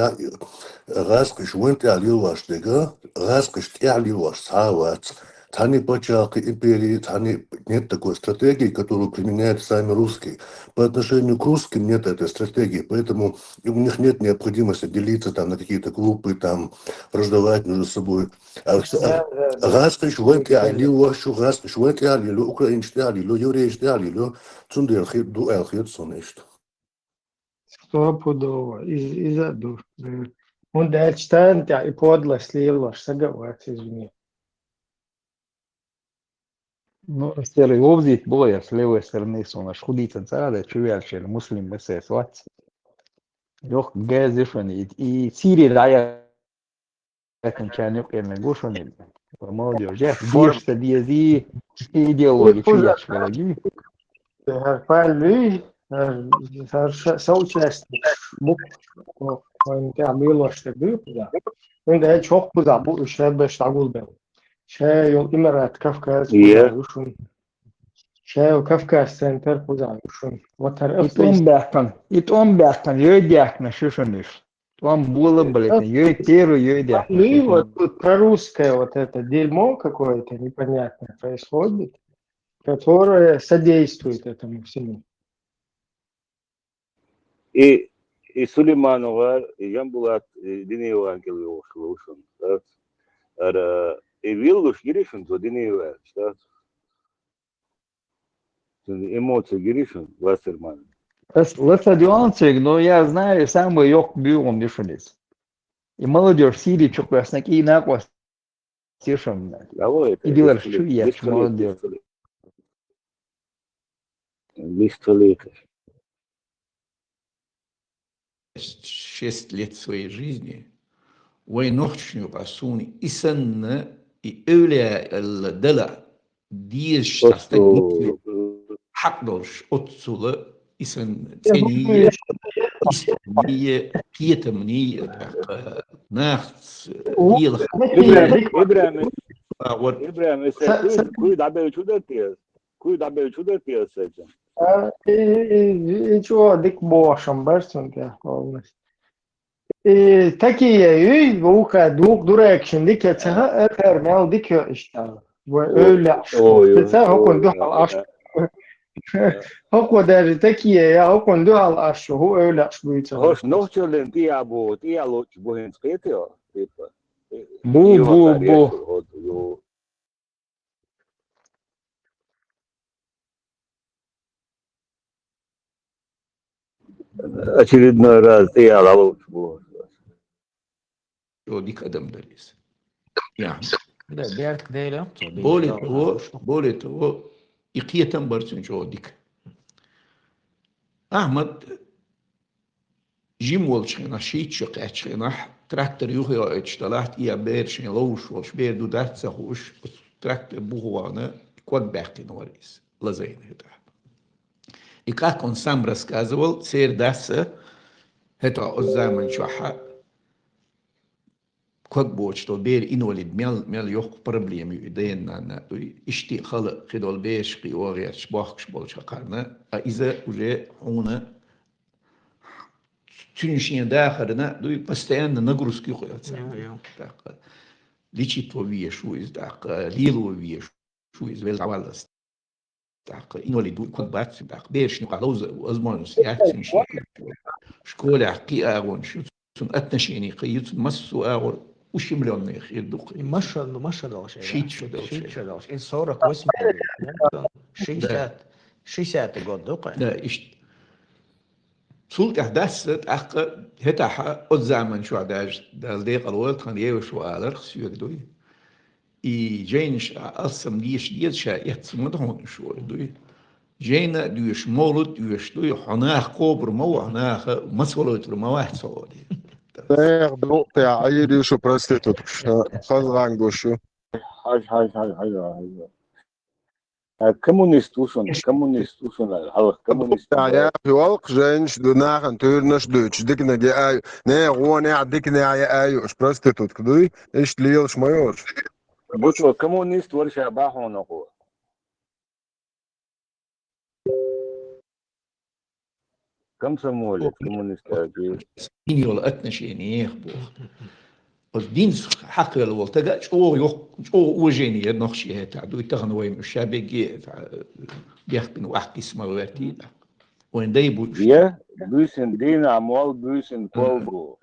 гаска, швент и аливаш, дега, гаска, и аливаш, савац. Тани Пачак, империи, тани нет такой стратегии, которую применяют сами русские. По отношению к русским нет этой стратегии, поэтому у них нет необходимости делиться там на какие-то группы, там, враждовать между собой. Гаскаш, венти алилу, ашу гаскаш, венти алилу, украинский алилу, еврейский алилу, цундерхи, дуэлхи, цунешт. Стопудово, из-за душ. Он дальше станет, и подлость лилаш, согласен, извини. Ну, серый обзит боя с левой стороны сона шхудица царада чувяльшер муслим СС вац. Yok gezишен и Сири рая кончанек и нагушен. Молодежь, я бешься диази идеологии чуяч вологи. Пальви, соучастник, он تعمله اشتباه ده من ده çok güzel bu işler beş tagul be şey yol imerat Kafkas güzel uçun şey o Kafkas Center güzel uçun vatar It on bäkan, jöjjäkna шишениш. Там было, блядь, jöjjäkna. Ну вот тут прорусское вот это дерьмо какое-то непонятное происходит, которое содействует этому всему. И Сулейману var, Ямбулат, Динею Ангелу Шлушун, так? И Виллуш Гиришун, то Динею, так? Эмоции Гиришун, Вассерман. Латадионцик, но я знаю, самый yok бьем мишенец. И молодежь Сирии, что красноки, и накос тишим. И делаешь, что я, молодежь. Листолетов. 6 лет своей жизни وينوحشني قاسوني إسن إولى الدلع ديش تستجمع حقدرش أتصل إسن تانية إسنية بيتمنية ناخت يلخ إبراهيم كوي دعبه شو كوي دعبه شو سجن И чего, дик бошам, башен, да, полностью. И такие, ука, двух direction, dik etseha, etermel dik işte. Bu öyle aşkı. Hokon duhal aşkı. Hokon der такие, ya hokon duhal aşkı, hu öyle aşkı büyütse. Hoş nohçolun dialo bu hens petio. Bu. очередной раз я ловушь. ديك أدم دريس يعني ده بيرت كده له بولت هو إقية برسون شو ديك أحمد جيم والشينا شيت شق أشينا تراكتور يوهي أشتلاحت يا بير شين لوش والش بير دو دات سهوش تراكتور بوهوانا كواد باقي نوريس لزين هدا И как он сам рассказывал, царь Даса, это الزمن شوحة как бы что бер инвалид мел ёх проблемы идеен на ишти خلق خدول بيش قي وغير شباخ شبول شقرنا إذا уже هنا تنشين داخلنا دوي постоянно нагрузки ходят лечит вове шо из так лило вове шо из велдавалас так инвалид كنت بات так بيش نقالوز أزمان سيات تنشين شكول حقي أغون شو سن أتنشيني قيت مسو أغور وش مليون يخير دقي ما شاء شيت شو دوش إن صورة كويس شي ساعة قد دقي لا إيش سلطة أحداثت أخ هتاح الزمن شو عداج دالديق الوقت كان يوشو آلر سيوك دوي جينش أصلا ديد شا يحتسمد هون شو دوي جينا دوش مولد دوش دوي حناخ كوبر مو حناخ مسولت لما واحد سعودي ياخدوا عيدي شو برستيتوت خزران گوشو كومونيستوشن الحلق كومونيست يا في والق جينش دو ناخن تورنش دوتش ديكنا جي ايو نه هو نه ديكنا يا ايو اش برستيتوت كدوي ايش ليلش مايور بوشو كومونيست ورشا باحو نقو كم سمولت كومونيست اجي يول أتنشيني يخبو الدين حق الولتجا شو وجيني نخشي هتا دو يتغنوا مشابهي بيحكي واحد اسمه واتينا وين دايبو يا بوسن دين اموال بوسن كولبو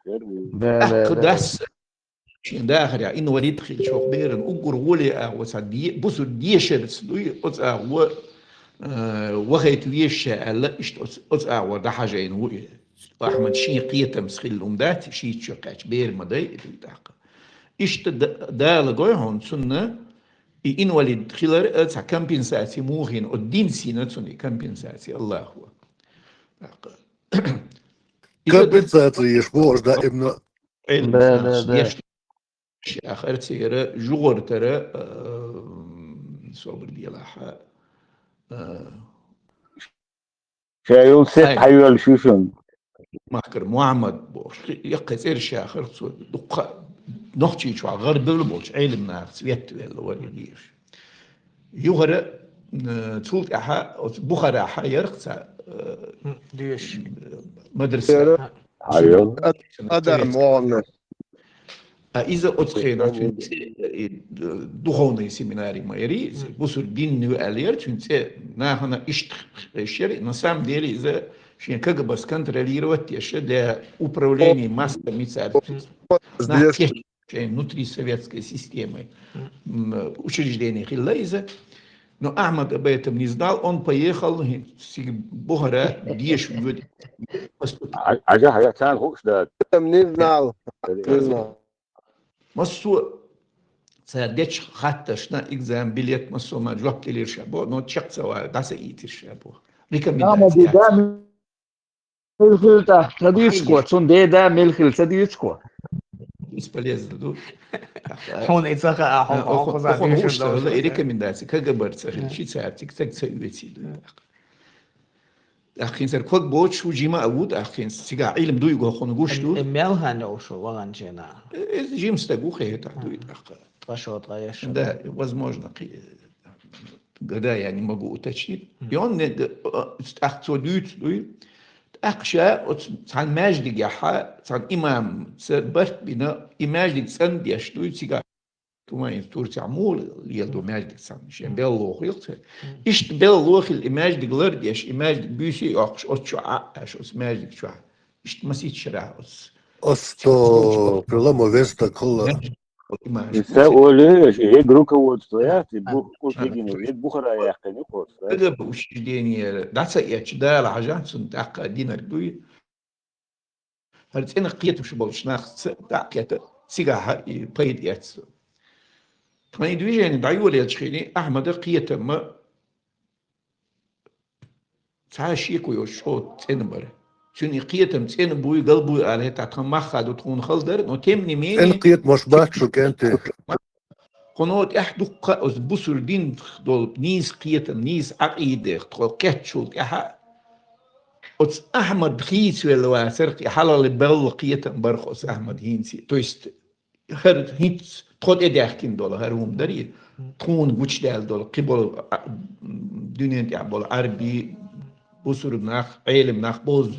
قداس شين داخل يعني انه وليد خيل شو خبير اقر ولي وسدي بوسو ديشرس دوي هو وغيت ويشا لا اشت ده حاجه انه احمد شي قيته مسخيل الامدات شي تشقاش بير مداي داق اشت دا لغويهون سنه ان ولد خلال تاع كامبينساتي موهين الدين سينا تسني كامبينساتي الله هو كامبينساتي يشبوش دا ابن لا اخر تيرا جوغر ترى صبر ديالها شايل سيف حيول شوشن ماكر محمد بوش يقص إرشا خرصو دقة نحكي شو غير بلبوش علم نفس ويت ولا ديش يغرى تقول أحا بخارى أحا يرقص ديش مدرسة حيول أدم وعنا إذا أتخينا دخولنا سيميناري ما يريز بوسو الدين نو ألير تنسى نحن إشتري نسام ديالي إذا شين كجبس контролировать еще для управления массами царств. شين внутри советской системы учреждений Хиллайза. Но Ахмад об этом не знал, он поехал в Бухара, где будет поступить. Не знал. Массу سادش حتى شنا إكزام بليت مسو ما جواب كلير شابو نو تشق سوا داسة إيتر شابو ريكومنداسيون ملخلتا تديشكو تون دا ملخل تديشكو бесполезно ду هون إتساقا أحو أخذ ريكومنداسيون كجبرت شيء ساعتك تكسيوتي أخين سر كوك بوتش وجيما أود أخين سيجا علم دوي جو خون جوشتو ملها نوشو وغنجنا جيم ستجو خير دوي أخ غشوت غيش да возможно когда я не могу уточнить и он أخذ دوي أخشى عن ماجد جحا عن إمام سبت بنا إماجد سند يشتوي سيجا كما ينتور تعمول يلدو ماجد سند شين بيلوخ يلته إيش بيلوخ الإماجد غلر يش إماجد بيسي أخش أتشو عاش أس ماجد شو إيش مسيت شرع أستو برلما ويستا كله يسأولي هي جروكا وتويات بوخ تيجي بوخرا يحكي نقول هذا وش ديني ده سيأتش ده الحاجات سنتاق دينر دوي هرتين قيت مش بولش ناخ داكيت سيجاها بيد ياتس تاني دويجين دايول يتشخيني أحمد قيت ما تعاشيكو يشوت تنبر شنو قيتم تين بوي قلبوي عليه تعتم ما خادو تكون خلدر نو تمني ميني انقيت مش باتشو كانت قنوت احدق از بوسر دين دول نيس قيتم نيس عقيدة تقول كاتشول كها أتس أحمد خيس ولا سرقي حلال بل قيتم برخص أحمد هينسي تويست هر هيت تقول إداكين دول هروم دري تكون وش دال دول قبل دنيا تعبول عربي بوسر ناخ علم ناخ بوز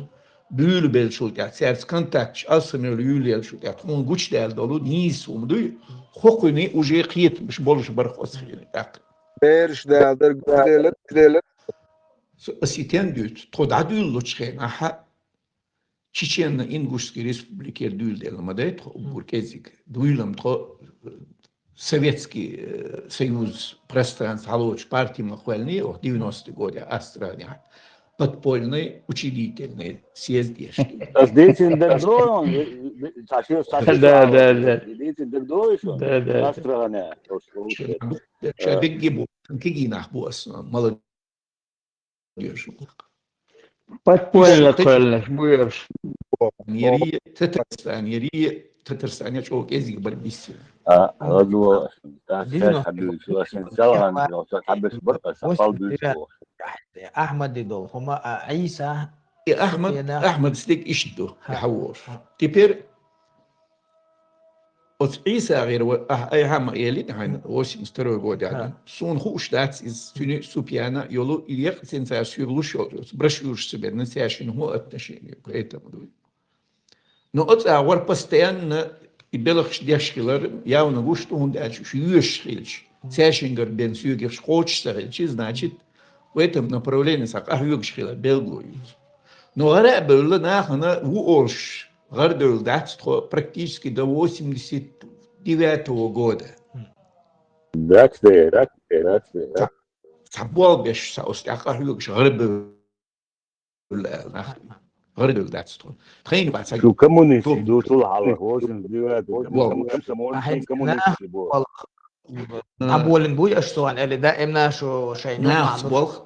büyülü bel şultya sers kontakç asmıyor yülel şultya on güç del dolu nis umdu hokuni uje qiyetmiş boluş bar xosxini tak Berş dağdır güdeler. asiten düt todadül loçxen aha Çiçenna Inguşski Respubliker düül delmade burkezik düülüm to Советский Союз пространств Халоч партии Махвальни в 90-е годы Астрания подпольный учредительный съезд. Деятель Дагдроон, Да. деятель Дагдроон, Да. Астрания. Человек гибу, кигинах бос, молодежь. Подпольно коллеж, будешь. Нерия, Татарстане çok ezik bir bisi. هذا تاع حبيبي شو عشان سوا شو حبيت برقه سقال بيشو احمد دول هما عيسى احمد ستيك اشتو يحوش تبير от عيسى غير اي هم يلي هاي وش مستروي قود يعني سون خوش داتس از توني سوبيانا يولو يليق سنساسيون لوش برشوش سبر نسياشين هو отношения к этому. Но от авар постоянно и белых дешкилер явно гушту он дальше шьюшхильч. Сяшингер бен сюгерш хочсерич, значит, в этом направлении сак ахюгшхила белгуют. Но арабелла нахана уорш гардел датство практически до 89-го года. Сабвал беш саустяк ахюгш гардел غير داتستون تخيل بعد شو كومونيست دوتول على هوشن ديوات خمسه مول كومونيست أبولن بوي أشتوان اللي دائما شو شيء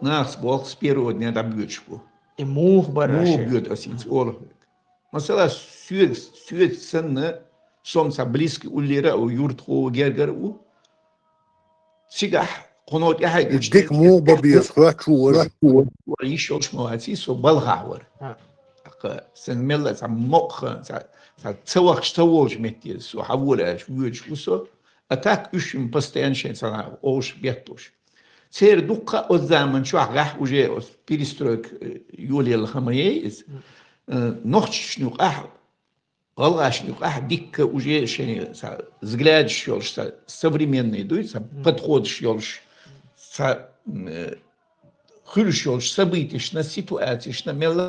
ناس بولخ с первого дня добьёчку и мух бараши бьёт осинц олх mesela süet senne somsa bliski ullera o yurt ho gerger u sigah قنوت يحيى ديك مو ببيس خواچو وعيش وش مواتي سو بالغاور سن ملا سمخ سوخ شتوج متي سو حوله شوج وسو اتاك اشم постоянно сана ош бетуш سير دقه الزمن شو راح وجه перестройк يولي الخميس نوخشنو اه والله дик уже взгляд щелш современный дуется подход щелш хырщёлш событишна ситуатишна мела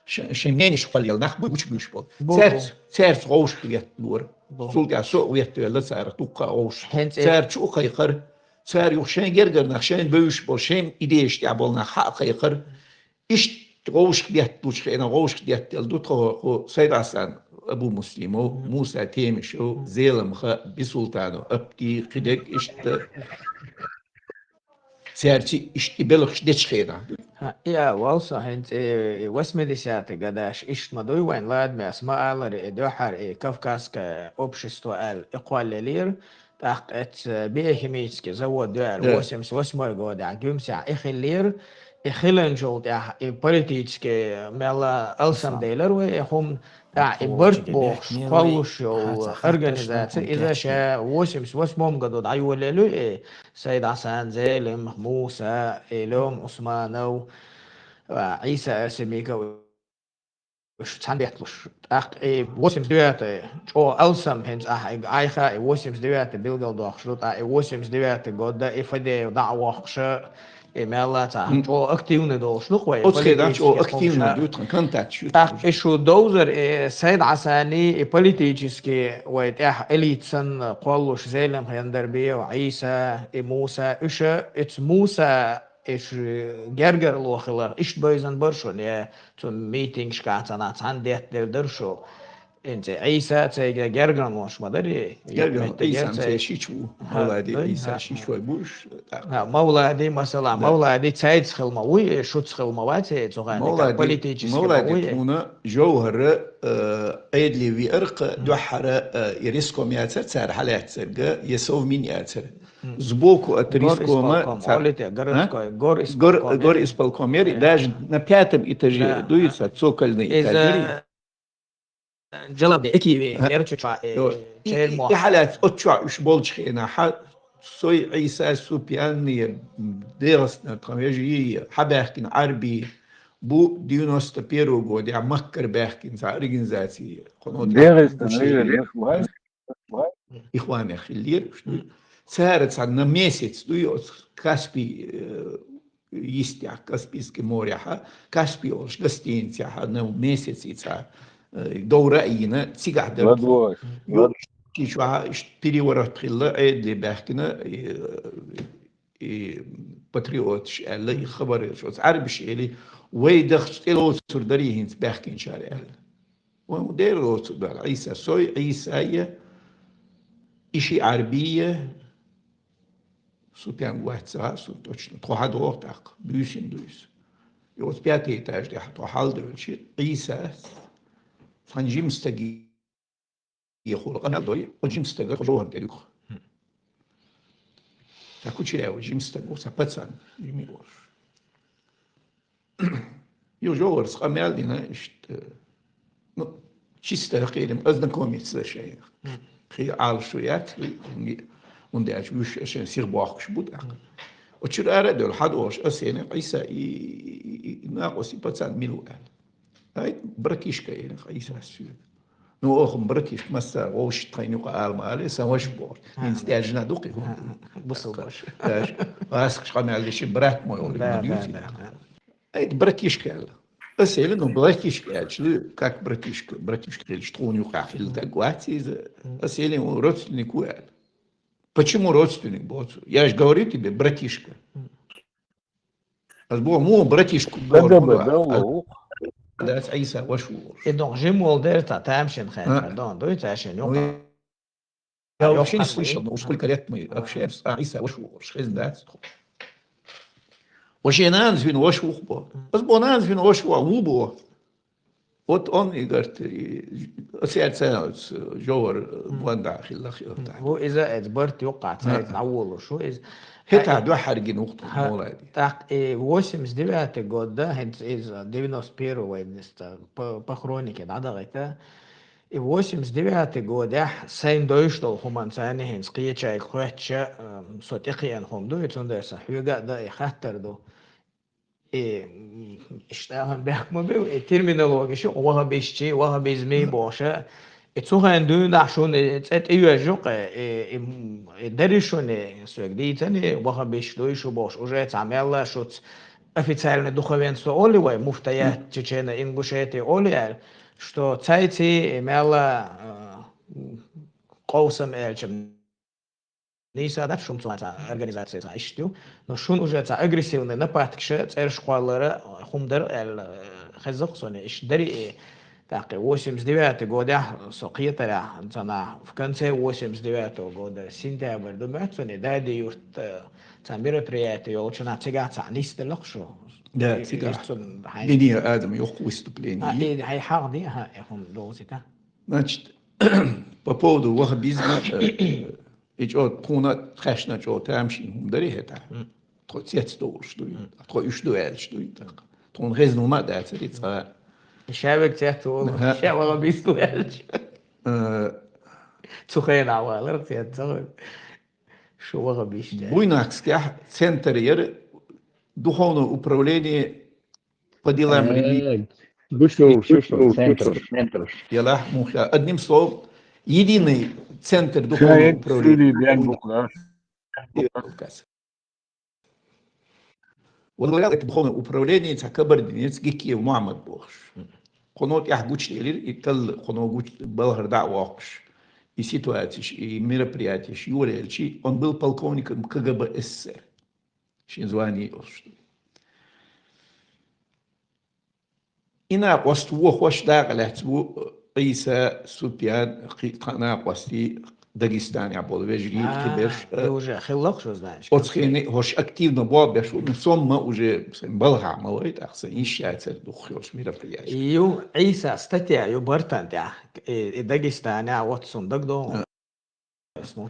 шемнениш палел нах буч бушпол церц рош гет нур сулга со вет ла цар тука рош цер чу хайхар цер юшен гергер нах шен буш бо шем идеишябол нах хайхар иш روش ديت دوش أنا روش ديت الدكتور سيد حسن أبو مسلمو موسى تيمشو زيلم خ بسلطانو أبتي قدك إشت سيرتي إشت بلخش ديش خيرا يا والله هنت واسمديسات قداش إشت مدوي وين لاد ما اسماء على دوحر كافكاس كأوبشستو الإقوال تحقت بيهميتسك زود دوار واسمس واسمه يقول عقيم ساعة إخلير خلينا نقول يا politiske mellan allsamdelar och هم برد بوش قوش organisatie إذا شاء واسم قدود عيول له سيد حسن زيلم موسى إلهم عثمان وعيسى أسميكا وش تنديتلش واسم دوات أو ألسام هنز أيها واسم دوات بيلقى داخشلوت واسم دوات قد إفادة دعوة خشة مالا تا او اكتيفنا دوش نخوي اتخذت او اكتيفنا دوتن كونتاكت так شو دوزر سيد عساني بوليتيكسكي ويت اليتسن قولوش زيلم هندربي وعيسى موسى اش اتس موسى إيش جرجر لوخلا إيش بيزن برشون يا تو ميتينغ كاتنا عندي درشو أنت عيسى تيجي جرجر مش مدري جرجر عيسى أنت شيشو مولادي عيسى شيشو بوش مولادي مثلا مولادي تايد خل موي شو تخل مواتي تغاني كبوليتيكس مولادي هنا جوهر أيدلي في أرق دوحر يريسكم ياتر تار حالات سرقة يسوف مين ياتر زبوكو أتريسكو ما غور إسبالكم يري داج نبياتم إتاجي دويسا تسوكلني إتاجري جلب إكي نرجع في حالات أتشع إيش بولش خينا سوي عيسى سوبياني درسنا ترميجي حباحكين عربي بو ديونوس تبيرو جو دي عمكر باحكين زع أورجنزاتي إخواني أخي اللير سارت عندنا ميسيتس دويوس كاسبي يستيع كاسبيسكي موريحا كاسبي أوش قستينتيا نو ميسيتس يتسع دورة أينا تيجع دم كيشوا اشتري ورا تخيل عيد لي بحكنا باتريوتش اللي خبر شو عربي شيء ويدخل له سردري هنت بحكين شارع ودير له سردر عيسى سوي عيسى إشي عربية سوبيان واحد ساعة سو точно تروح دوقتك بيوسين دويس يوز بياتي تاج دي حتى حال دوشي عيسى فنجي مستقي يقول أنا دوي وجيم استجر جوه تلوخ تأكل شيء أو جيم استجر سبتسان يميلوش يو جوه سقمال دينا إشت شيء قيلم أذن كوميتس شيء خي عال شويات وندي أشوف عشان يصير باخش بود وتشر أرد الحد وش أسينا عيسى ناقص سبتسان ميلو هاي بركيش كاين عيسى السيد نو أخم بركيش مسا وش تغني قال مالي سواش بور نستأجنا دوقي بصل باش واسك شقنا على شيء برات ما يقول أي بركيش كالا أسأل إنه بركيش كالا كاك بركيش كالا شتون يقع في التقواتي أسأل إنه родственник уял. Почему родственник был? Я же говорю тебе, братишка. А мой братишку. ده عيسى وشور donc j'ai molder ta tamshin خير دون دويت عشان يوقع я вообще не слышал, но сколько лет мы общаемся, عيسى وشور شخص ده وشينان звен وشور بو بس بونان звен وشور وبو вот он и говорит أسير جور بوندع خلا هو إذا إجبرت يوقع تعول وشو إذا هتا دو حرقي نقطة مولادي так 89 года из 91 войны по хронике да это и 89 года сайн дойштол хумансаны хинс қиячай хватча сотиқиян хумду итунда сахюга да ихаттар до اشتغل بيحكموا терминология شو وها بيشتي وها بيزمي بوشة اتسوهن دون داشون ات ايوجوق دريشون سوغديتني وها بيشلوي شو бош уже تعمل شو официально духовенство оливай муфтаят чечена ингушети олиар что цайти имела قوسم эльчем Нейса да шум цуата организация за иштю, но шун уже за агрессивный напад кше цер школлары хумдар эл хазык соне ишдари так 89 года соқиятара цана в конце 89 года сентябрь думаю соне дади юрт цан мероприятие очень отсегаться нистелок шо да тига линия Адам yok выступление هاي حاضي ها هم دوزيتا значит по поводу ваххабизма إيجاد كونا خشنا جو تامشين هم دري هتا تقصيت دورش دوي تقويش دوالش دوي تون غزنو ما داتري تصا شابك تحتو شابك بيستوالش تخيل عوالر تيتزغل شو وغا بيشتاق буйнакс кях центр ер духовное управление по делам религии центр يلا мухля одним словом единый центр духовного управления. والله دуховное управление كبردينيس جيكي محمد بوخش قنوت يحجوش ليلي يتل قنوت بالهر دعوة и ситуации, и мероприятия, и он был полковником КГБ СССР. شينزواني إنا قصتو خوش داغلت بو عيسى سوبيان قنا قصتي داغستاني عبول вежри киберш Ты уже хиллок что знаешь? отсхени хош активно бобеш сомма уже балга малой такса ищается духош мероприятие يو عيسى استطيع يو برتان تاع داغستان واتسون دغدو اسمه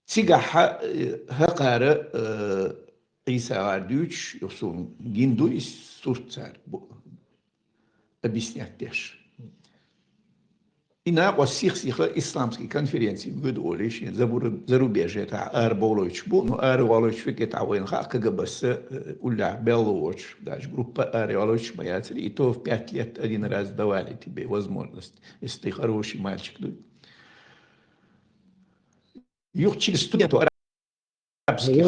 تيغا هقاره عيسى واردوش يوسون гиндуис сурцар объяснять деш إنا قصيخ إسلامسكي كونفرنسي قد أوليش зарубежье تا أربولوش بو نو أربولوش فكرة عوين خاك بس ولا بيلوش داش группа أربولوش ما يصير إتو в 5 лет один раз давали тебе возможность если ты хороший мальчик юг через студенту арабских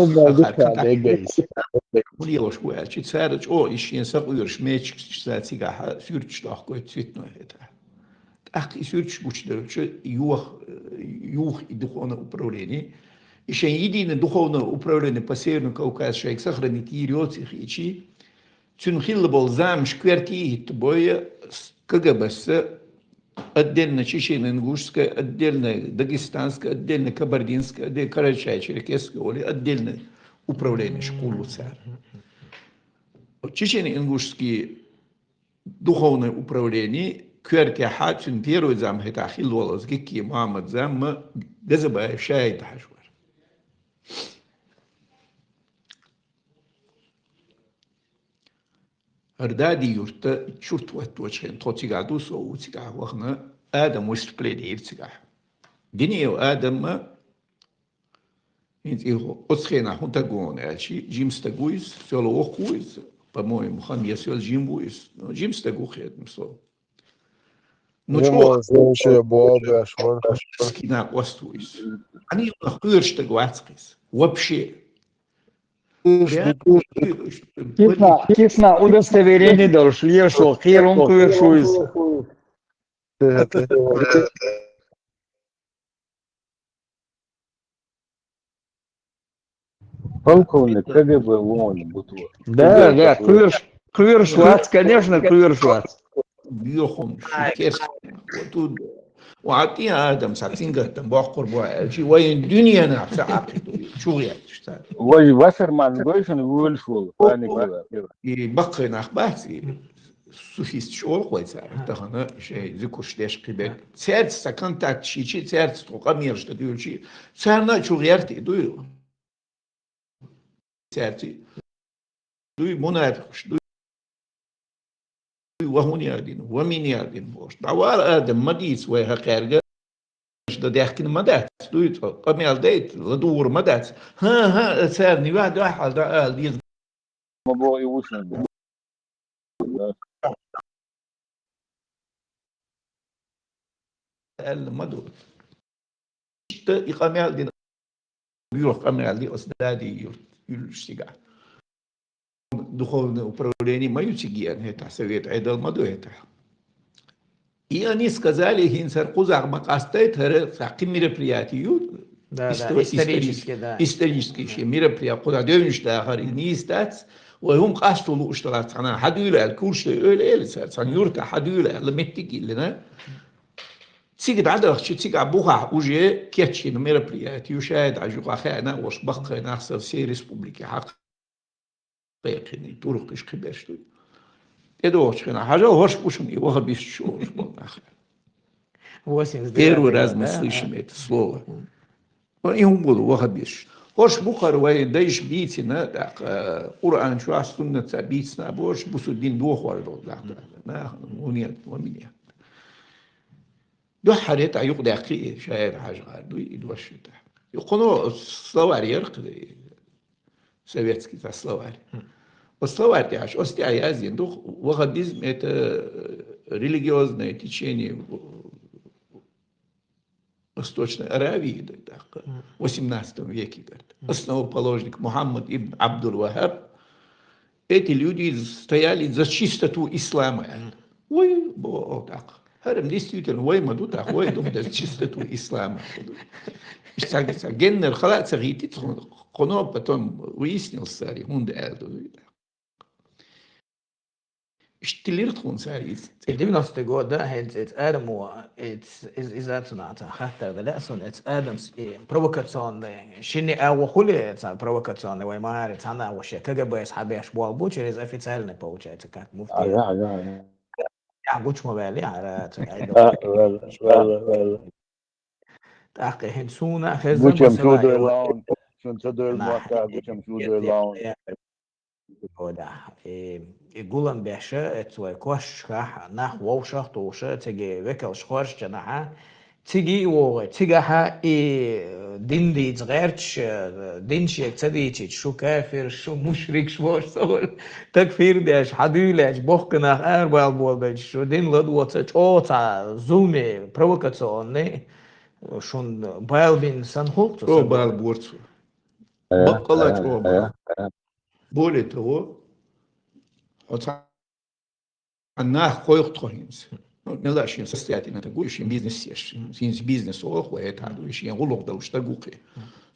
مليوش وعشت سادج أو إشين سقيرش ماشك ساتيجا سيرتش تأخذ سيتنو هذا أخي سيرتش بوشدرش يوخ دخونا управление إشين يدين دخونا управление посерно Кавказ شيء سخرني كيريوتي خيشي تنخيل بالزام شكرتي تبوي كجبس أدلنا شيشين إنغوشسكا أدلنا داغستانسكا أدلنا كابردينسكا أدلنا كاراتشاي черкесская ولا أدلنا управление школу царь. Чечено-ингушские духовное управление كرتي حاتشن بيرو زام هتاخيل والله زكي محمد زام جذب شاي تحشور هردادي يرتا شرط وتوشين توتي قادوس أو تيجا وخنا آدم وستبليدي تيجا دنيا آدم إنتي أسخنا هونتا جون أشي جيمس تجويز سولو أخويز по-моему хан يسول جيمويز جيمس تجوخيد مسلو Нема значения Бога, скина остуис. Они нахуешь тагуацкис. Вообще. Кисна удостоверение дошли, что хером куешуис. Полковник КГБ ООН Бутур. Да, Куершвац, конечно, Куершвац. بيخون شكرس وتود وعطي آدم ساعتين قدام بأخر بواعي وين الدنيا نعرف عقيدة شو يعني اشتغل وجه واسر ما نقولش نقول شو أنا كذا يبقى نخباتي سوفيست شو قوي صار تهنا شيء ذكرش ليش قبل سعر سكنتات شيء سعر تقاميرش تدير شيء سعرنا شو غيرتي دوي سعرتي دوي منافقش دوي وهون يادين ومين يادين بوش دوار آدم مديس ويها خارجة ده داخل مدات دويت قميل ديت لدور مدات ها سارني واحد ده قال دي ما بقى يوصل قال ما دور قميل دي بيروح قميل دي أصدادي يلشتغل духовное управление Маютигиан, это совет Айдал Маду это. И они сказали, Гинсар Кузак Макастайт, такие мероприятия, исторические мероприятия, куда дövmüşler, harini istats, وهم قصدوا اشتغلت أنا حدوله الكل شيء أول سان يورتا حدوله لمتيجي لنا تيجي عدد شيء تيجي عبوها وجه كيتشين مربريات يشاهد عجوق أخينا وش بقى نحصل سي ريسبوبليكي حق بيقيني طرق إيش خبرش توي إدوش خنا حاجة هوش بوشني وها بيشوش بالآخر первый раз мы слышим это слово и он был وها بيش هوش بخار وين دايش بيتنا داق قرآن شو عسلنا تبيتنا بوش بسودين دوخ وردو داق ما مونيات ومنيات دو حريت عيوق دقيقة شاير حاجة دو يدوش ده يقولوا الصواري يرقد советский словарь. Словарь тяж, остяй азин, дух ваххабизм это религиозное течение в Восточной Аравии, в 18 веке, основоположник Мухаммад ибн Абдул-Вахаб. Эти люди стояли за чистоту ислама. Ой, так. Харам действительно, вой маду так, вой дум да чистоту ислама. Геннер халат сагитит, коно потом выяснился, он Штилирт хун сарис. Det viktigaste går där helt Adam och ett sånt hatta det där sån ett Adams provokation shinni أو خلي provokation وما عارف أنا وش كجبة أصحابي أشباه بوشر إذا في سهل نبوشة كانت مفتي يا يا بوش مبالي على والله تأخي هنسونا خزن بوشم بس شو لا دو يو لون شون صدر الموقع بوشم شو دو لون هذا يقولن بيشة تسوي كوش راح نح ووشة توشة تجي وكل شخورش جناها تيجي تيجها دين دي صغيرش دين شيء تديتش شو كافر شو مشرك شو صور تكفير ديش حديلش بوخنا أربع بول شو دين لدوت أو تا زومي بروفوكاسيون شون بايلبين سنخوك О, балбурцу. Бакалач оба. Более того, она хоих тхоинс. Не лашин состоятельно такой, бизнес сеш. Синс бизнес ох, это аду, ишь гулок да уж тагуки.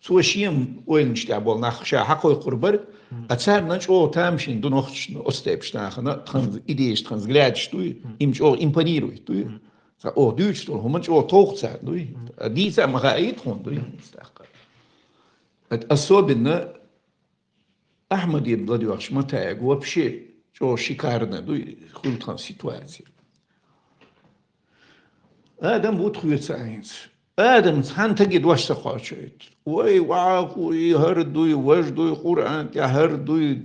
Суашим оин штабол нах ша хакой курбар, а царь нач о тамшин до нохч остепшнах, на транс идеиш трансгляд штуй, им о импонирует, туй. О, дюч то, хумач о толкца, туй. Дица магаит хон, туй. Особенно Ахмад Владимирович Матаев вообще что шикарно, хултан ситуация. Адам вот хуйцаинс. Адам хан тагид ваш сахачет. Ой, вау, и хардуй, вождуй, Куран, я хардуй.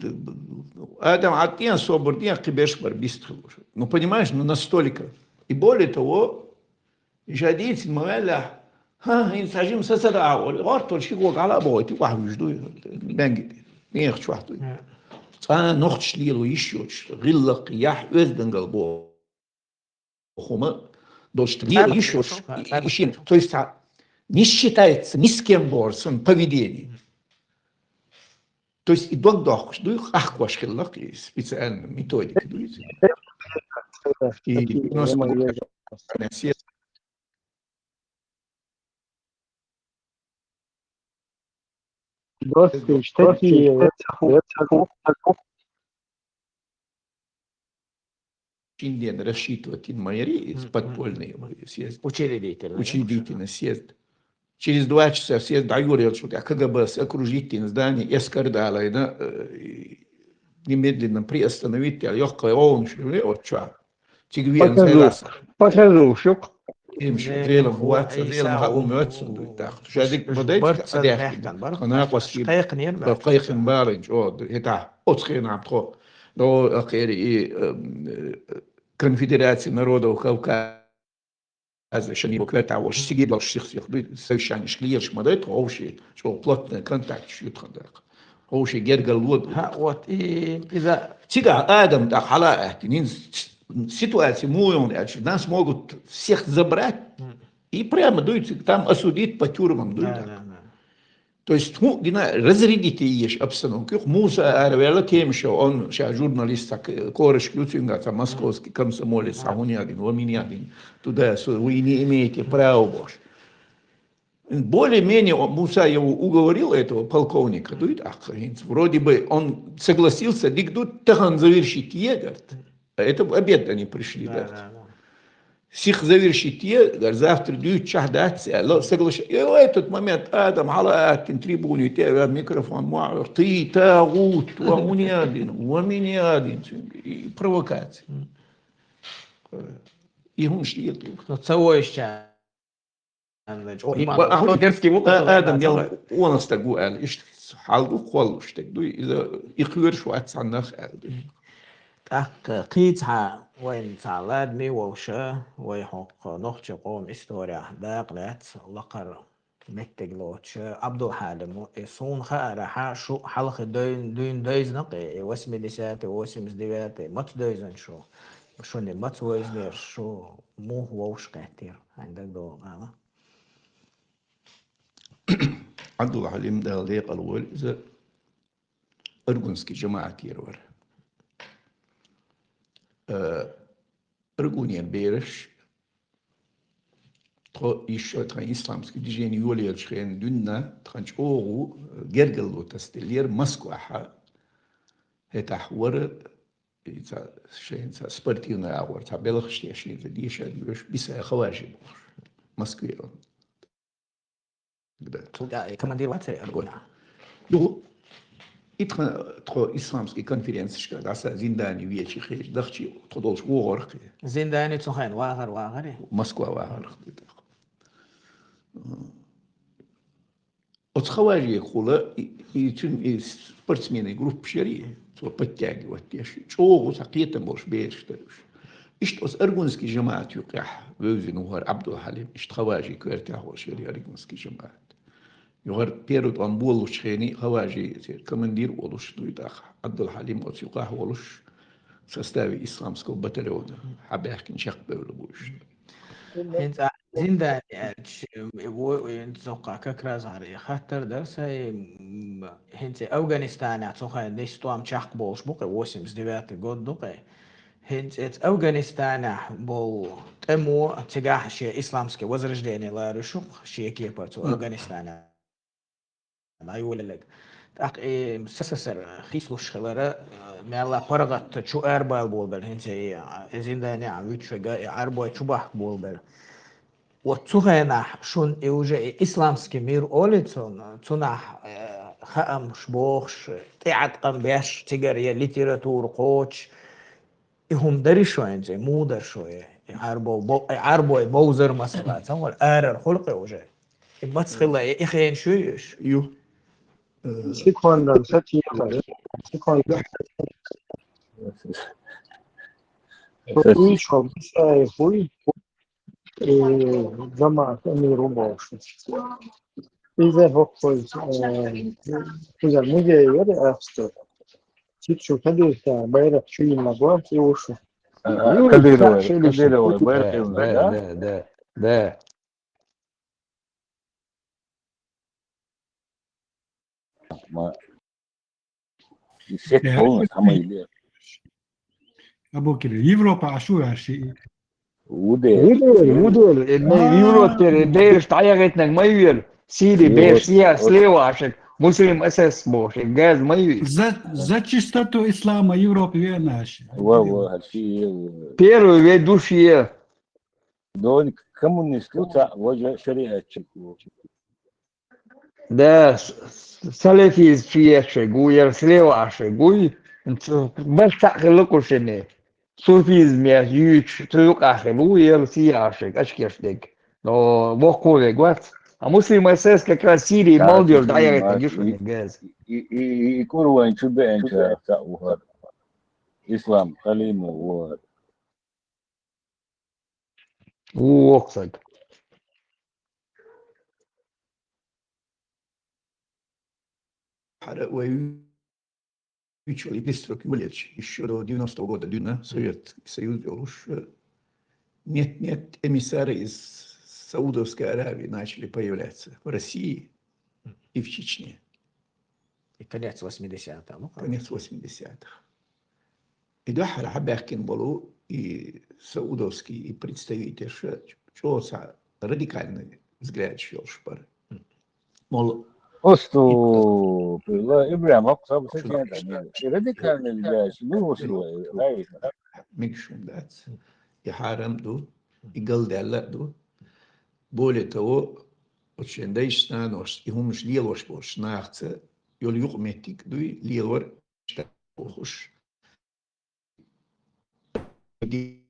Адам атьян собордия кибеш барбистхуш. Ну понимаешь, ну настолько. И более того, жадит мавеля. ها این سجیم سر اول قارت شيء قوق على بويتي واحد وجدوي بنجدي نيخش واحد أنا نخش لي لو يشوش غلق يح أذن قلبه خما دوست لي يشوش يشين то есть не считается ни с кем борцем поведение то есть и док что ах ваш хиллак есть специальная методика и у нас Достыч, такие, Индия рассчитывать инмайри подпольный съезд. Учредительный съезд. Через 2 часа съезд договорил, что КГБ окружительное здание эскардала немедленно приостановить, а легкое он что? Покажу, шук. يمشي ديلا بواتس ديلا ما أموتس تحت شادك بديت أديك أنا قصي دقيق بارج أو هتا أتخين عبتو لو أخيري конфедерации народов Кавказа شنو بكرة عوش سجيب لو الشخص يخبي سويشان شكلير شمدت أو شيء شو بلطنا كونتاكت شو يتخدق أو شيء جرجل الود ها وات إذا تيجا آدم ده حلاقة تنين ситуации значит, нас могут всех забрать и прямо там осудить по тюрьмам. То есть, разрядить ешь обстановку. Муса Арвела Кемша, он сейчас журналист, кореш Ключинга, московский комсомолец, а он один, он меня один. Туда вы не имеете права больше. Более-менее Муса его уговорил, этого полковника, вроде бы он согласился, дикдут тахан завершить егорд. Это обед они пришли, да. Сих завершить завтра дают чахдать, соглашается. И в этот момент Адам Халат, трибуне, микрофон, ты тагут, один, и провокация. И он шлет. Целое еще. Адам делал, он остагу, и халду холу, что إذا يخبر شو أتصنع قيتها وين تعلاد مي ووشة ويحق نخش قوم استوريا داقلت لقر متقلوش عبد الحالم يصون خارحة شو حلقة دين دايز نقي واسم لسات واسم زديات مت دايزن شو مت ويزنير شو مو ووش كتير عندك دو غانا عبد الحليم ده ليق الأول إذا أرجونسكي جماعة كيرور رجوني بيرش еще исламский движение юлия шхен дюнна транч оу гергелу тастелер Москва это хвор это шхен спортивная авор табелах штешин за диша юш биса хаважи Москве командир ватри аргуна. يو إتخا تخو إسلامسكي كونفرنس شكا داسا زنداني ويشي خيش دخشي تخدولش وغرقي زنداني تخين واغر موسكوا وغرقي отхавари хула и спортсмены групп шери то подтягивать тешь чого сакита мош бештерш ишто с аргунский жамаат юках вözин ухар Абдул Халим иштхавари квертахо шери аргунский жамаат يغر بيرود أن بولش خيني خواجي كمندير ولش دويداخ عبد الحليم أتيقاه ولش سستاوي إسلامسكو بطلون حبيحك نشق بولبوش هنت زندان توقع كراز عري خاطر درسي هنت أفغانستان أتوقع نيستوام شق بولش بقى وسم زديات جود دقة هنت أفغانستان بول تمو تجاه شيء إسلامسكي وزرج ديني لا رشوق شيء كيف أفغانستان ما يقول لك تاق مسسر خيسلوش خلرا مالا فرغت شو أربال بولبر هنتي زنداني عويتش أربع شبه بولبر وتوهنا شون إوجا إسلامسكي مير أوليتون تونح خام شبوخش تعد قم بيش تجارية ليتراتور قوتش هم دري شوين زي مو در شوية عربو بوزر مثلا تقول آرر خلق أوجا بس خلا إخين شويش يو Sekundan satiyata. Sekundan. Слышал, писаю, хуй, جماعة أمير وبوش. إذا هو إذا المجا يرى أفضل. تشوف كده بيرك شيء مبارك يوشو. كديروا بيرقي ده ما يسيت فوق هم يلي أبو كده يوروبا عشو هالشيء ودول يورو بيرش تعيغتنا ما يوير سيدي بيرش ليها سليوا عشان مسلم أساس بوش الجاز ما يوير за чистоту ислама Европы верно هالشيء هالشيء بيرو يدوشيه دول كومونيست تاع وجه شريعة تشكو ده سلفي في شيء سليوا عشان بس تأخلكوا شنو صوفيزم يا يوتش تلوك آخر ويل سي عاشق أشكيش ديك لو وقول لك وات مسلم أساس كان سيري مالديول دايرة تجيش من الجاز يكون وين شو بين تاع وهذا إسلام خليم وهذا وقصد حرق ويشوي بيستروك وليش еще до 90-го года Дюна Совет Союз уж нет эмиссары из Саудовской Аравии начали появляться в России и в Чечне. И конец 80-х. Конец 80-х. И дохер حباكين болу и саудовский и представитель что радикальный взгляд шелшпар. Мол أستو لا إبراهيم أقصى بسكين تاني إذا كان الجاش مو وصلوا هاي ميكشون دات يحارم دو يقل دالة دو بولي تو وشين دايش نانوش يهمش ليلوش بوش ناخت يول يقمتك دو ليلور شتاوخش دي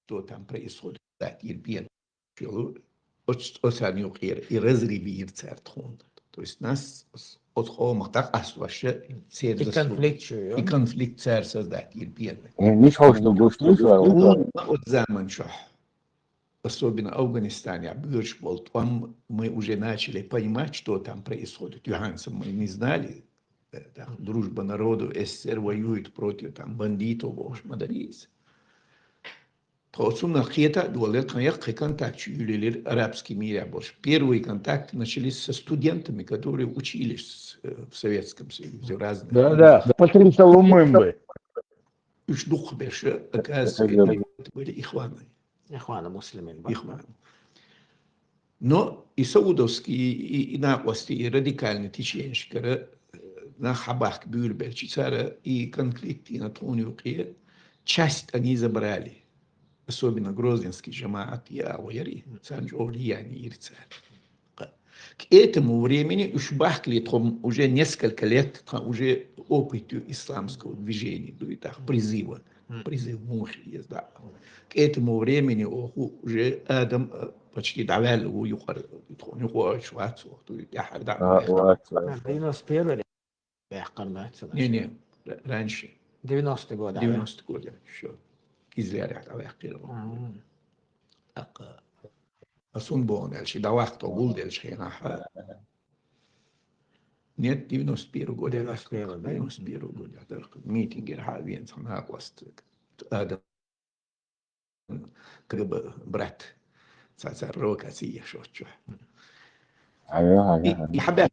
что там происходит. И разревируется. То есть нас от холма так осваще И конфликт. и конфликт царь создать. Не хочется душнуть, от zaman шо. Особенно в Афганистане, там мы уже начали понимать, что там происходит. Юханцем мы не знали. Дружба народу, СССР воюет против там бандитов, мадарис. Толсумна хета дуалет коньяк контакт юлили арабский мир больше. Первые контакты начались со студентами, которые учились в Советском Союзе разные. Да, Патрим Соломымбы. Уж дух беше, оказывается, были ихваны. Ихваны муслимин. Ихваны. Но и саудовские, и накласти, и радикальные течения, на хабах бюльбельчицара и конфликты на Тонюке, часть они забрали. Особенно Грозненский джамаат и Ауяри, Санджо влияние Ирцар. К этому времени уже несколько лет уже опыту исламского движения, призыва, призыв мухи. К этому времени уже Адам почти давал его юхар, не, раньше. 90-е годы. 90-е годы еще. Израиль давал. Так, Асунбон, дальше давахто гул дальше наха. Нет, 91 год. 91 год. Митинги рхавен санакласт. Адам как бы брат. Цацарока сия шотчо. И хабар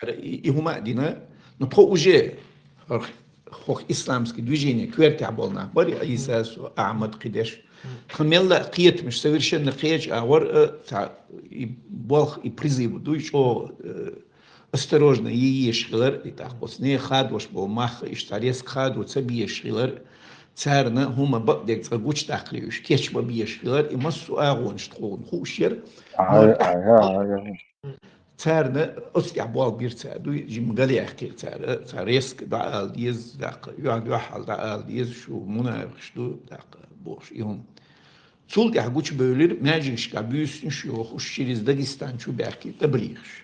и хума дина, но то уже хох исламское движение кверти болна бори Исасу Ахмад Кидеш хамелла қиет миш совершенно қиет авар и бог и призыв дуй о осторожно ешилар и так вот не хадвош бо мах и штарес хадво цабиешилар царна хума бадек загуч тахлиуш кеч бабиешилар и массу агон штрон хушер царна أستعبال بيرتادو جمقالي أحكي ريسك دعال ديز داق يوعد يوحل دعال ديز شو مناقشتو داق بوش يوم صول يحقوش بولير ماجيش كابيوسن شو خشيريز داقستان شو بحكي تبليغش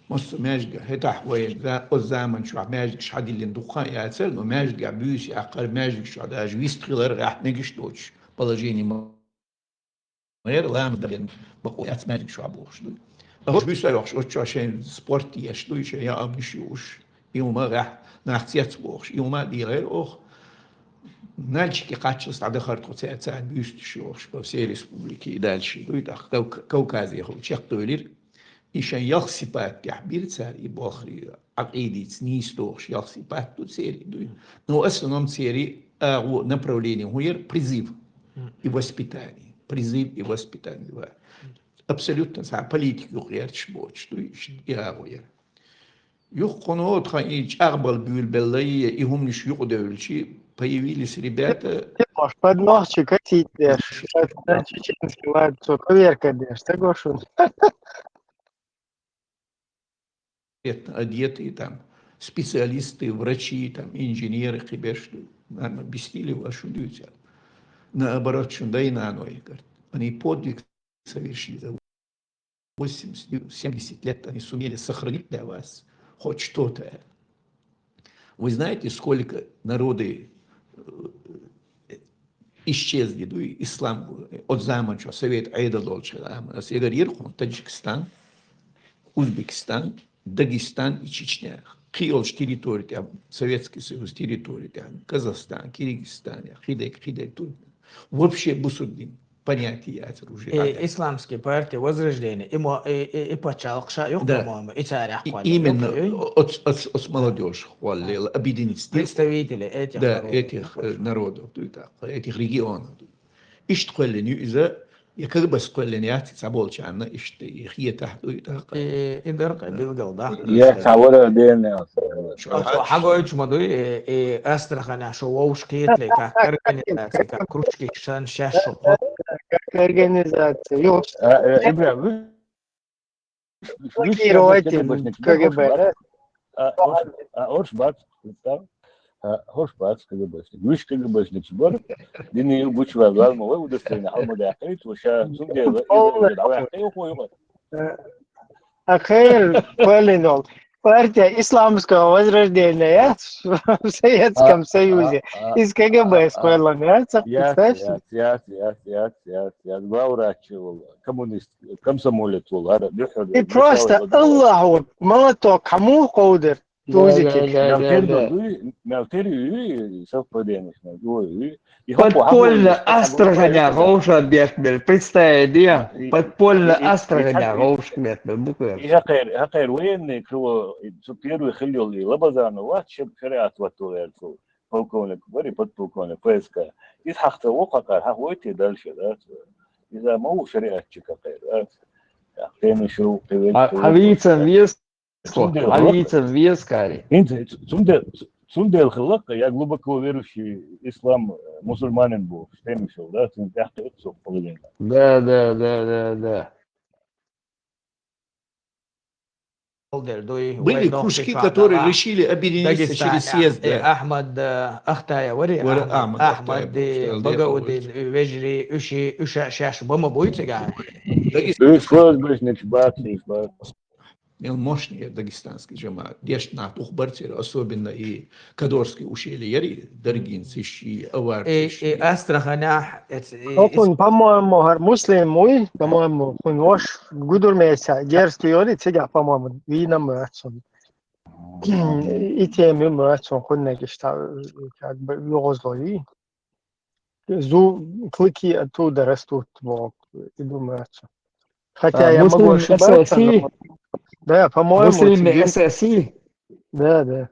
مصر ماجيك هتا حوايج دا الزمن شو ماجيكش حد اللي ندوخان يعتل но ماجيك عبيوس يعقر ماجيك شو دا جويست خلال راح نجيش دوش положение مير لام دلين بقويات ماجيك شو عبوش دو أهو بيسألوش أوش عشان سبورت يشتويش يا أمشيوش يوم راح نحتيت بوش يوم دي غير أخ نالشكي قاتشلس على خرطة ساعة بيستشوش بسير ريسبوبليكي دالشي دويدا كوكازي هو تشيختولير إيشان يخسي بات يحبير تسار يباخري عقيدي تنيستوش يخسي بات تو سيري دوي но основном серии направление хуер призыв и воспитание призыв и воспитание абсолютно политику герч боч, то есть я. Юхонот ханич арбал бюльбеллай и хумниш юхдевичи появились ребята. Под носчик катить дешь, чеченский лад, что коверка дешь, соглашусь. Одетые там специалисты, врачи, там инженеры, хибешты, нам объяснили вашу дютя. Наоборот, что да и на оной, они подвиг совершили за 80-70 лет, они сумели сохранить для вас хоть что-то. Вы знаете, сколько народы исчезли, ну, ислам от заманча, Совет Айдалолча, Сегарирху, Таджикистан, Узбекистан, Дагестан и Чечня. Хиолч территория, Советский Союз территория, Казахстан, Киргизстан, Хидек, вообще Бусуддин. Понятие оружия. Исламские партии возрождения, и почалкша, именно от молодежи, объединить представители этих этих народов, этих регионов. И что из-за как бы скользят соболчана, и что их етахду и так. И дорога билгал, да. Я савора дельная. حاجة مدوي أسترخنا شو ووشكيت لك كأورганизация, как кружки шан шашо. Как организация, ёпс. Ибрам, блокировать КГБ. Оршбат, هوش باس كجبس وش كجبس نكبر ديني بوش والوال ما هو دستين حال مداخلت وشا سمدي إذا دعوة حقي وهو يبغى أخير Поленол. Партия исламского возрождения в Советском Союзе из КГБ схвалена. Я врач коммунист комсомолец والله И просто Аллаху молоток кому ходит тузики. Подпольно Астраханя Гоуша Бешбель. Представь, подпольно Астраханя Гоуша Бешбель. هقير وين كرو سوبيرو يخليوا لي لبزان وات شريعة واتو فوقونك بري بطوكونك فيسكا يتحق توقع ها ويتي دالش ذات إذا ما هو شريعة شكا غير يعطيني شو حبيبي вескари. انت سمدي الخلق يا глубоко верующий ислам мусульманин был что шел да ты тяхты отцов половина Да. Были кружки, которые решили объединиться через съезд. أحمد أختايا وري أحمد بقعد وجري أشي شاش بما بويتي قاعد. Мощный дагестанский джамаат. Дешна тухбартер, особенно и Кадорский ущелье, яри, Даргинцы, Щи, Аварцы. Астраханя. Он, по-моему, муслим мой, по-моему, он ваш гудурмеса, дерзкий йори, цега, по-моему, винам рацон. И тем рацон, хоннеги, что как бы лозлови. Клыки оттуда растут, и думаю, рацон. Хотя я могу ошибаться, но... Да, по-моему... Муслимы ССИ? Да.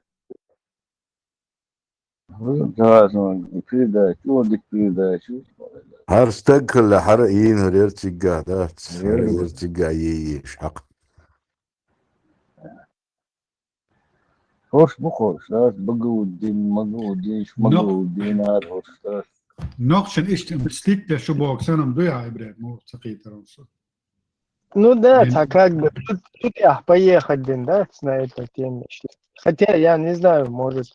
هرستك لحرقين هريرتجا دات هريرتجا يش حق هوش بخوش دات بقودين مقوديش مقودينار هوش دات نقشن اشتم ستيت شو بوكسانم دويا ابراهيم مو سقيت رمسو. Ну да, так как бы тут я поехать, да, на эту тему. Хотя я не знаю, может.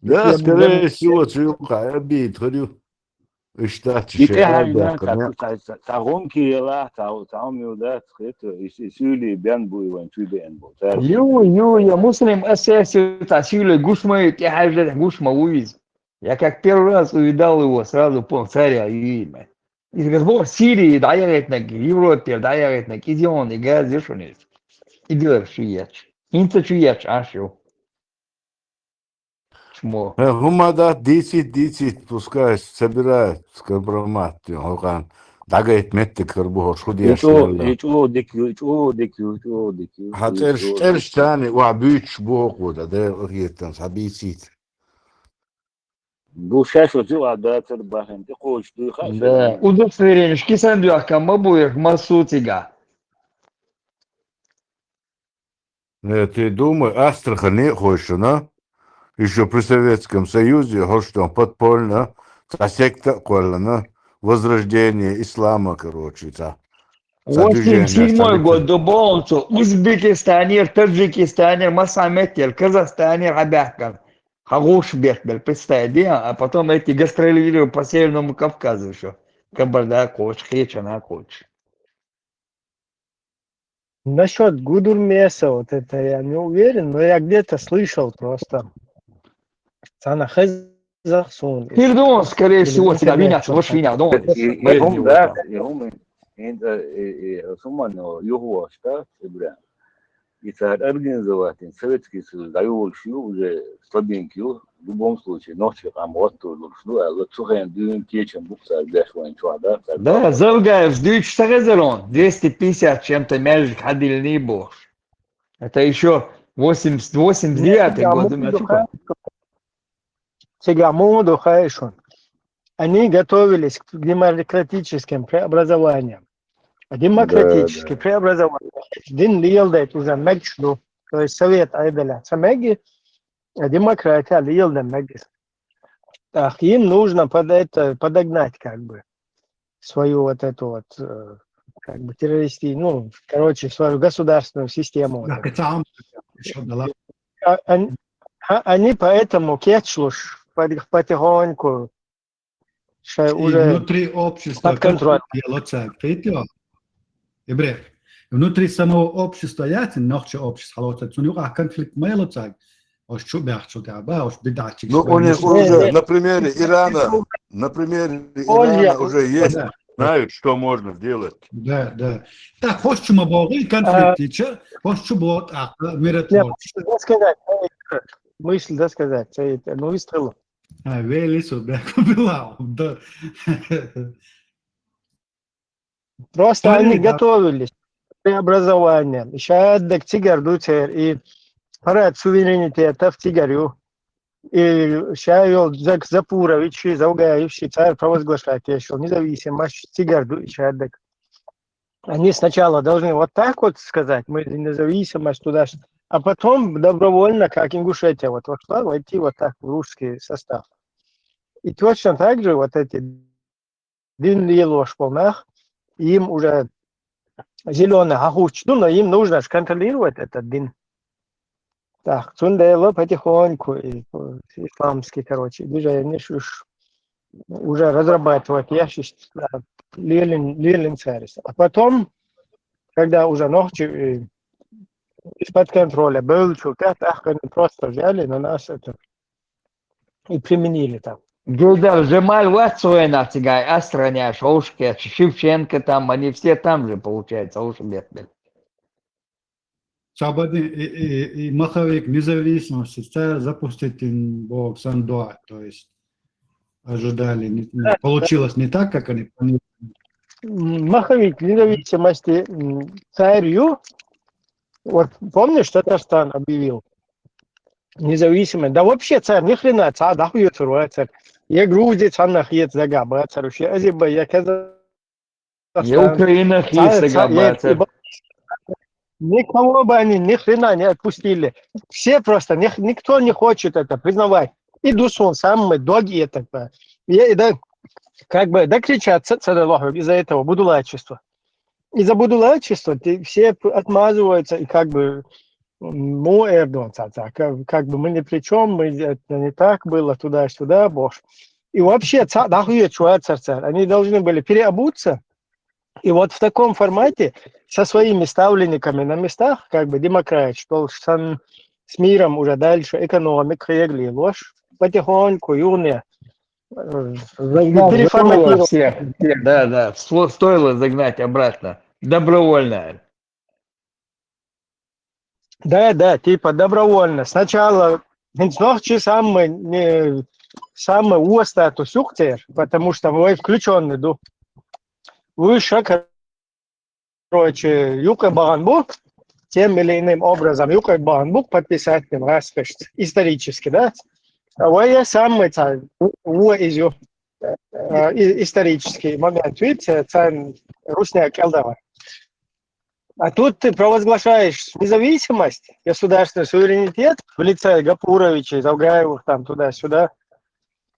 Да, скорее всего, цюка, обид, ходю. Штат تعون كي لا تعون يودات خيط يسولي بيان بوي وين شو بيان بو يا مسلم أساسي تسولي гуш мой те حاجة гуш мауиз. Я как первый раз увидал его, сразу понял царя и имя. И разговор в Сирии дает на Европе, дает на Кизион, и газы шунит. И делаешь шуяч. Инта шуяч, ашо. Чмо. Гумада 10 пускай собирают с компромат. Хоган дагает метты карбо шудияш. Хатер тани вабюч богуда, да гетан сабисит. بوشاشو جو عادات الباهم تقولش دي خاش Да. Удостоверение, кисан дюака, мабуях, масутига. Ты думаешь, Астрахань не хочешь, да? Еще при Советском Союзе, что подпольно, секта, возрождение ислама, короче, 87 год до Болонцу, Узбекистане, Таджикистане, Масаметель, Казахстане, Рабяхкан. Хороший Бешбель, представь, а потом эти гастролируют по Северному Кавказу еще. Кабарда-Коч, Хечана-Коч. Насчет гудурмеса, вот это я не уверен, но я где-то слышал просто. Цана Хазахсон. Пирдон, скорее всего, тебя винят, вот меня, ну, И царь организовать Советский Союз, даю шью уже слабенький, в любом случае, ночью там вот тут, а вот сухая дым течем букса дешевая да. Да, Завгаев, 2 часа резерон, 250 чем-то мяжик ходили не больше. Это еще 89 год. Сега Муду Хайшон. Они готовились к демократическим преобразованиям. Демократические преобразования. Дин Лилдайт уже мечту, то есть совет Айдаля Самеги, демократия Лилда Мегис. Так, им нужно подогнать как бы свою вот эту вот как бы террористическую, свою государственную систему. Они поэтому кетчлуш потихоньку И уже внутри общества под контролем. Внутри самого общества ясен, нахче общество, халота, цунюка конфликт мелоцаг. Ош что бяхчо габа, ош бедачик. Ну, у них уже на примере Ирана уже есть, знают, что можно делать. Да, да. Так, хочешь мы боги конфликт, хочешь вот, миротворчество. Мысль, да, сказать, ну, выстрелу. Велису, да, купила, да. Просто они готовились к преобразованиям. Сейчас так тигр дутер и парад суверенитета в тигарю. И сейчас Запурович, Заугаевич, царь провозглашает еще независимость тигр дутер. Они сначала должны вот так вот сказать, мы независимость туда, а потом добровольно, как Ингушетия, вот вошла, войти вот так в русский состав. И точно так же вот эти длинные ложь полнах, им уже зеленый агуч, ну, но им нужно контролировать этот дин. Так, цундело потихоньку, исламский, короче, движение уже разрабатывать ящик, Лелин царис. А потом, когда уже ночью из-под контроля был, так они просто взяли на нас это и применили там. Гильдар Джемаль Ватсуэна, Цигай, Астраня, Шоушки, Шевченко там, они все там же, получается, Свободный и маховик независимости стал запустить Бог Сандуа, то есть ожидали, получилось не так, как они планировали. Маховик независимости царю, вот помнишь, Татарстан объявил независимый, да вообще царь, ни хрена, царь, да хуй царь. Я Грузия, царь нахиет загаба, царь, я Азербайджан, я Казахстан. Я Украина хиет загаба, Никого бы они ни хрена не отпустили. Все просто, никто не хочет это признавать. И Дусон сам мы, доги это. Да, как бы, да кричат из-за этого будулайчества. Из-за будулайчества все отмазываются и как бы Эрдоган, как бы мы ни при чем, это не так было, туда-сюда, боже. И вообще, они должны были переобуться. И вот в таком формате со своими ставленниками на местах, как бы демократ, что с миром уже дальше, экономика, егли, ложь, потихоньку, юные, переформатировать. всех, да, стоило загнать обратно, добровольно. Да, типа добровольно. Сначала ночи самый устату сюктер, потому что вы включенный ду. Выше, короче, Юка Баганбук, тем или иным образом Юка Баганбук подписать им распись исторически, да? А я сам это исторический момент, видите, это русняк Элдава. А тут ты провозглашаешь независимость, государственный суверенитет в лице Гапуровича, Заугаевых, там туда-сюда.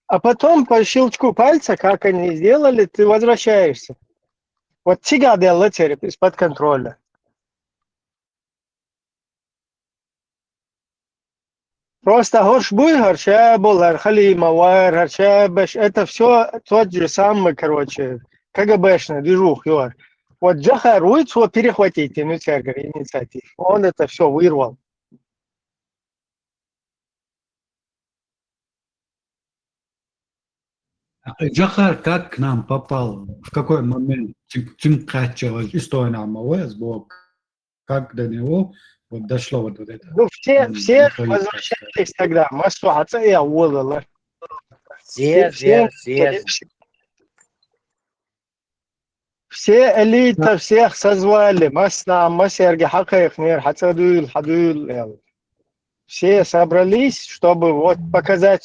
А потом по щелчку пальца, как они сделали, ты возвращаешься. Вот тига делала череп из-под контроля. Просто Горшбуйгар, Шабулар, Халимовар, Харчабеш, это все тот же самый, короче, КГБшный движух, Юар. Вот Джаха Руицу перехватить инициатив. Он это все вырвал. Джахар как к нам попал? В какой момент Цинкачева история Бог? Как до него вот дошло вот это? Ну, все возвращались тогда. Масуаца и Ауэлла. Все элита всех созвали. Масерги, Хакаехнер, Хацадуил, Хадуил. Все собрались, чтобы вот показать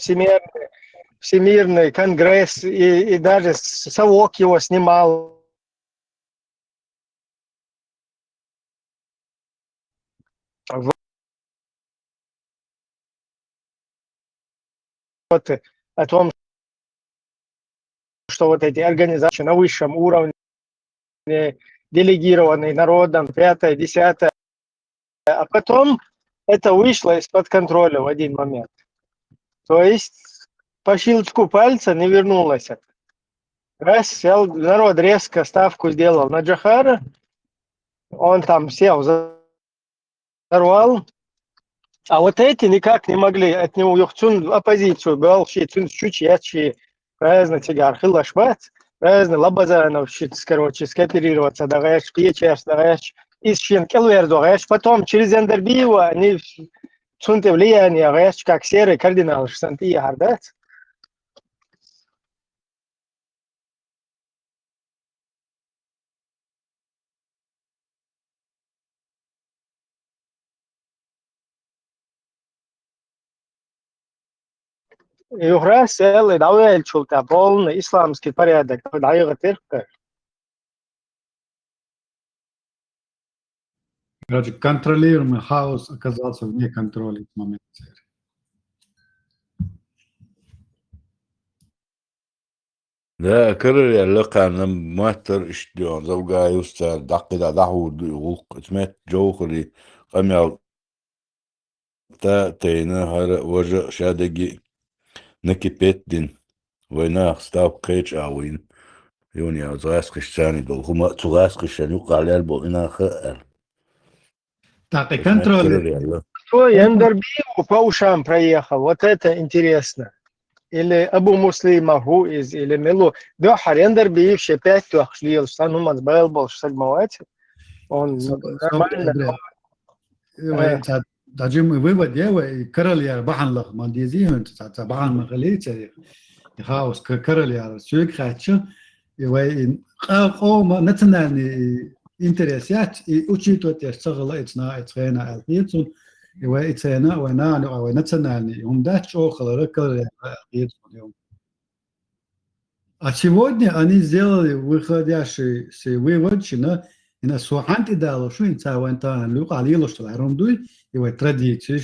Всемирный конгресс, и даже совок его снимал. Вот, о том, что вот эти организации на высшем уровне, делегированные народом, 5-10, а потом это вышло из-под контроля в один момент. То есть по щелчку пальца не вернулось это. Раз сел, народ резко ставку сделал на Джохара, он там сел, взорвал, а вот эти никак не могли от него юхцун оппозицию, был щитун чучьячи, разно тягар, хилашват, разно лабазанов, короче, скооперироваться, даваешь, пьечерс, даваешь, из Шенкелвер, даваешь, потом через Эндербиева они цунты влияние, даваешь, как серый кардинал, шсанты ягардат. Югра сел и давай чулта полный исламский порядок, дай гатырка. Короче, контролируемый хаос оказался вне контроля в момент. لا كرر اللقاء لما ماتر اشتيون زوجا يوستا دقيقة دعوة يغلق اتمات جوخري قمع تا تينا هر وجه شادقي نكي بيتدين وينا ستاو قيج اوين يوني ازغاس قشتاني دول هما تغاس قشتاني يوقع على البوغينا خير Так, и اتمات كرر контроль. يلا Что Эндербиеву по ушам проехал, вот это интересно. Или Абу Муслима Гуиз, или Милу. Да, Эндербиев ще 5 тухшлил, что ну мат был, что садмовать. Он нормально. Дажим вывод, я король я бахан лах мандизи, бахан махалите, хаос король я сюк хачу, и قوم национальный интерес и учитывать شغله اتنا اتخينا القيتون واتنا ونانو او национальный هم дать около король القيتون. А сегодня они сделали выходящий вывод, что на суханти дало, что им цавантан люк алило что арундуй и традиции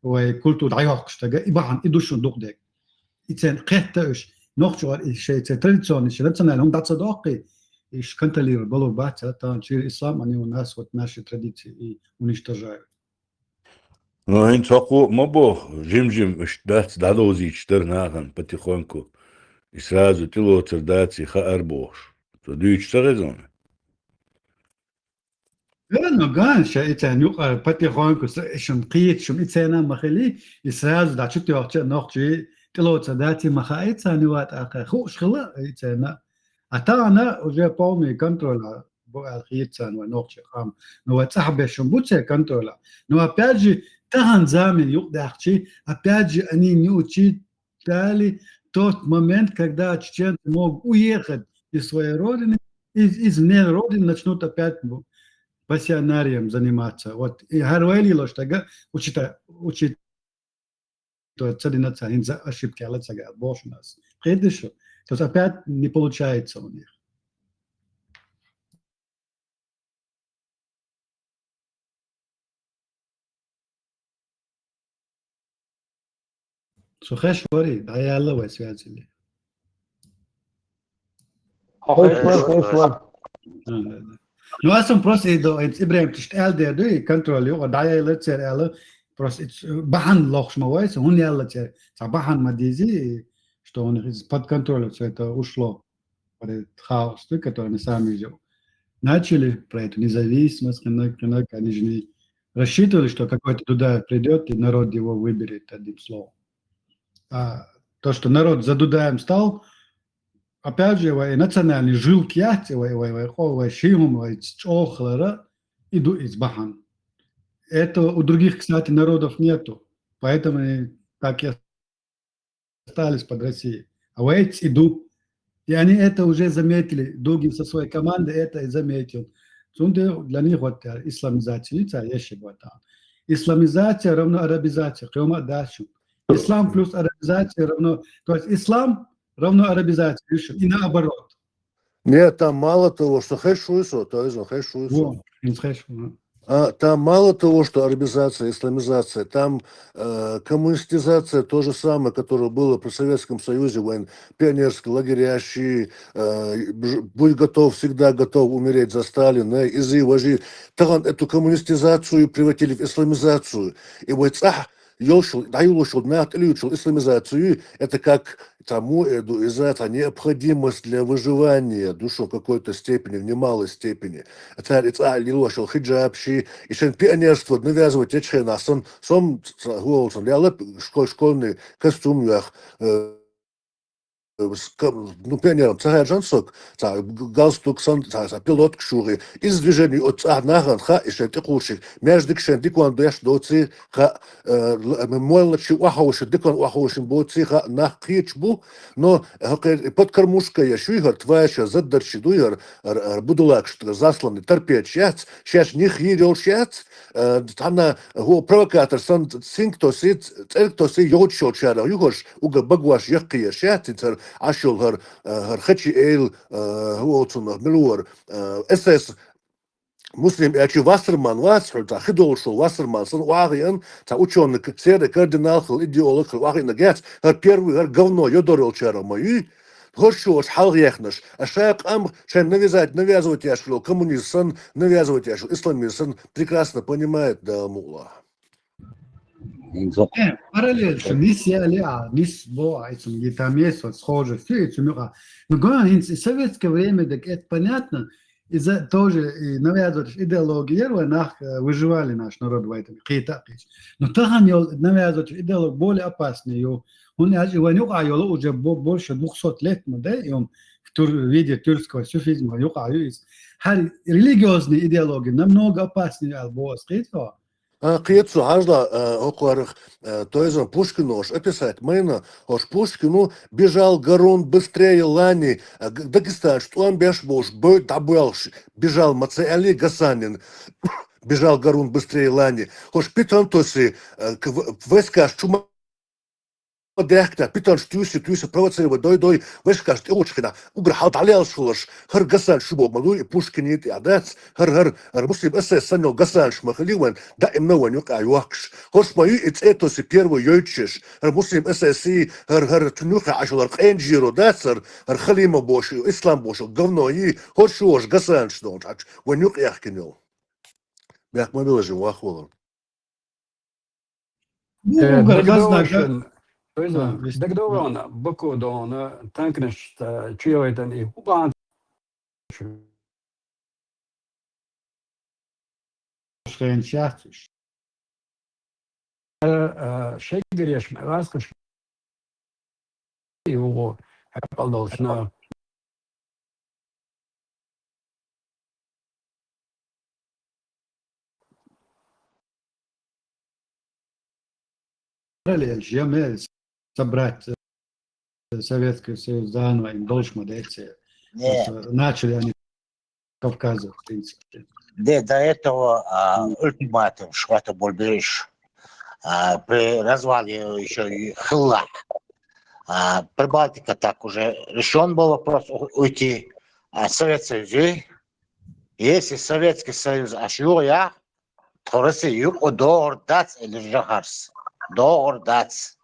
и культура айох что и бахан идуш духдек. И цен قهتش نخشوا شيء تراديционный شيء национальный هم даться доки и контролируют было бача там через ислам они у нас вот наши традиции и уничтожают. Ну, они таку мобо жим дать дадози чтернаган потихоньку и сразу тило цердаци хаарбош. То дюйч царезон. لأنه قال شيء تاني يقرأ потихоньку شم قيت شم إتسانا مخلي إسراز دا شو تيوخ نوخشي تلو تداتي مخا إتساني وات آخر خوش خلا إتسانا أتانا وجا بومي كنترولا بو الخيتسان ونوخشي خام نو تسحب شم بوتسي كنترولا نو أبياجي تهان زامن يقدحشي أبياجي أني نيوتشي تالي тот момент, когда чеченцы могут уехать из своей родины, из вне родины начнут опять пассионарием заниматься. Вот и Харуэлило, что учитывая царинация за ошибки Аллаха, больше нас. Прежде всего, то есть опять не получается у них. Сухеш вари, да я ловай связали. Nu esam prosīdo, Ibrahim, tu šķēldē, du, kontroli, o daja ilecēr, просто бахан лохшмовайс, он ялаче, бахан мадизи, что он под контролем все это ушло, под хаос, который они сами делали. Начали про эту независимость, они же не рассчитывали, что какой-то туда придет и народ его выберет одним словом. А то, что народ за Дудаем стал, опять же, национальный жилки, иду из Бахан. Это у других, кстати, народов нету. Поэтому они так и остались под Россией. А эти идут. И они это уже заметили. Дугин со своей командой это и заметил. Для них вот исламизация. Исламизация равно арабизация. Ислам плюс арабизация равно... То есть ислам равно арабизация. И наоборот. Нет, там мало того, что хэшуйсо, то есть хэшуйсо. Там мало того, что арабизация, исламизация, там коммунистизация, то же самое, которое было при Советском Союзе, пионерские лагеря, будь готов, всегда готов умереть за Сталина, из-за его эту коммунистизацию превратили в исламизацию. И вот даюшил на исламизацию, это как тому это необходимость для выживания душу в какой-то степени, в немалой степени. Это лилошил хиджабши, и пионерство навязывать эчхена, сом голосом, школьный костюм, ну, пионером, Джансок, галстук, пилот кшуры, из движения от Наган, и шентикушик, между кшентикуан беш доци, муэлачи уахауши, дикон уахауши боци, нахичбу, но под кормушкой шуйгар, тваяча, заддарчи дуйгар, будулак, что засланный, торпед, сейчас них едел шец, она провокатор, кто си йочо чара, югош, уга багуаш, яхкия, шец, عشل خدشي إيل هو صنع ملور أساس مسلم أشي واسرمان واسحر تا خدول شو واسرمان صن واقعاً تا أوشون سير كاردينال خل إديولوج خل واقع نجات هر بيرو هر قونو يدور الشارع ماي هرشوش حال يخنش أشاق أمر شان навязывать яшкл коммунистсан навязывать яшкл исламистсан прекрасно понимает да мула. Параллельно, нис бо, этим гитамес, схоже, все это мюха. Но говоря, в советское время, так это понятно, из-за тоже навязывать идеологию, нах выживали наш народ в этом, но там навязывать идеологию более опасную. Он уже больше 200 лет, да, и он в виде тюркского суфизма, религиозные идеологии намного опаснее, альбо скрытого. Қиетсу ажла оқуарых тоизан Пушкинош описать майна ош Пушкину бежал Гарун быстрее лани Дагестан что он беш бош бой табелш бежал Мацеали Гасанин бежал Гарун быстрее лани ош питон тоси войска чума داخته بيتر تيوسي провоцировать дой وش كاشت اوچخنا угр حاط عليه الشلش هر قسان شبو ملوي بوشكنيت اعداد هر مسلم اساس سنو قسان شمخليون دائما وين يقع يوقش هوش ما يتسيتوسي بيرو يوتشش هر مسلم اساسي هر تنوخ عشر قين جيرو داسر هر خليمه بوش اسلام بوش غنو يي هوش وش قسان شنو وين يقع يحكنو بيحك ما بيلجي واخولن Dagdovana, Bakodona, Tanknish, Chioitan, Huban. Shakerish, Raskish, you have those now. Jamais собрать Советский Союз заново, им больше модельцы. Начали они Кавказа, в принципе. До этого ультиматум Швата Больбериш при развале еще и Хилла. Прибалтика так уже решен был вопрос уйти. Советский Союз, если Советский Союз ашюя, то Россия до Ордац или Жахарс. До Ордац.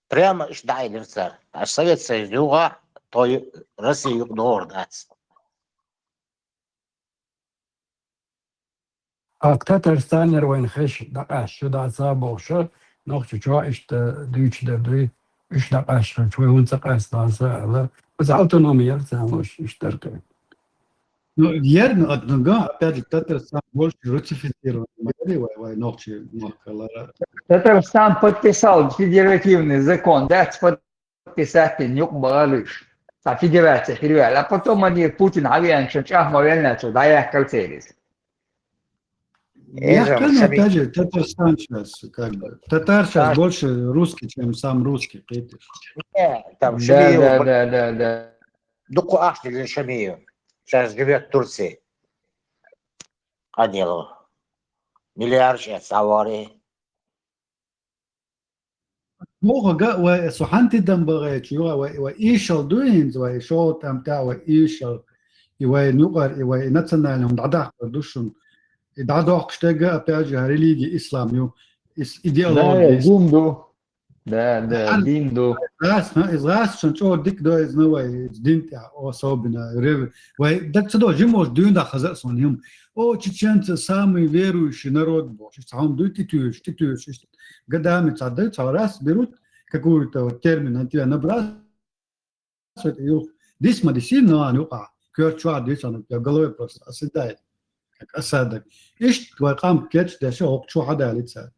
Прямо ждали царь. А Совет Союза, то Россию до Ордац. Татарстан وين خش دقاش شو دا صابوشه نقطة شو إيش ديش دبي إيش دقاش شو هون تقاس دا بس autonomия самош اشترك. Ну, верно, одного, опять же, Татарстан больше русифицирован. Татарстан подписал федеративный закон, да, подписать нюк балыш. Федерация, а потом они Путин авиан чачах мовельнацу, да я кальцерис. Опять же, Татарстан сейчас, как бы. Татар сейчас больше русский, чем сам русский. Там Да. Дуку Ахтили Шамию. Сейчас живет в Турции. Анилу. Миллиард сейчас аварии. موقع وصحنت الدم بغيت وإيش الدوينز وإيشو تمتع وإيش ونقر ونتنالهم دعاء دوشن دعاء قشتجا أبيج ريليجي إسلام يو إيديولوجي. جندو ده دين دو Ras schon čo dik do iz novoj dinta osobina rev. Так что жимош дюнда хазар сон им. О чеченцы самый верующий народ был. Сам дуйте тюш. Годами цады раз берут какую-то вот термин на тебя набрасывают. Здесь медицина, ну кёрчуа здесь он в голове просто оседает. Как осадок. Ишь твой кам кетч да шо окчу хада лица.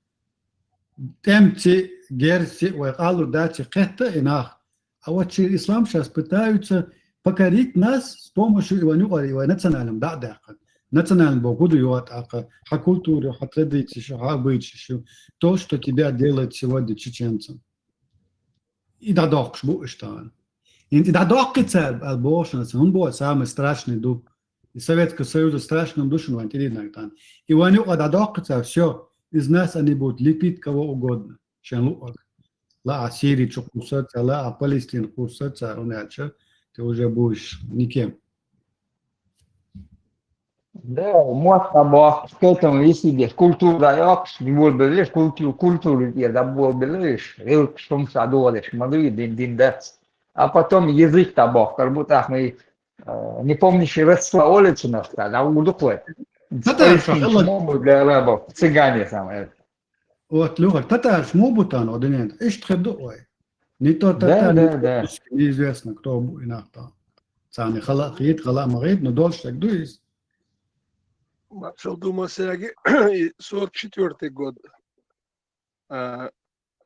Темти герси وقالوا дати қетта инах. А вот через ислам сейчас пытаются покорить нас с помощью иванюгari и национальным дадакан. Национальным богуду юатака, культуру, традиции, обычаи, то, что тебя делает сегодня чеченцем. И дадокш буштан. И дадокица албошнас, он был самый страшный дух. И Советского Союза страшным душем вантилиднактан. Иванюга дадокица все. Из нас они будут лепить кого угодно. Ла о Сирии что кусаться, ла о Палестине кусаться, иначе ты уже будешь никем. Да, можно было к этому вести. Культура якш, не был бы лишь культуру я забыл бы лишь. Рил что саду лишь, молодые дин дац. А потом язык табах, как будто мы не помнишь родства улицы настали, а удухлет. Для арабов, цыгане самые. Вот, Люха, татар шмубутан, один иш тхедуой. Не то татар, неизвестно, кто инахта. Цани хала хит, хала магит, но дольше так дуис. Маршал Дума Сяги, 44 год.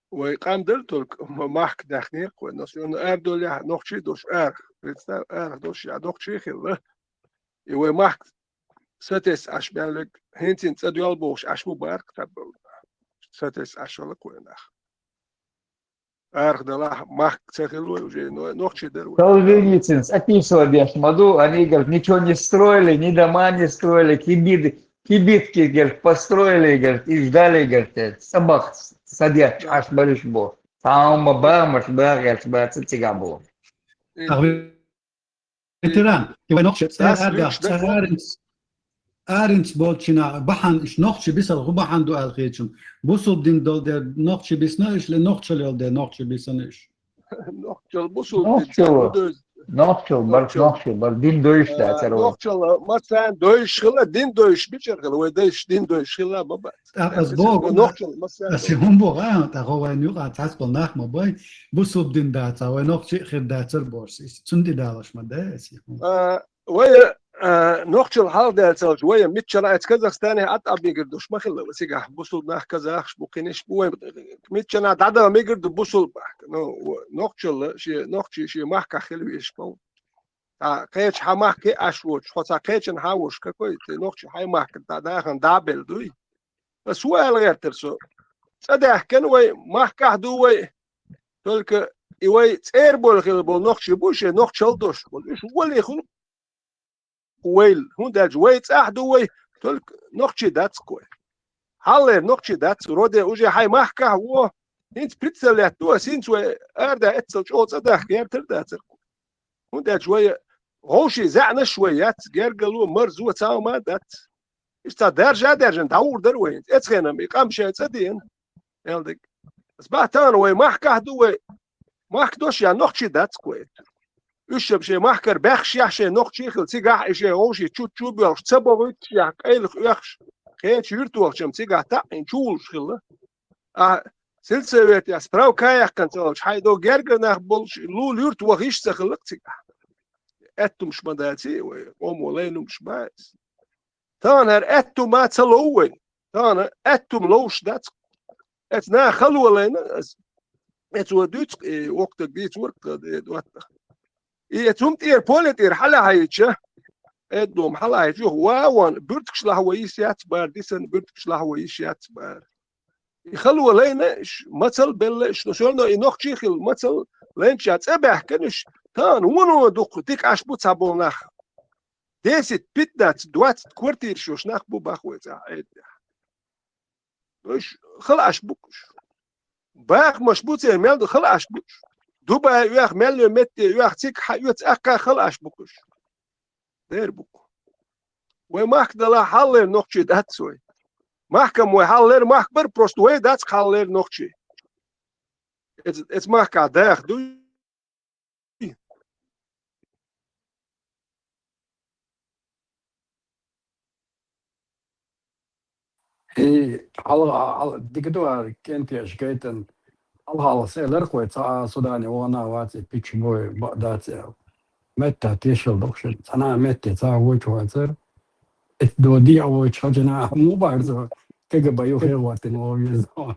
Вайкандер только мах дахнех, но он эрдоля нохчи дош эр. Представь, эр дош я нохчи хилла. И вай мах сатес ашбялек хентин цадуал бош ашму барк табл. Сатес ашола куенах. Эр дала мах цехилой уже нохчи деру. Солженицын описывал Бешмаду, они, говорят, ничего не строили, ни дома не строили, кибитки, говорят, построили, говорят, и ждали, говорят, собак садят, аж болишь бог. Там бамаш, говорят, братцы тяга было. Ветеран, Arins bolchina bahan ish nochche bisal bahan do alkhechum busul din dol der nochche bisna ish le nochche le der nochche bisanish nochche busul nochche bar din doish da tsaro nochche masan doish khila din doish bicher khila we doish din doish khila babat az bog nochche masan as hum bog ta howa nu ga tas bol nach ma bay busul din da ta we nochche khir da tsar bors tsundi dalash ma da as we نوختشل هالدال سال شوية متشلا كازاخستاني أطعب يقدرش ما خلا بس يجح بوصل نح كازاخش ممكنش بوين متشلا تعدا ما يقدر بوصل بحك نوختشل شيء نوختشي شيء محك خلويش مو قيش حماك أشوش خاصة قيش نحوش كوي نوختش هاي محك تعدا خن دابل دوي بس هو غير ترسو صدق كان وي محك هدوي تلك يوي تير بول خل بول نوختش بوش نوختشل دوش بول إيش هو اللي يخلق ويل هون داج ويت أحدوي تلك نقشي داتس كوي حالر نقشي داتس رودة وجه هاي محكة هو إنت بريتسلات تو سينس وأردا إتسل شو صدق يا ترداتر هون داج شوية غوشي زعنا شويات جرجلو مرزو تاو ما دات إست درجة داور دروين إتخينا ميقام شيء تدين يلدك بس بعتان وي محكة هدوي محك دوش يا نقشي داتس كوي يشرب شيء محكر بخش يحشي نقش يخل سيجح شيء غوشي تشو بيرش تبغى يحك أيل يخش خير شيرتو وقتهم سيجح تاين شولش خلا سلسلة أسبراو كايح كان تلاش حيدو جرجر نخبلش لول يرتو وخيش سخلق سيجح أتو مش مداتي وأمو لينو مش بايس تانا أتو ما تلوين تانا أتو ملوش دات أتنا خلوا لينا أتو دوت وقت ديت ورك دوت يتم تير بوليتير حلا هايتشا ادوم حلا هايتشا واوان برتكش لهويسيات بار ديسن برتكش لهويسيات بار يخلوا لينا مثل بلش نشورنا ينوخشي خل مثل لينشات ابح كنش تان ونو دوق ديك عشبو صابوناخ ديسيت بيتنات دوات كورتير شوش ناخبو باخويتا مش خلاص بوكش باخ مشبوط يمل خلاص بوكش دوبا ياخ مليو مت ياخ تيك حيوت اكا خلاص بوكش دير بوك وماك دلا حلر نوخشي داتسوي محكم وحلر محكبر بروست وي داتس حلر نوخشي Het mag kader, doe. Digdo kent je skaten al seller kwet Sudan wana wat pitch boy dat meta tishel dokshin sana mette ta wuch water it do dia wuch hajna mu barzo kege bayo her watin o yezon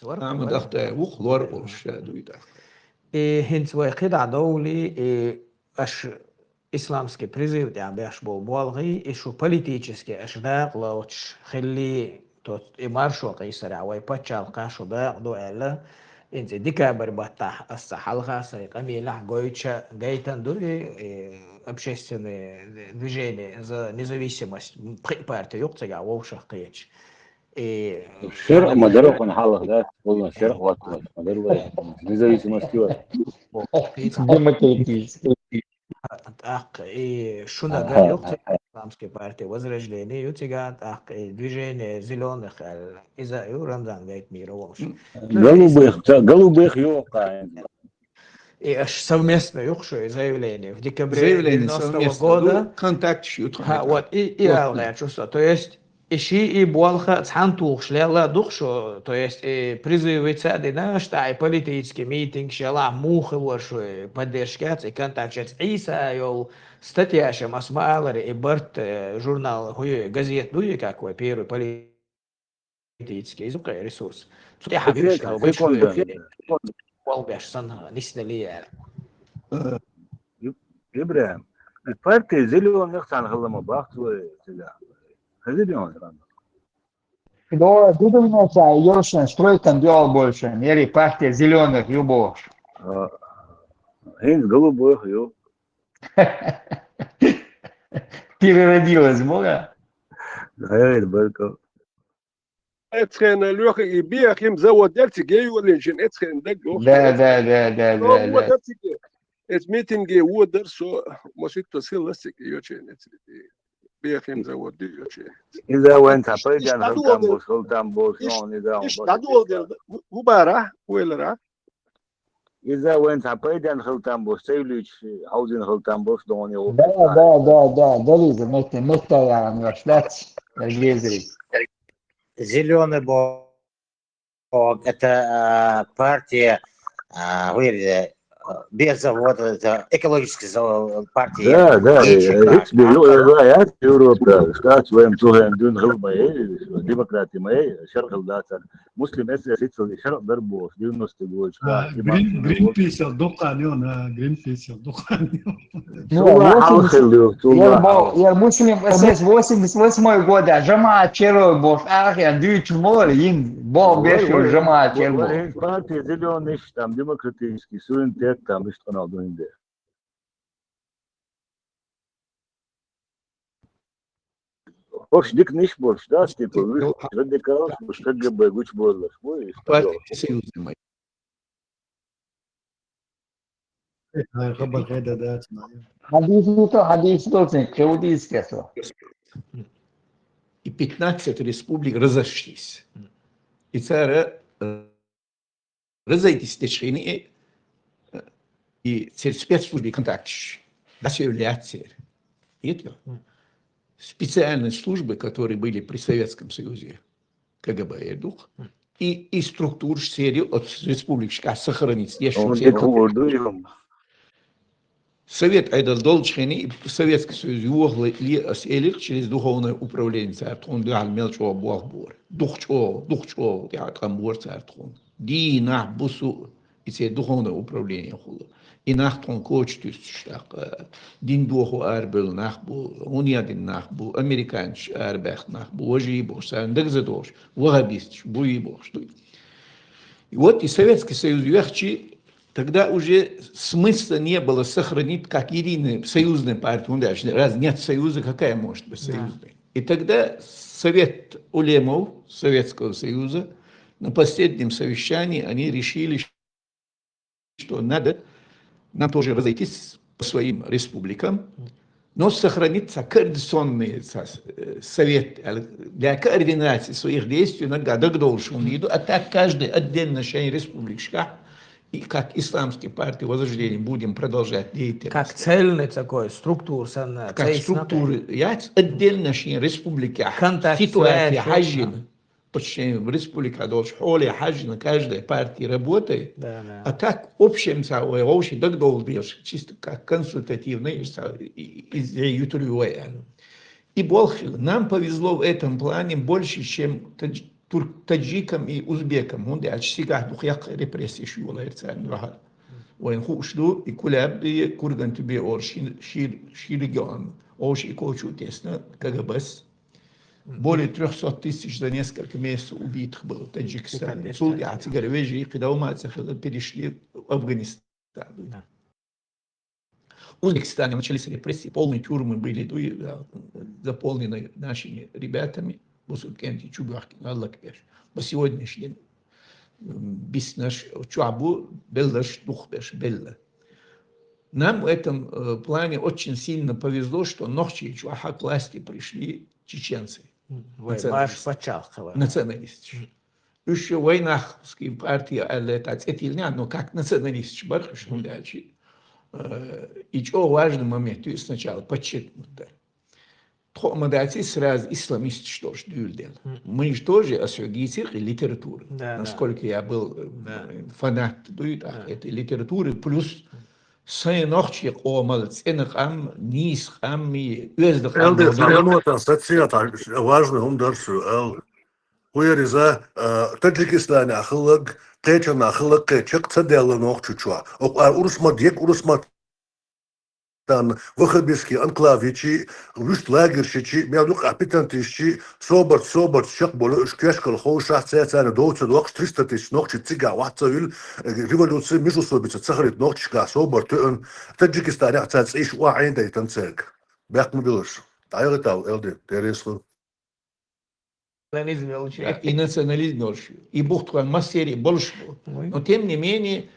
نعم دخته وخلور والشاد ويدا هنت وقطع دولي أش إسلامسكي بريزيد يعني باش بولغي إشو политически أشباق لوش خلي توت إمارشو قيسر عوي باتشال قاشو باق دو إلا إنت ديكابر بطح السحلقة سيقامي لح гоюча гейтан дури общественное движение за независимость партии юктага вовшах кыч. الشرق مدرق ونحلق ده قلنا الشرق وقت مدرق نزاويسمостью демократически. Так, и шунага юктага исламской партии возрождения юктага так движение зеленых из-за Рамзан гайт мира вовш. голубых юка. И аж совместно юкшу заявление в декабре заявление 90-го года. контакт Вот и алга чувство, то есть ищи и болха цхантух шляла духшо, то есть призывы цадина, что и политический митинг шла муха вашу поддержкать и контактировать. Иса йол статья шем асмалари и барт журнал хуй газет дуй какой первый политический язык ресурс. Тут я хочу что большой والباش صنها نسنا إبراهيم البارتي زيلون نقطع الغلمة باخت وتلا هذي اليوم Когда думается, Йошин стройком делал больше, мери партия зеленых юбов. Хин голубых юб. Переродилась, Бога? غير بالكو. اتخن الوقت يبيع يم زود درتي جاي ولا جن اتخن دق ده هو درتي ات ميتنج جاي هو درسو مش تصير لسك يوتشين بيع يم زود دي يوتشين إذا وين تبيجان سلطان بوس نون إذا هو بارا ولا را إذا وين تبيجان سلطان بوس تيليش عاوزين سلطان بوس دوني هو ده لازم متى يعني وشلات الجزري Зеленый блок – это партия, без завода, это экологическая партия. Да, я Европа, штат своим тугем дун غلبة демократия моей, شرق الداتر مسلم أسيا سيتسل شرق دربوس 90 جول Greenpeace الدقانيون Greenpeace الدقانيون. Я муслим СС 88 года, жама черой бов, ах, я дюч мол, им бов бешил жама черой. партия зеленый, там демократический суверенитет, там и что надо индия. Хош дик ниш борш, да, типа, вы радикал, что КГБ, гуч борлаш, вы партия союзная. خبر هذا ذاتنا. حديث саудийское. И 15 республик разошлись. И царь разойтись течение и спецслужбы контактищ. Да, все является. Это специальные службы, которые были при Советском Союзе, КГБ и ДУХ, и структур серии от республик сохранить. Совет Айдал Долчхени и Советский Союз югли через духовное управление царством, да, мелчо бог-бор. Духчо, я там бор царством. Ди на бусу, и це духовное управление хуло. И нахтон кочтус, так, дин духу арбел нахбу, униадин нахбу, американч арбех нахбу, ожи бош, сандагзадош, вагабист, буи бош. И вот и Советский Союз вехчи. Тогда уже смысла не было сохранить как единую союзную партию. Раз нет союза, какая может быть союзная? И тогда Совет улемов Советского Союза на последнем совещании они решили, что надо нам тоже разойтись по своим республикам, но сохранится координационный совет для координации своих действий на годах должен виду, а так каждый отдельно член республики, и как исламские партии возрождения будем продолжать деятельность. Как цельный такой структур, Как структуры, я отдельно член республики, ситуация хаджина, почти в республике должен холе хаджина, каждая партия работает, а так общем самое, общий так должен чисто как консультативный из И больше, нам повезло в этом плане больше, чем таджикам и узбекам. Он да всегда духяк репрессии шула ирцан рахал. وين خوشلو يكولاب دي كوردن تبي اور شيل جان او شي كوچو تесна КГБС. Более 300 тысяч за несколько месяцев убитых было в Таджикистане. Судьяцы горвежи, когда умацахали, перешли в Афганистан. В Узбекистане начались репрессии, полные тюрьмы были заполнены нашими ребятами. Бусуркенти, Чубахки, Аллах Кеш. По сегодняшний день без наш Чуабу Беллаш Духбеш Белла. Нам в этом плане очень сильно повезло, что ночью Чуаха к власти пришли чеченцы. Националисты. Еще в войнахские партии, но как националисты, бархашну дальше. И что важный момент, то есть сначала подчеркнуто. Тхомадати сразу исламисты что ж дюльдел. Мы же тоже освободили литературу. Насколько я был фанат этой литературы, плюс Сайнохчик омал ценах ам низ амми уездах ам. важный он дарсу эл. Хуяриза Таджикистан ахлаг кечан ахлаг кечак цадела нохчучва. Урусмат ек урусмат там выходбиски анклавичи, вишт лагерщичи, мяду капитантищи, собор, шак боло шкешкал хоуша цецана доуца докш 300 тысяч нохчи цига ватцавил революция между собица цахарит нохчика собор тön Таджикистан цац иш уаин да танцег. Бяк мудилш. Тайгатал элде тереслу. И национализм больше, и бухтуан массери больше. Но тем не менее,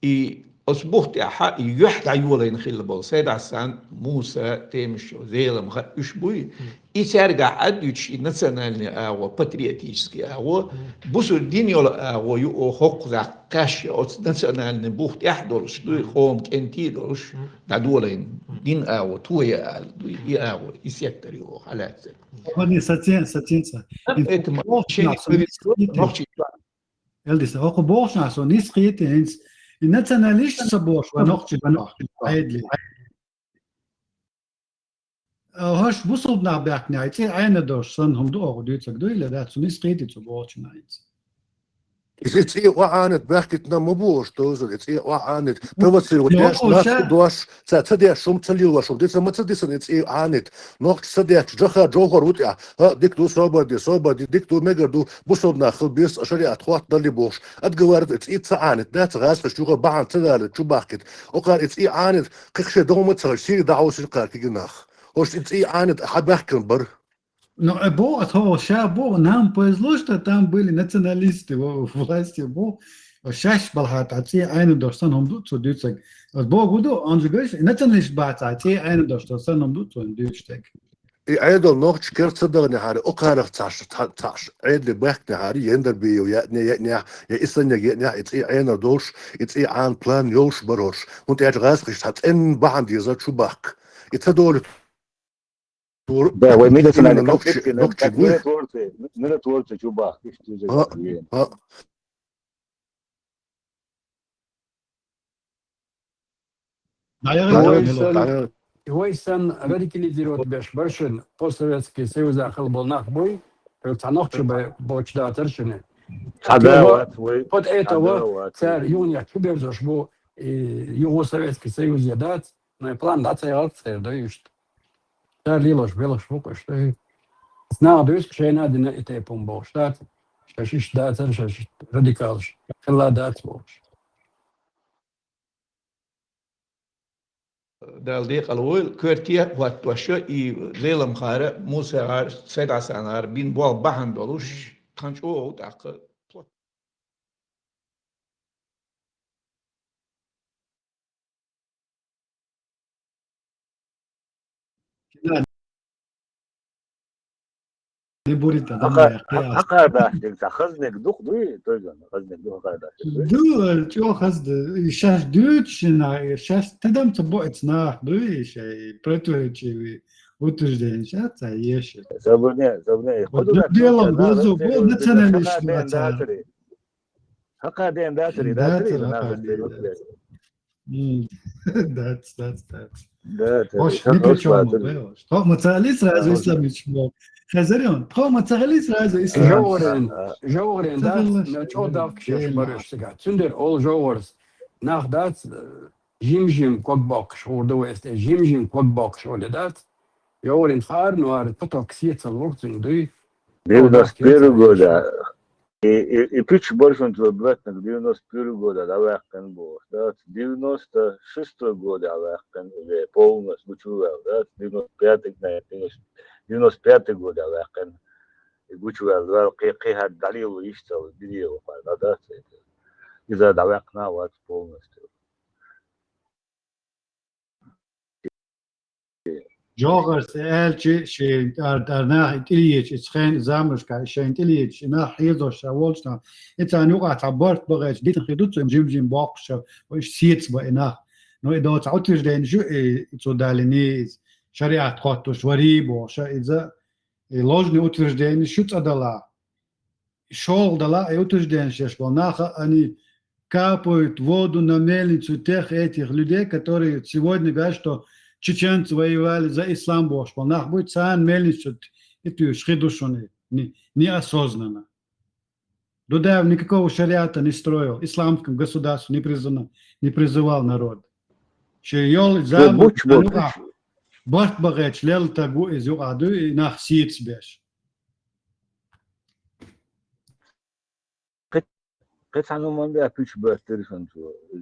и أصبحت يحد عيولا ينخيل بول سيد عسان موسى تيمشو زيلم إشبوي يترجع أدوش ناسيونالني أو باتريوتيسكي أو بوسو دينيولا أو يو حق ذا كاش أو ناسيونالني بوخت يحضرش دوي خوم كنتيلوش دولين دين أو تويا دوي أو يسيكتري أو حالات. هني ساتين. Это мощение повезло. Eldis, ook geboren zo niet schieten eens. In nationalistische boos, waar nog eindelijk. Hoş bu sobna beknayt, aynı dorsan hum do diyor doyle da su niet schieten zo boos night. It's وعانت بحكت نمبوش توزل it's وعانت توصل وديش ناس دوش تصدق شوم تليل وشوم دي سما تصدق it's وعانت نوع تصدق جخا جوهر وتيا ديك دو صوبدي ديك دو مجردو بوصلنا خلبيس شريعة خوات دلي بوش اتجوارد it's وعانت ده تغاز فشوغ بعن تدار شو بحكت وقال it's وعانت كخش دوم تصير دعوة شقار كجناخ وش it's وعانت حد بحكي بر. Но Бо нам повезло, что там были националисты в власти. Сейчас балхат, а те айны достан хомдут, so дютсек. Бо гудо, он же говорит, националист бат, а те айны достан хомдут, so дютштек. И айдол нох чкерца дагне хари окарах таш айдли бахне хари йендер био я исanya я it's einer durch it's an plan yosh barosh und rascht hat en bahn dieser chubak it's dol. Да, вы имеете на конфликте, как миротворцы Чубах. Войсан радикализировать беш баршин постсоветский союз ахал был нахбой, цанохчебе бочда тершины. Под этого царь юния куберзош был его Советский Союз едать, но и план дать акции даешь. Царь лилош белош вука что знал дают чайна дина и те помбо штат, шашиш дать шашиш радикалш, хела дать вуш. دالديق الأول كرتيه واتوشة ليلة مخارة موسى عار سيد عسان عار بين بوال بحن دولوش تانش أو تاق не будет одна قياس. Haqardashlik xiznik duq duy to'ygan xiznik duq haqardashlik duy. دو شو قصد شاش دوتش نا شاش تدم تبوت ناح دويش بريتوتشي وتجدين شات يش Zabune ودو ديالهم بوزو بود نتنا ليش Haqarden datri داتر na هقادي that's datri hoş ne peçom beoş to matalis razo islamiç mo خزريون تو متغليس راzo islam Jogeren dat met odaf barıştık. Sünder ol jogers nach dat jimjim kokbok şurada west jimjim kokbok şöyle dat. Jogeren khar noar patok siet alvortun duy. 91 года и пич больше обратно 91 года давахкан был. Да, 96 года давахкан уже полностью учуял, да, 95 года давахкан учуял, да, قيها الدليل ويشتغل فيديو فانا إذا давахна вот полностью. جوغرس elçi şey darna İliç İsken zamrışka şey İliç na hizo şavolşna etan yuqa tabart bagaj dit khidut jimjim boqsha و سيتس بقنا نو اذا تعطيش دين شو تودالني شريعه خاطر شوري بوشا اذا لوجني утверждение شو تدلا шол дала утверждение что наха они капают воду на мельницу тех этих людей которые сегодня говорят что чеченцы воевали за ислам бош нах будет сан мельницу эту шхидушоны неосознанно Дудаев никакого шариата не строил, исламском государстве не призывал народ. Че йол забуч барт багач лел тагу из юаду и нах сиец беш. قد عنو من بيع بيش باتريشن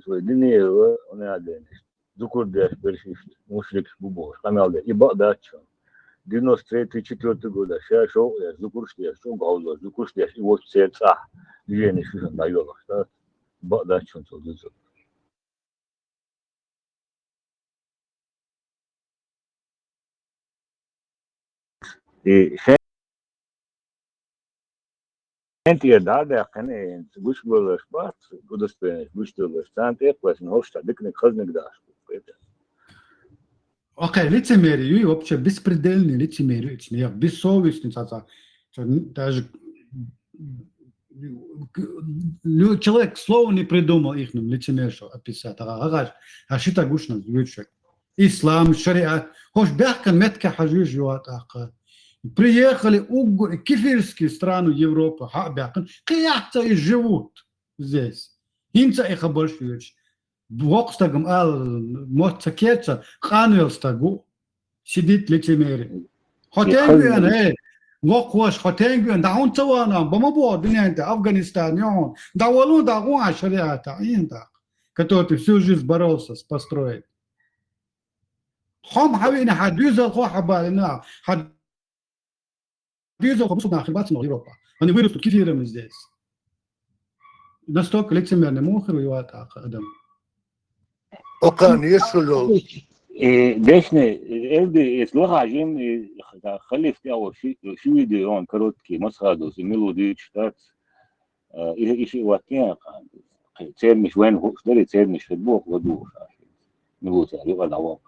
تو دنيا وانا عدانش ذكر داش برشيش مشرك بوبوش قنال يبقى داتشون 93-4 года сейчас шел Зукурштеш, шел Гауза, Зукурштеш, и вот все это движение шишен даёлах, да, да, чён то дузу. И Enti da kane gush golash bat gudaspenes gush dolash tant ekvasn hoshta diknik khaznik dash. Окей, лицемерие вообще беспредельное лицемерие, бессовестный, даже человек слова не придумал их лицемерие описать. А что так гушно звучит? Ислам, шариат, хош бяхкан метка хажуж юат ака. Приехали кефирские страны Европы, как и живут здесь. Инца их больше вещь. Вокстагом моцакеца ханвелстагу сидит лицемерие. Хотенгуен, вокваш хотенгуен, да он цавана, бамабо, днянта, Афганистан, он, да волу, да он шариата, инда, который ты всю жизнь боролся с построить. هم حاولين حديزة الخو حبالنا حديزة خبصنا خباتنا أوروبا أنا ويرث كثير من здесь настолько лицемерный мухер ويوات أقدم وكان يشلو دشني ابدي اسلوها عجين خلي في اول شيء شو يديرون كروتكي مسخادو ميلودي شتات شيء وكان تصير مش وين هو اشتري تصير مش في البوق ودوش نقول يعني يبقى دعوه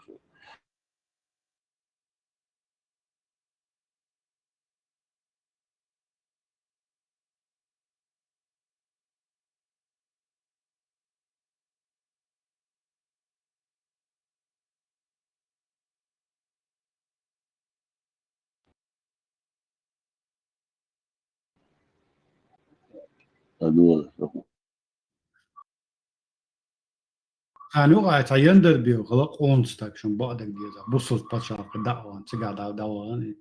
أنا قاعد يندر بيو خلاص أونستك شن بعدك جيزا بصوص بشاق دعوان تقعد دعوان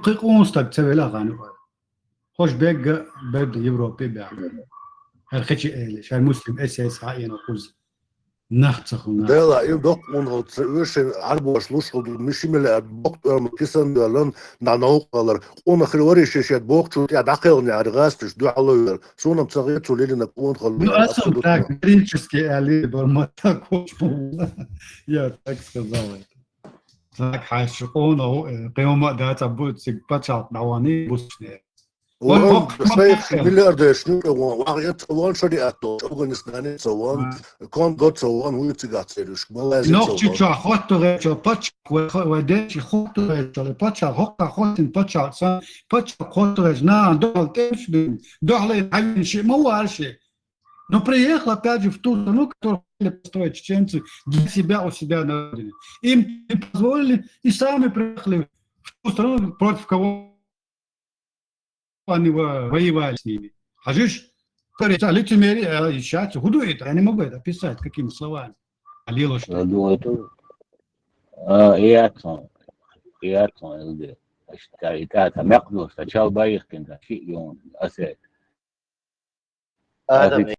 قيق أونستك تسوي لا غانو خوش بيج بيد يوروبي بيع هالخشي إيش هالمسلم أساس عين وخوز نحتخنا دلا يدق من هو تسويش عربو شلوش مش ملا بوقت مكسن دلن نعنوقلر قونا خلوري شيشات بوقت يا دقيقني عرغاستش دو على سونا بصغيت لينا كون خل Ну, а сам так, греческий алибр, матакош, я так сказал это. زاك حاشقونه قيوم دات أبوت سبتشات دواني بوسني وان بسيف مليار شنو وعيت وان شريعته افغانستان سوان كون جوت سوان ويتسقات سيرش مالازم نوختي سوان تشا خوتو تشا باتش وديش خوتو تشا باتشا هوكا خوتن باتشا سان باتشا خوتو نا دول تمش دول حي شيء مو عارشي но приехала опять же в ту страну, которую хотели построить чеченцы для себя у себя на родине. Им не позволили и сами приехали в ту страну, против кого они воевали с ними. А жишь, лицемерие, сейчас худует, я не могу это описать какими словами. Алило что. إياتهم اللي اشتريتها مقدوس تشال بايخ كنت شيء يوم أسد هذا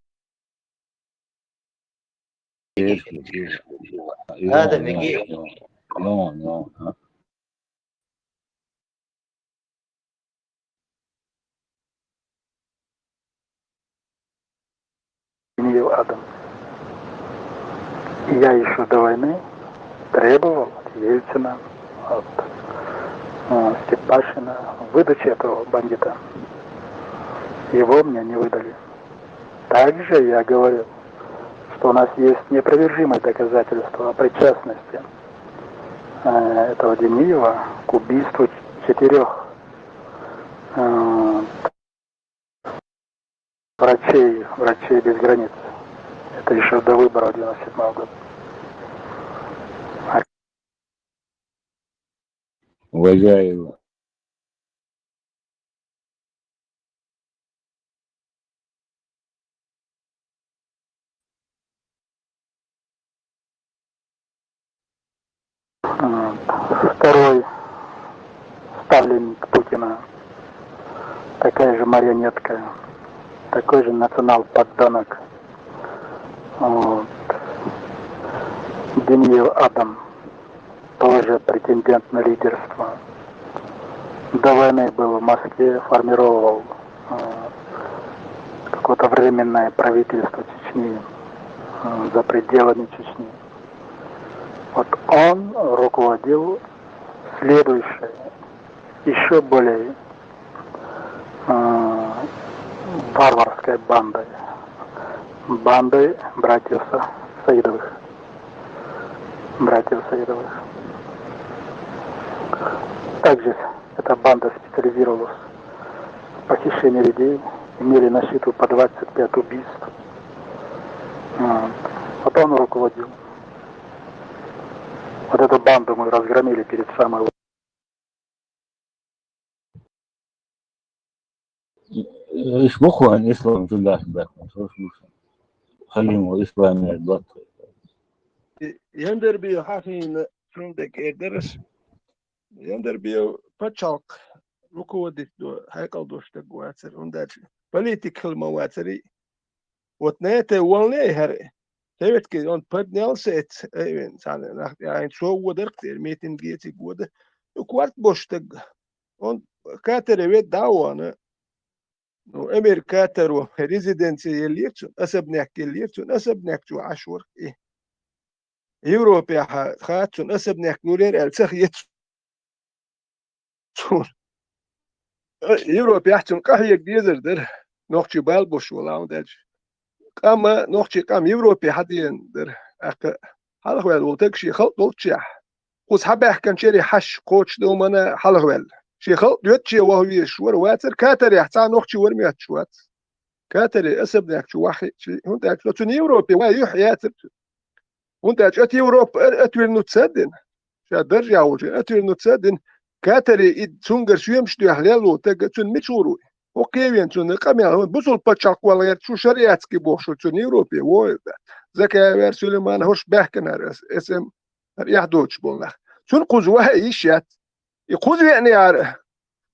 هذا بيجي يوم Нил Адам. Я еще до войны требовал от Ельцина, от Степашина выдачи этого бандита. Его мне не выдали. Также я говорил, что у нас есть неопровержимое доказательство о причастности этого Демиева к убийству 4 врачей без границ. Это еще до выборов 1997 года. Уважаю. Второй ставленник Путина, такая же марионетка, такой же национал-подданок. Вот. Демиев Адам, тоже претендент на лидерство. До войны был в Москве, формировал какое-то временное правительство Чечни за пределами Чечни. Вот он руководил следующей, еще более варварской бандой братьев Саидовых. Также эта банда специализировалась в похищении людей, имели на счету по 25 убийств. Вот он руководил. Вот эту банду мы разгромили перед самой... إيش بخوان إسلام جلاش باكم شو خليهم إسلام يدوت يندر بيو حافين فندق إدرس يندر بيو بتشالك ركودت دو هيكل دوشتك واتر ونداج political مواتري وتنيته ولني هري تبت كي on بدنيل سيت ايوين سان يعني شو ودرت ميتين جيتي بود وكوارت بوشتك on كاتر ويت داوانا no أمريكا ترو ريزيدنسي يليرتون أسبناك يليرتون أسبناك جو عشور إيه يوروبيا خاتون أسبناك نورير السخيتون يوروبيا حتون قهية جديدة در نوختي بالبوش ولا عندج كما نوختي كم يوروبيا حدين در أك حلقة والتكشي خلط والتشيح خص حبة كان شري حش قوتش دومنا حلقة شي خلط يوتشي وهو يشور واتر كاتري حتى نوختي ورميات شوات كاتري أسبناك شو واحد هون تاك لتون يوروبيا ويح ياتر هون تاك أت يوروبا أتويل نتصدن شا درجة وجه أتويل نتصدن كاتري إد سونجر شو يمشي يحللو تاك تون ميشورو أوكي وين تون قام بوصل بتشاق ولا شو شريعتك بوشو تون يوروبيا وين زكا ورسولمان هوش بحكنا اسم يحدوش بولنا تون قزوها إيشات يقوز يعني عاره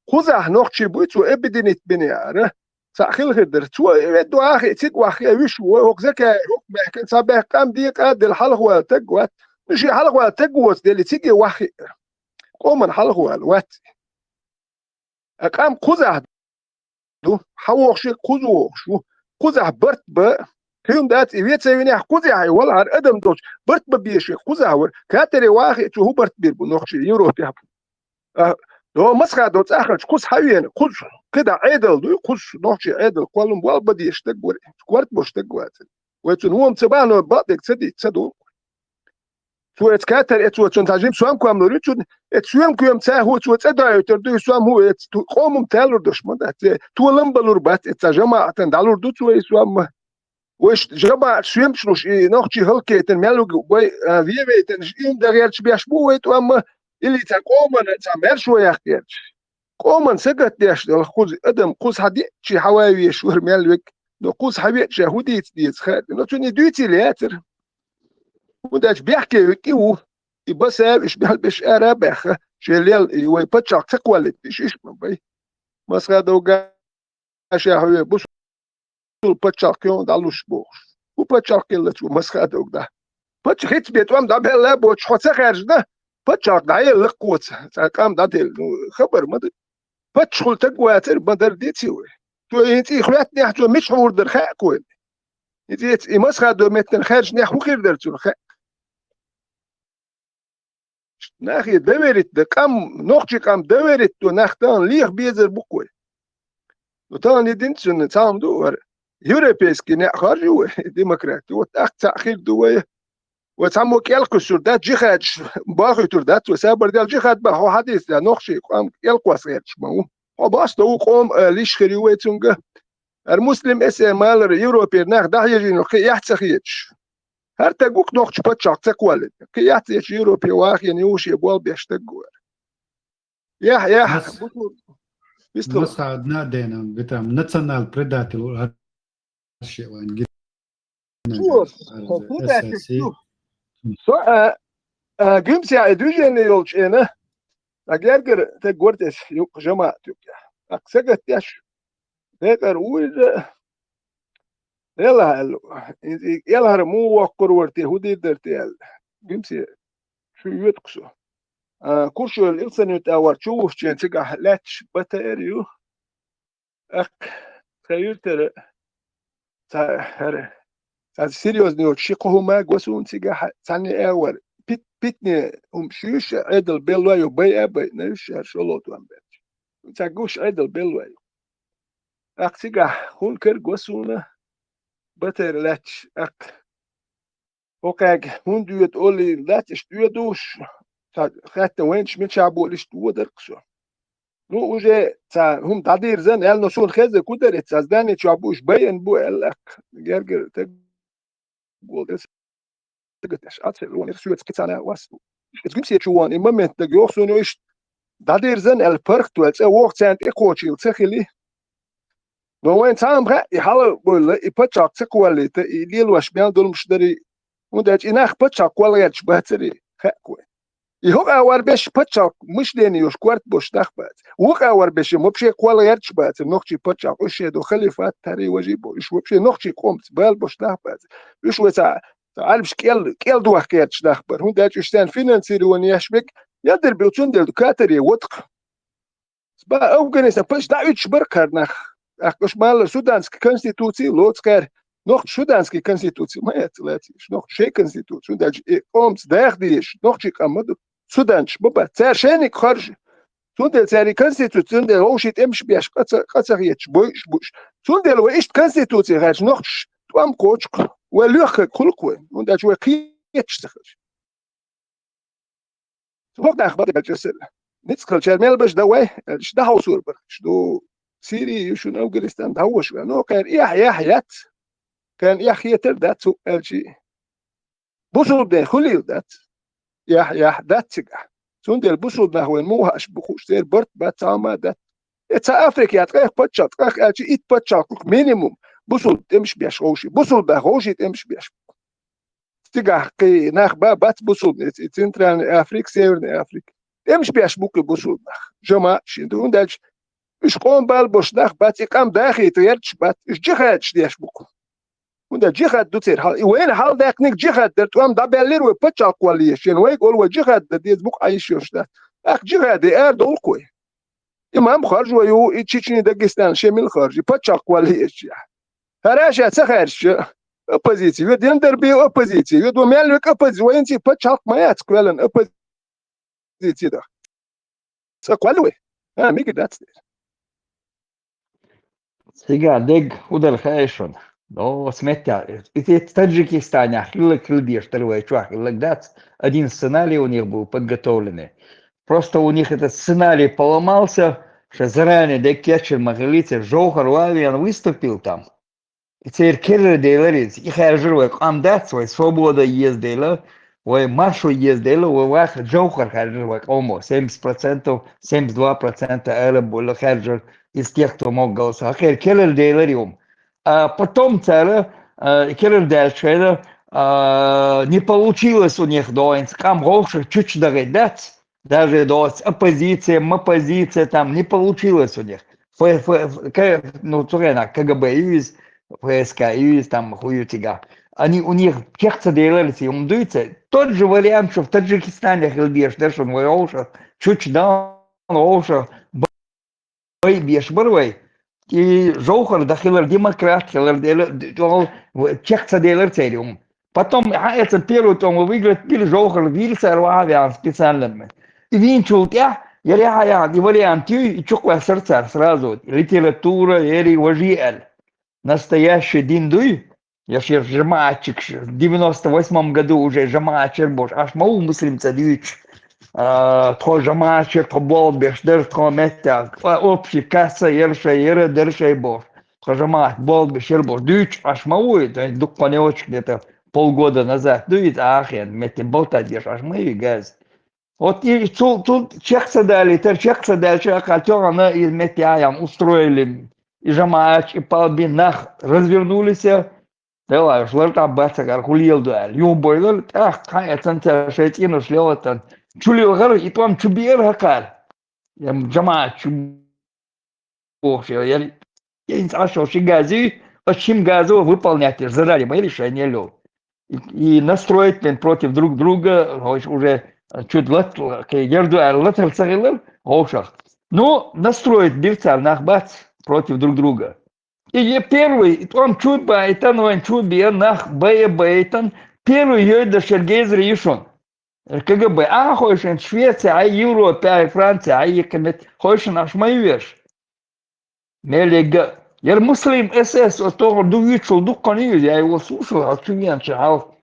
قزح نوختي بويتو ابدينيت بني عاره ساخيل خدر تو يدو اخي تيك واخي ويش وك زكا وك كان صباح قام ديك قد الحلقه تقوت مش حلقه تقوت دي تيجي واخي قوم الحلقه الوات قام قزح دو حوخش قزوخ شو قزح برت ب كيوم دات إيويت سويني حكوزي هاي والله هر أدم دوش برت ببيش خوزاور كاتري واخي هو برت بير بنوخشي يورو تياب لو مسخة دوت آخر كوز حيوين كوز كده عدل دو كوز نوخشي عدل قولهم والبدي يشتق ور كورت بوشتق واتن ويتون هو متبانو بعدك تسدي تسدو تو اتكاتر اتو تنتاجيم سوام كوام نوريتون اتسوام كوام تاهو تو تدعو تردو سوام هو قوم تالور دشمن تو لمبلور بات اتجمع تندالور دو تو سوام وش جماعة سوام شنوش نوخشي هلكيتن مالو باي فيبيتن يوم دغيرش بيشبو ويتو اما اللي تقومن تعمل شويه اختيارش قومن سقط ديش الخوز ادم قوس حدي شي حواوي شور مالك دو قوس حبي شهودي ديت خاد نو توني دوتي لياتر وداش بيحكي وكيو بس ايش بيش ارابخ شيليل وي باتشاك تقوالت ايش باي مسخه دوغا شهوي بوس باتشاك يوم دالوش بوش وباتشاك اللي تو مسخه دوغا باتش هيت بيتوام دا بلا بوش حوت خارجنا باتشاك دايل لقوت قام داتل خبر ما باتش خل تقواتر بدر ديتيوي تو انتي خلاتني حتى مش حور در خا كوين انتي مسخه دو متن خارج نحو خير درتو خا ناخي دورت دقام نوخشي قام دورت تو نختان ليخ بيزر بوكوي وطان يدنسن تام دور يوروبيسكي نخرج ديمقراطي وتاخ تاخير دوي وتعمو كيلقو سردات جيخات باخي تردات وسابر ديال جيخات باهو حديث نوخشي قام يلقوا صغير شمو وباش تو قوم ليش خريويتونغ المسلم اس مال يوروبي ناخ دا يجي نو يحتخيتش هر تقوك نوخش باتشاك تقوالد كي يحتيش يوروبي واخي نيوشي بوال بيشتقوا يا مسعد نادينا بتام ناتشنال بريداتور هالشيء وين شوف سو قمت يا ادوجين يولش انا اجرجر تقورتش يوق جماعه اكسجت ياش تقر ويد يلا رمو وقر ورتي هودي درتي قمت شو يتقسو كوشو الانسان يتاور شوف شين تقع لاتش بتاريو اك خيرتر تا سيريوس نيو شيقه ما قوسون تقع ثاني اول بيتني شيش عدل بيلوايو بي ابي نيش شلوت وان بيت تاقوش عدل بيلوايو اك تقع هون كر قوسونا بتر لاتش اك وكاك هون ديوت اولي لاتش ديوتوش حتى وينش من شعبو ليش تو درقشو نو وجه تا هم تعدير زن قال نو الخزه كودر تصداني شعبوش بين بو لك جرجر تقول تقتش اتصل لو نفسه تكتانا واسو تجمسي شوان امامت دغيوخ سونو ايش تعدير زن البرخ تو وقت سانت اكوتشي تخلي نو وين تام بقى يحاول بقول يبتشاك تقولي ليل واش بيان دول مشدري وداج اناخ بتشاك ولا يتش باتري خاكوي يهوك اور بيش بتشاك مش ديني يوش كوارت بوش دخبات ووك اور بيش مبشي قولا يرتش بات نوخشي بتشاك وشي دو خليفات تاري وجيبو ايش وبشي نوخشي قومت بال بوش دخبات ايش وتا عارفش كيل دو حكيتش دخبر هون داج اشتان فينانسيري ونياشبك يدر بيوتون دل دكاتري وطق با اوغانيزا باش دايتش بركر نخ اخش مال سودانسك كونستيتوسي لوتسكر noch sudanski konstitucija, majetlatīši, noch šī konstitūcija, un daži oms dēhdīši, noch šī kamadu, sudanš, baba, cēr šēnik harži, sundēl cēri konstitūcija, sundēl ošīt emš bieši, kacahieči, bojuši, sundēl vai išt konstitūcija harži, noch tuam kočku, vai ļoha kulkoja, un daži vai kieči harži. Hokdāk badāk jasel, nitskal čēr melbaš davai, šdahaus urbar, šdu Sīriju, šun Afganistan, dahoš, no, kā ir jāhjāt, كان يحيتر دات الجي بوصل ده خليل دات يح دات تجح سوندل بوصل ده هو موهاش بخوش تير برت بات عما دات اتا افريقيا تقيق باتشا تقيق الجي ايت باتشا مينيموم بوصل تمش بيش غوشي بوصل ده غوشي تمش بيش تجح قي ناخ بات بوصل سنترال افريق سيرن افريق تمش بيش بوك بوصل ناخ جماعة شندون دالج اش قوم بالبوش ناخ بات يقام داخي تيرتش بات اش جيخاتش ديش بوكو وده جهاد دوتير وين حال داك نيك جهاد درت وام دابلير وبتشا كواليشن وي يقول جهاد ديز بوك عايشوش ده اك جهاد اردول كوي امام خرج ويو تشيتشني داغستان شمال خرج بتشا كواليش هراشه تخرج Оппозиция. Ведь дендер бил оппозиция. Ведь у меня лик оппозиция. Военти почалк моя сквелен оппозиция. Да. Саквалуй. Миги датс. Сега, дег удар хайшон. Но сметя. И в Таджикистане хилок хилдиш, второй чувак, хилок дац. Один сценарий у них был подготовленный. Просто у них этот сценарий поломался, что заранее дег кетчер Магалице, Жохар Лавиан выступил там. И теперь керер дейлерец, и хайжировой амдат свой, свобода ездила, ой, машу ездила, ой, вах, Жохар хайжировой, омо, 70%, 72% это было хайжир из тех, кто мог голосовать. А керер дейлериум. А потом царь, керер дальше, не получилось у них до инскам, ровших чуть догадать, даже до оппозиции, оппозиция там не получилось у них. Ну, Турена, КГБ, ЮИС, ФСК, ЮИС, там, хую тига. Они у них чехцы делались, и умдуются. Тот же вариант, что в Таджикистане хилдеш, да, что он ровших, чуть да, ровших, бой беш барвай. И Жохар, да, хилер демократ, хилер чехцы делались. Потом, это первый том выиграть, пили Жохар, вильса, рвавиан специальными. И винчул я реально, и вариант, и чуква сердца сразу. Литература, эри, вожиэль. Настоящий диндуй. Я ще жамачик, в 98 году уже жамачер бош. Аж мау муслим цадюч. То жамачер, то болбеш, дер, то метя. Общий касса, ерша, ера, дершай бош. То жамач, болбеш, ер бош. Дюч, аж мау, это дух поневочек где-то полгода назад. Дует, ахен, метя болта держ, аж мау, газ. Вот и тут чехцы дали, чехцы дали, хотел она из метяям устроили. И жамач, и полбинах развернулись. Да, шлерта баца, как хулил дуэль. Юбойлер, ах, кая центр шейтину шлётан. Чулил гар, и там чубир хакар. Я жамач, я не знаю, что газы, чем газу выполнять, задали мои решения лёд. И настроить против друг друга, уже чуть лет, ну, настроить бивца нахбац против друг друга. И первый, он чуть байтан, он чуть нах байтан, первый йойда Сергей Зришон. КГБ, хойшен Швеция, Европа, Франция, екамет, хойшен аж майвеш. Мелега. Я муслим СС, от того дуючил, я его слушал, очевидно, чахал.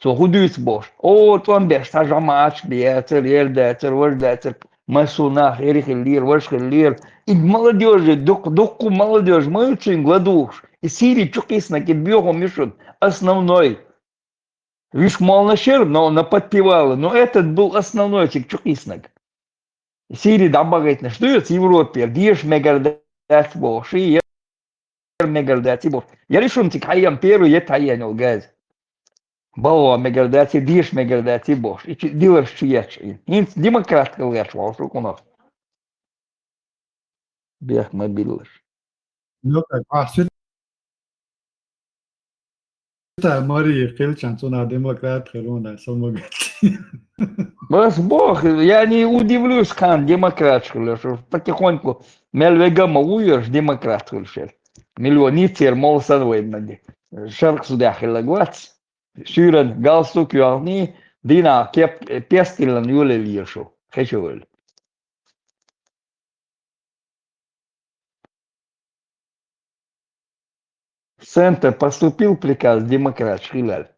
So худует бош. О, там беш, сажамач, бецер, ердецер, вождецер, масунах, эрихелир, вожхелир. И молодежи, доку молодежь, мы очень гладуш. И Сирии чукиснак, и бьёгом мишут, основной. Вишь, мол, нащерб, но она подпевала. Но этот был основной чукиснак. Сирии добавить, что это в Европе, деш мегардец бош, и мегардец бош. Я решил, что хайям первый, я тайянил газ. Бало мегардаци, диш мегардаци бош. И дилаш чияч. Инц демократ кылгаш волшук у нас. Бех мобилаш. Ну так, Святая Мария Хельчан, она демократ, она самогат. Бас бог, я не удивлюсь, хан демократ, что потихоньку мельвегама уйрш демократ, что миллионитер молсан веймади. Шарк сюда хилагвац. Syren galstuk ni dina пестилан юле виршу. Хочу. В центр поступил приказ демократ Шилаль.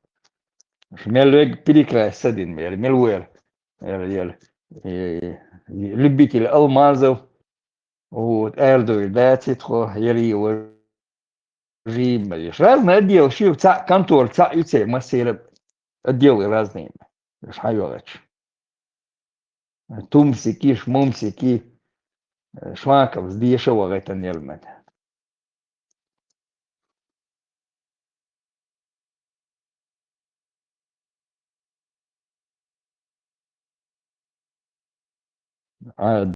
Мельвег перекрась один Мельвер. Любитель алмазов. Вот, Эрдуэль, Дацитхо, Ярио. Разные отделы, контор, массиры, отделы разные. Тумсики, шмумсики, шмаков, сдешево это нервно. А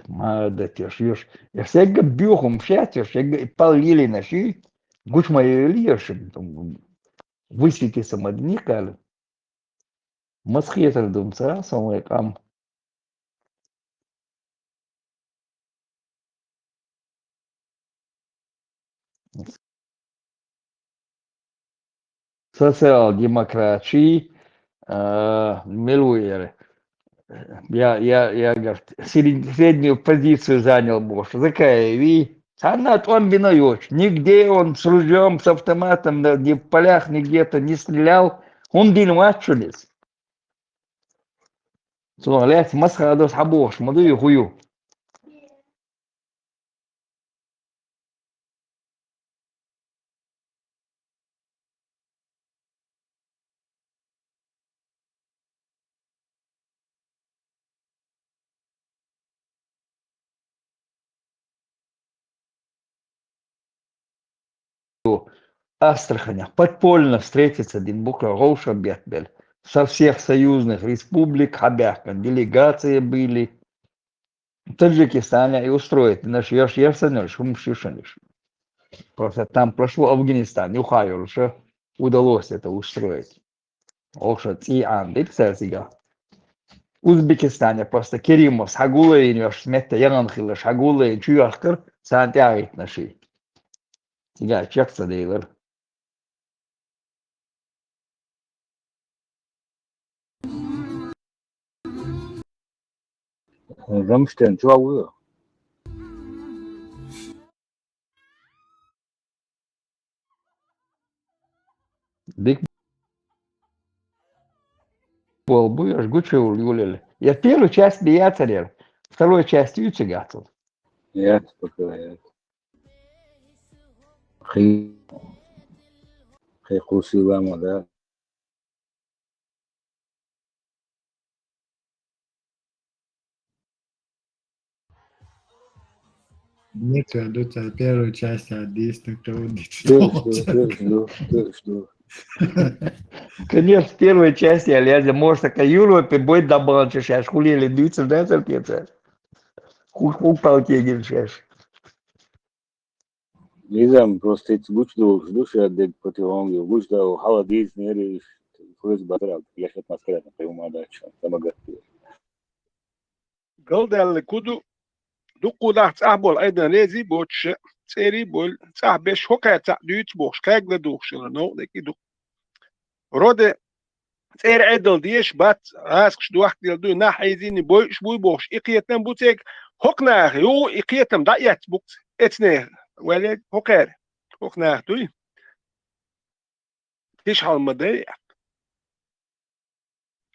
молодец, я сега бюхом шатер, сега полили наши, гуч мои лишь, высвети самодникали. Масхетер думца, самое там. Социал-демократии, Милуэре. Я говорит, среднюю позицию занял Бош. Закаеви. Она он биноёч. Нигде он с ружьем, с автоматом, ни в полях, ни где-то не стрелял. Он динвачулис. Суалять масхадос хабош, мадую хую. Астраханях подпольно встретиться Динбука Роуша Бехбель. Со всех союзных республик Хабяхкан делегации были в Таджикистане и устроить наш Яшерсанеш, Умшишаниш. Просто там прошло Афганистан, Ухайор, что удалось это устроить. Оша и Анды, кстати, в Узбекистане просто Керимов с Хагулой, наш сметта Яранхила, Хагулой, Чуяхкар, Сантьярит наши. Сега, чекса дейлер. Замштен, чего вы? Дик был бы, жгучий юлили. Я первую часть биятарел, вторую часть ючигатул. Я спокойно. Хи кусила, да. Нет, до первую часть действия, кто Что? Конец первой части, Олега, может, такая Европе будет добавлен, сейчас хулили дюйцев, да, терпеться. Упал тебе, сейчас. Низам просто эти лучше отдать потом, лучше да, холодец, нервы, курс батарал, я сейчас маскарад, понимаю, да, что, помогает. قلدل كودو دقودات أهبول أيضا ريزي بوتش سيري بول صاحبش هوكا تعديت بوش كاك لدوخش لنو دكي دو رود سير عدل ديش بات راسكش دوخت ديل دو ناحيزيني بوش بوش إقيتن بوتيك هوكنا يو إقيتن دايت بوكت اتنه ولد هوكار هوكنا دوي تيش هالمدري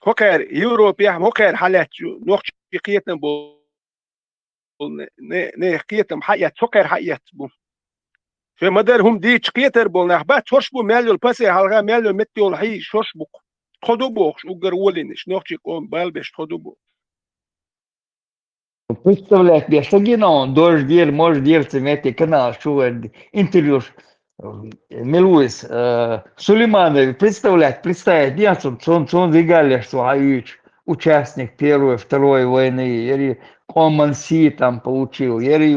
هوكار يوروبيا هوكار حالات نوخش إقيتن بول نه قيتم حيات سكر حيات بو في مدارهم دي قيتر بول نخبات شوش بو مالو الباسي حلقة مالو متيول حي شوش بو خدو بوخش وقرولينش نوخشي قوم بالبش خدو بو Представлять себе, что он дождь дель, может делать, эти канал, что интервью Милуис Сулейманович, представить, нет, что он регалия, что Аич, участник Первой, Второй войны, или Команси там получил, или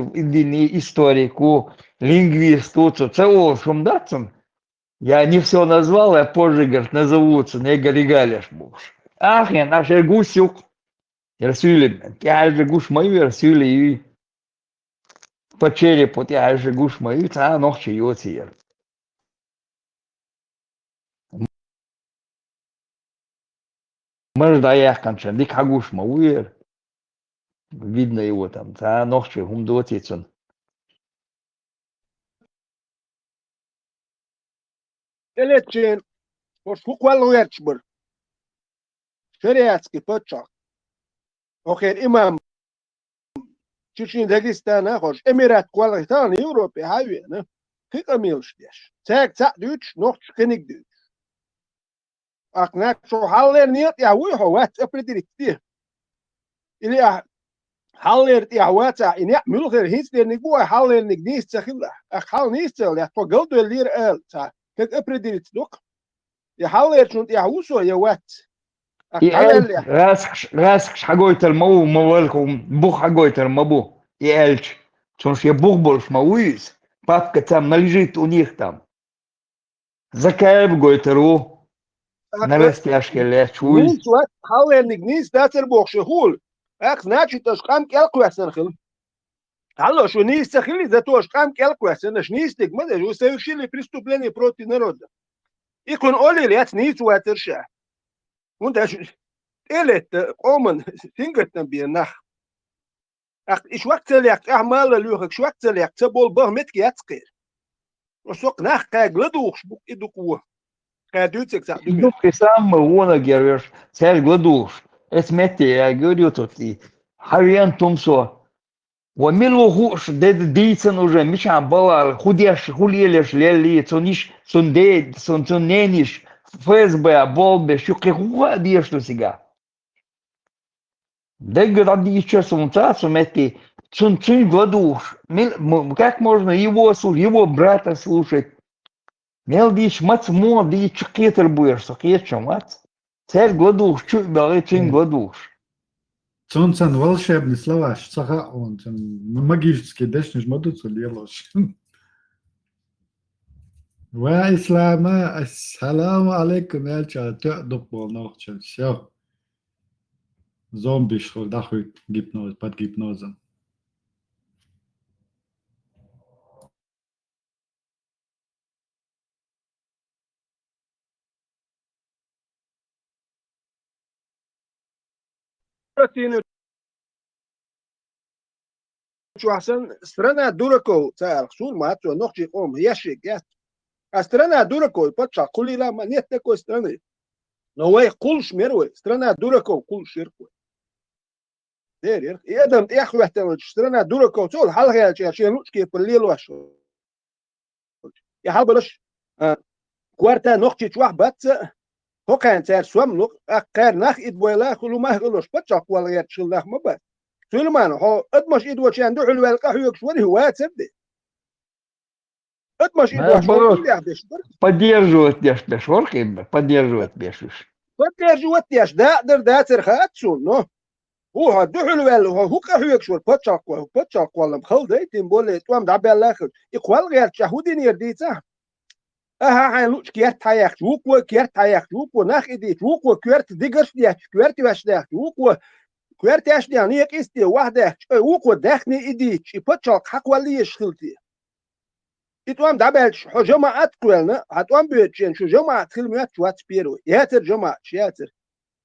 историку, лингвисту, целого шумдаться. Я не все назвал, я позже, говорит, назовутся, не регалия. Ах, я наш гусюк. Расюли, я же гуш мою, расюли и по черепу, я же гуш мою, а ночи йоти. Может, да я кончен, дик хагуш мою, видно его там, а ночи гумдотицун. элечен вот фуквал уерчбур шариатский подчак окей имам чучин Дагестана хош эмират квалитан Европе хаве не хикамилш деш цак дюч нох кеник дюч акнак шо халлер нет я уй ховат определить или халлер я вата и не мулгер хистер нику халлер ник нист цахила хал нист я по голду лир элта как определить док я халлер шунт я усо я ват Раз хагойтер мау мавалком бух хагойтер мабу и эльч, потому что я бух больше мауис, папка там належит у них там. Закаев гойтеру на растяжке лечь уй. Ну, что халлер ник нист датер бог шехул. Ах, значит, das kam kelkwesen khil. Алло, что не истахили за то, что там келквас, это ж не истик, мы даже совершили преступление против народа. И кон олили, это не суатерша. Он даже элет, омен, фингерт на бирнах. Ах, ich wachtelek, mal lurig, wachtelek, ze bol bar met getsker. Och så knach ka gladuch, buk i duku. Ka dutsek sa du. Ну, и сам он гервеш, цель гладуш. Это мети, я говорю тут, и Харьян Тумсо. وملو خوش دید دیتن уже میشن بالا خودیش خولیلش لیلی цуниш цундед цунцунениш ФСБ болбе шуки хуа диешло сега. Дегга ради еще сумцасу мети цунцун гладуш. Как можно его слушать, его брата слушать? Мел дич мац мо дич кетер буешь, so кетчо мац. Цель гладуш, чуть балы цун гладуш. Цунцан волшебные слова, саха он, магический, дашь не жмаду цулелош. Ва ислама, ассаламу алейкум, я ча допол ночью, все. Зомби шел, дахуй гипноз, под гипнозом. Страна дураков, царь, сур, мацу, ногчи, ящик, яс. А страна дураков, подча, кулила, нет такой страны. Но вы кулш мировой, страна дураков, кулш ширкой. И Адам, я хватал, страна дураков, цол, халгая, чаши, лучки, полил вашу. Я халбалаш, кварта, ногчи, чуах, баца, хокан, царь, суам, лук, аккар, нах, идбойла, хулу, махгалош, подча, квалгая, чилнах, мабат. سليمان هو ادمش إدوة كان دحول والقهوة يكسوره هو تبدي ادمش إدوة Наоборот, поддерживать беш бешворки, поддерживать бешуш. поддерживать яш да ترخاتسون نو هو دحول وال هو قهوة يكسور بتشاق ولا مخلد تيم بولي توام دعبي الاخر يقوال غير شهودين يرديتا اها لوش كيرت هايك وكو كيرت هايك وكو ناخ إديت وكو كيرت ديجرش ديك كيرت واش ديك وكو كويرتاش دي يعني كيستي واحدة وكو داخني إديتش يبتشاق حق ولي يشخلتي إتوام دابلش حو جماعات كويلنا هتوام بيتشين شو جماعة خلميات شوات بيرو ياتر جماعة ياتر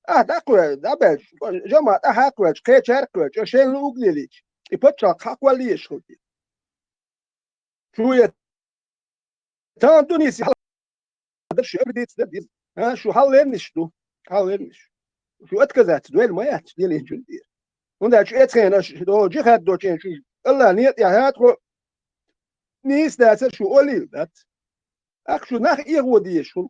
دا كويل دابلش جماعة كويلش كيتشار كويلش أشين لوغليليش يبتشاق حق ولي يشخلتي شو تان تونسي هذا أبديت تبديل شو حلينش شو حلينش شو أتكذات دويل ما يات ديال الجندية وندا شو أتخين دو جهات دو تين شو الله نيت يا هاتخو نيس داسر شو قليل دات أخ شو ناخ إيغو دي شو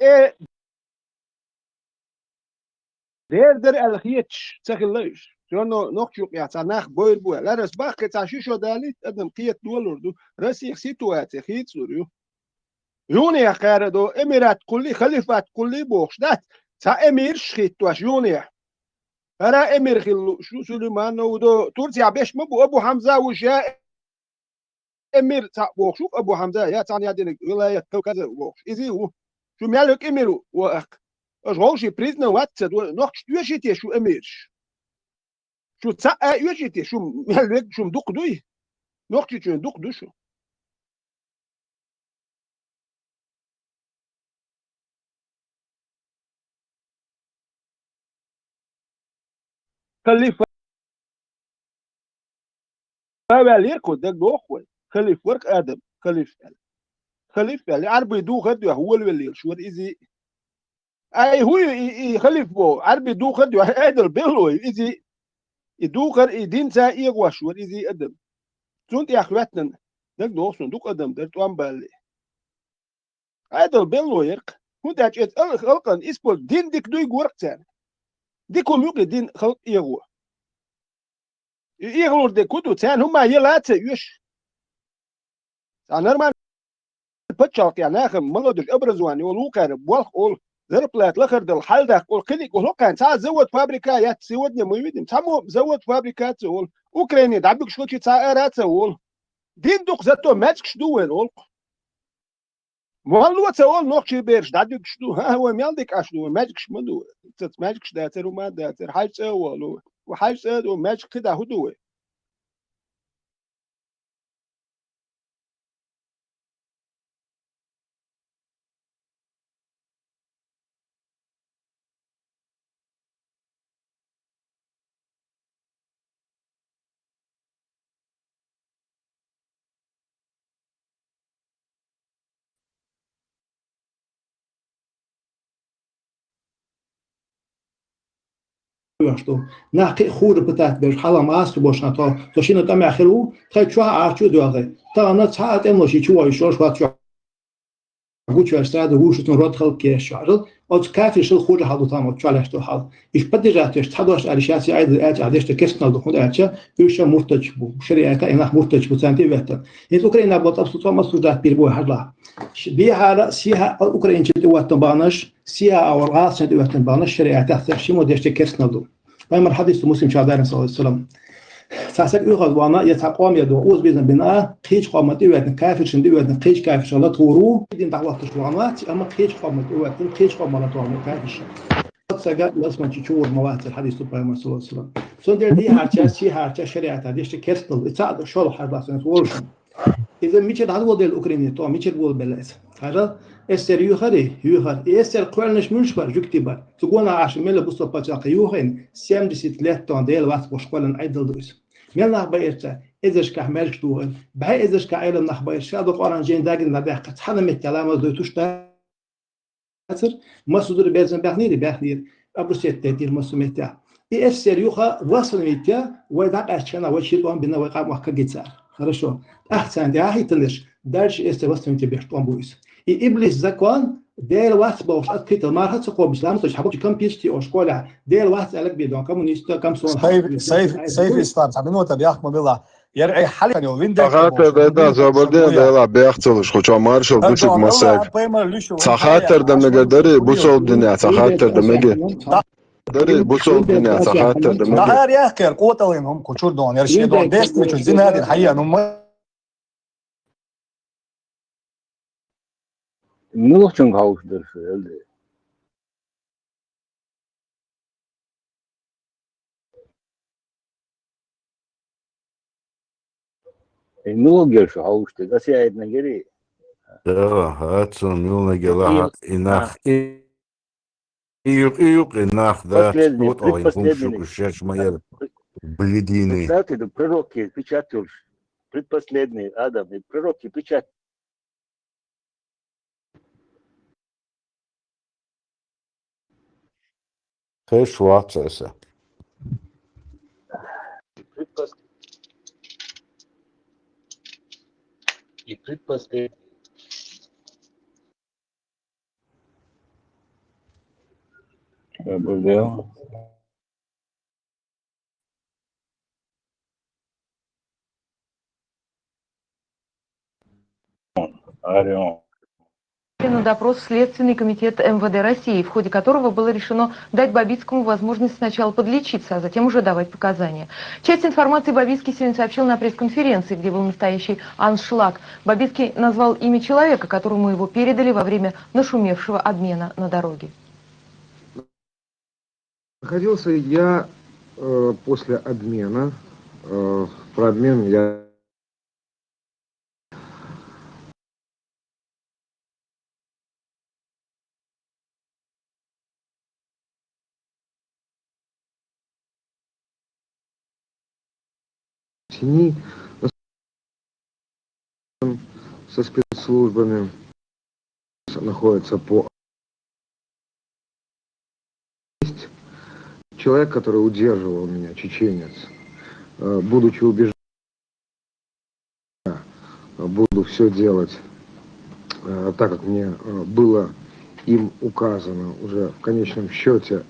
إيه der الخيتش تخليش شنو نقشوق يا تناخ بوير بوير لا رس باخ تعشيشو داليت ادم قيت دولردو رسي سيتواتي خيت سوريو يوني يا قاردو اميرات كلي خليفات كلي بوخشدات تا امير شخيت واش يوني فرا امير خلو شو سليمان ودو تركيا بيش مبو ابو حمزه وجاء امير تا بوخشوق ابو حمزه يا تاني هذه ولايه كوكاز بوخش ايزي هو شو مالك اميرو واخ اش غوشي بريزنا واتس نوخ شتوشيتي شو اميرش شو تسقى يوشيتي شو مالك شو مدوق دوي نوخ شو مدوق دو شو خليفه باليركو دك دوخوي خليف ورك ادم خليف اللي عربي دو غدو هو اللي شو ايزي اي هو خليف بو عربي دو غدو ادل بيلو ايزي يدو غر يدين تا ايغواش ور ايزي ادم زونت يا اخواتنا دك دوخسون دوك ادم در توان بالي ادل بيلو يرك كنت اجت خلقن اسبول دين ديك دوي غورتان ديكم يوك دين خلق ايغوا ايغلور دي كودو تان هما يلات يوش انا ما بتشاق يعني اخر ملودش ابرزواني ولو كان بوخ اول зарплат лахардал халдах кол килик кол кан ца завод фабрика я сегодня мы видим само завод фабрикация ол Украине дабик шкочи ца араца ол диндук зато мачк шдуен ол والله ол نقشي بيرش دادك شدو ها هو ميالدك اشدو ماجك شمدو تت ماجك شداتر وما داتر حاج اول وحاج اد ماجك كده هدوه что на хуже пытать без хала маску бошна то шина там ахиру та чуа арчу дуаге та на цаат эмоши чуа еще шват гучу страда гушу род халке шарл от кафе шил хуже хаду там чалаш то хал их поддержать тадош алишаси айд эч адеште кестна до худа ача юша муртач бу шриата инах муртач бу цанти вета из Украина бот абсолютно масудат бирбой хадла بيها سيها أوكرانيا تدوات بانش سيها أو الغاز تدوات بانش شريعة تحت شيء موديش كيرسنا دو بينما الحديث مسلم شادر صلى الله عليه وسلم ساسك يخذ وانا يتقام يدو أوز بيزن بناء قيش قامت دوات كافر شن دوات قيش كافر شلا تورو دين دعوات تشوانات أما قيش قامت دوات قيش قامت توانو كافر شن سجى لازم تشوف مواد الحديث بينما صلى الله عليه وسلم سندر دي هرچه سي هرچه شريعة ديش كيرسنا يتعد شال حرباس نتورشن إذا ميشل هذا هو الأوكراني تو ميشل هو البلاد هذا استر يخر استر قرنش منشبر جكتبر تقولنا عشان ملا بوسط بتاعك يوهين 73 طن ديال وقت بشقولن عدل دوس ملا نخبرت إذاش كحملش دوهن بهاي إذاش كعيل نخبر شاد قرن جين داقن نبيح حنا من الكلام دوتوش تاثر ما صدر بيزن بحنير أبرسيت تدير مسميتها استر يخر وصل ميتها ويدق عشان وشيلون بنا ويقام وحكا جيتار хорошо أحسن دي هيتنش دارش استوستن تبيحتون بويس إبليس زكون دير واحد بوش أكيد ما هاد سقوم بسلام توش حبوش كم بيشتي أو شكولا دير واحد عليك بيدون كمونيستا كم صون سيف إسلام سامينو تبيح مبلا يرعي حالك يعني وين ده سخاطر ده زبردين ده بيحصلش خوشا مارشال بوشك مساك سخاطر ده مقدري بوصل الدنيا سخاطر ده مقدري داري بوصل الدنيا سخاطر ده مقدري ده يا أخي القوة وينهم كوتشور دون يرشي دون ديست مش زين هذه الحقيقة إنهم Nu için kavuştursa elde. Nu gel şu kavuştu. Nasıl ayetine geri? Да, Хадсон, Милна Гелаха, Инах, Июк, Инах, да, вот, ой, Хумшук, Шашмайер, бледины. Кстати, пророки печатали, предпоследний Адам, и пророки печатали. Хэш Ватсеса. И предпоследний. Заболел. Орион. На допрос Следственный комитет МВД России, в ходе которого было решено дать Бабицкому возможность сначала подлечиться, а затем уже давать показания. Часть информации Бабицкий сегодня сообщил на пресс-конференции, где был настоящий аншлаг. Бабицкий назвал имя человека, которому его передали во время нашумевшего обмена на дороге. Находился я после обмена. Про обмен я... со спецслужбами находится по человек, который удерживал меня, чеченец, будучи убежден, буду все делать так, как мне было им указано, уже в конечном счете,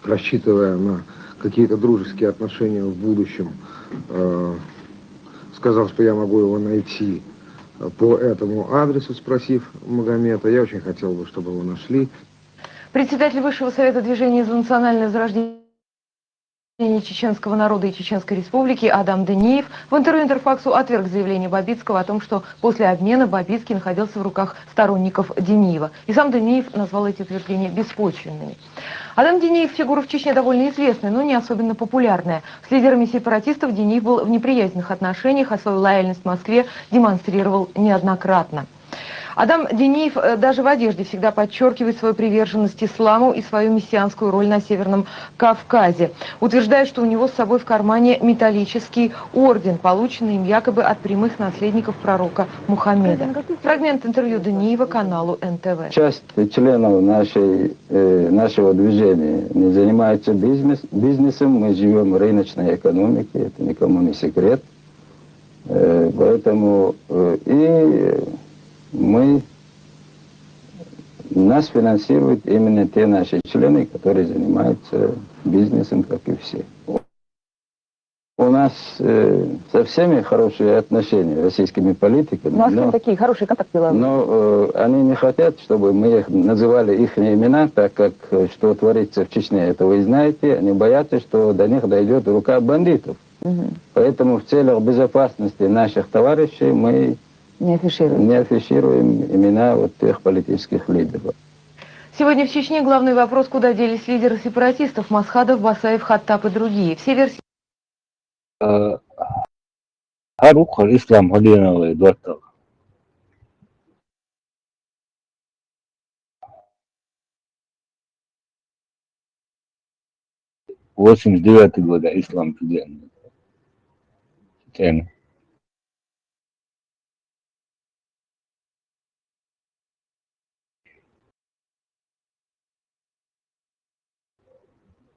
рассчитывая на какие-то дружеские отношения в будущем, сказал, что я могу его найти по этому адресу, спросив Магомета. Я очень хотел бы, чтобы его нашли. Председатель Высшего совета движения за национальное возрождение чеченского народа и Чеченской республики Адам Дениев в интервью Интерфаксу отверг заявление Бабицкого о том, что после обмена Бабицкий находился в руках сторонников Дениева. И сам Дениев назвал эти утверждения беспочвенными. Адам Дениев – фигура в Чечне довольно известная, но не особенно популярная. С лидерами сепаратистов Дениев был в неприязненных отношениях, а свою лояльность Москве демонстрировал неоднократно. Адам Дениев даже в одежде всегда подчеркивает свою приверженность исламу и свою мессианскую роль на Северном Кавказе. Утверждает, что у него с собой в кармане металлический орден, полученный им якобы от прямых наследников пророка Мухаммеда. Фрагмент интервью Дениева каналу НТВ. Часть членов нашего движения не занимается бизнесом, мы живем в рыночной экономике, это никому не секрет. Поэтому нас финансируют именно те наши члены, которые занимаются бизнесом, как и все. У нас со всеми хорошие отношения, российскими политиками. У нас такие хорошие контакты. Но они не хотят, чтобы мы называли их имена, так как что творится в Чечне, это вы знаете. Они боятся, что до них дойдет рука бандитов. Поэтому в целях безопасности наших товарищей мы не афишируем имена вот тех политических лидеров. Сегодня в Чечне главный вопрос, куда делись лидеры сепаратистов: Масхадов, Басаев, Хаттаб и другие. Все версии. Харух ислам Галиновый доктор. В 89 года ислам пленный.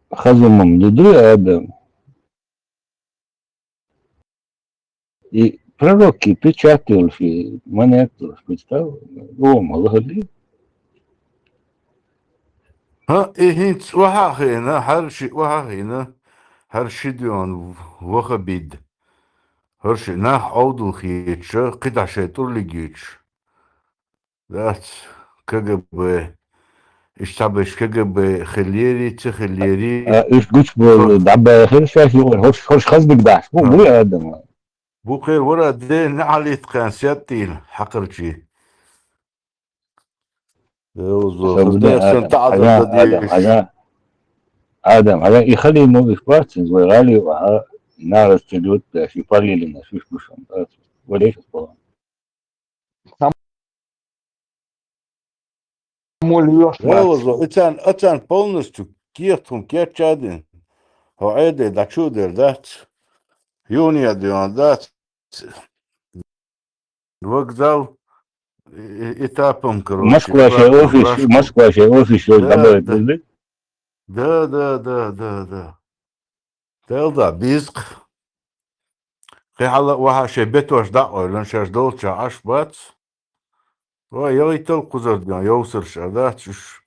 Хазумом Дуду Адам. И пророки печатали монету, представил? О, молодцы. ها إيه وحاخينا هرشي وحاخينا هرشي ديون وخبيد هرشي ناح عودو خيتش قطع شيطور لجيتش ذات كجب اشتبش كجب خليري تخليري إيش قلت بعبا خير شاشي هرش خزبك داش مو يا آدم بو خير ورا دين علي تقان سياتين حقرتي آدم يخلي موقف بارتنز ويغالي وها نار تلوت في بالي لنا شوش بشم وليش الطبعا اتان полностью кертум керчадин هو عيدي دا чудер дат юния дион дат вокзал этапом, короче. Москва ще офис добавить будет? Да. Телда, бизк. Хала ваха бетош даой, лан шаш долча аш бац. Ой, я толку задган, я усерша, да, чуш.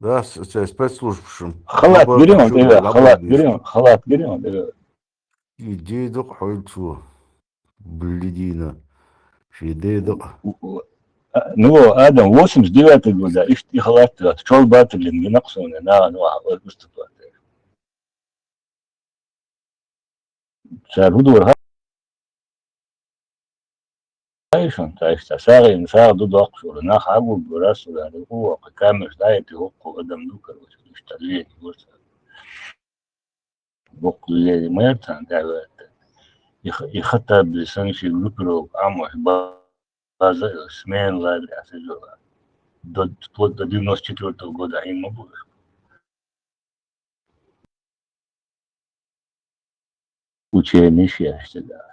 Да, спецслужбшим. Халат берем. Иди док хольцу. Блядина. Иди док. Ну, Адам, 89 года, и халат, чол батлин, не нақсуны, вот выступать. Сарудур хайшон, то есть, сарим, дуду аксуры, нахагу, бурасу, да, о, камеш, да, и пихоку, Адам, ну, короче, что лень, вот. Бог лень, мэртан, да, и хата, бисанши, лупиров, амух, база, смен, ладри, асижова. Вплоть до 94 года им не было. Учение счастья, да.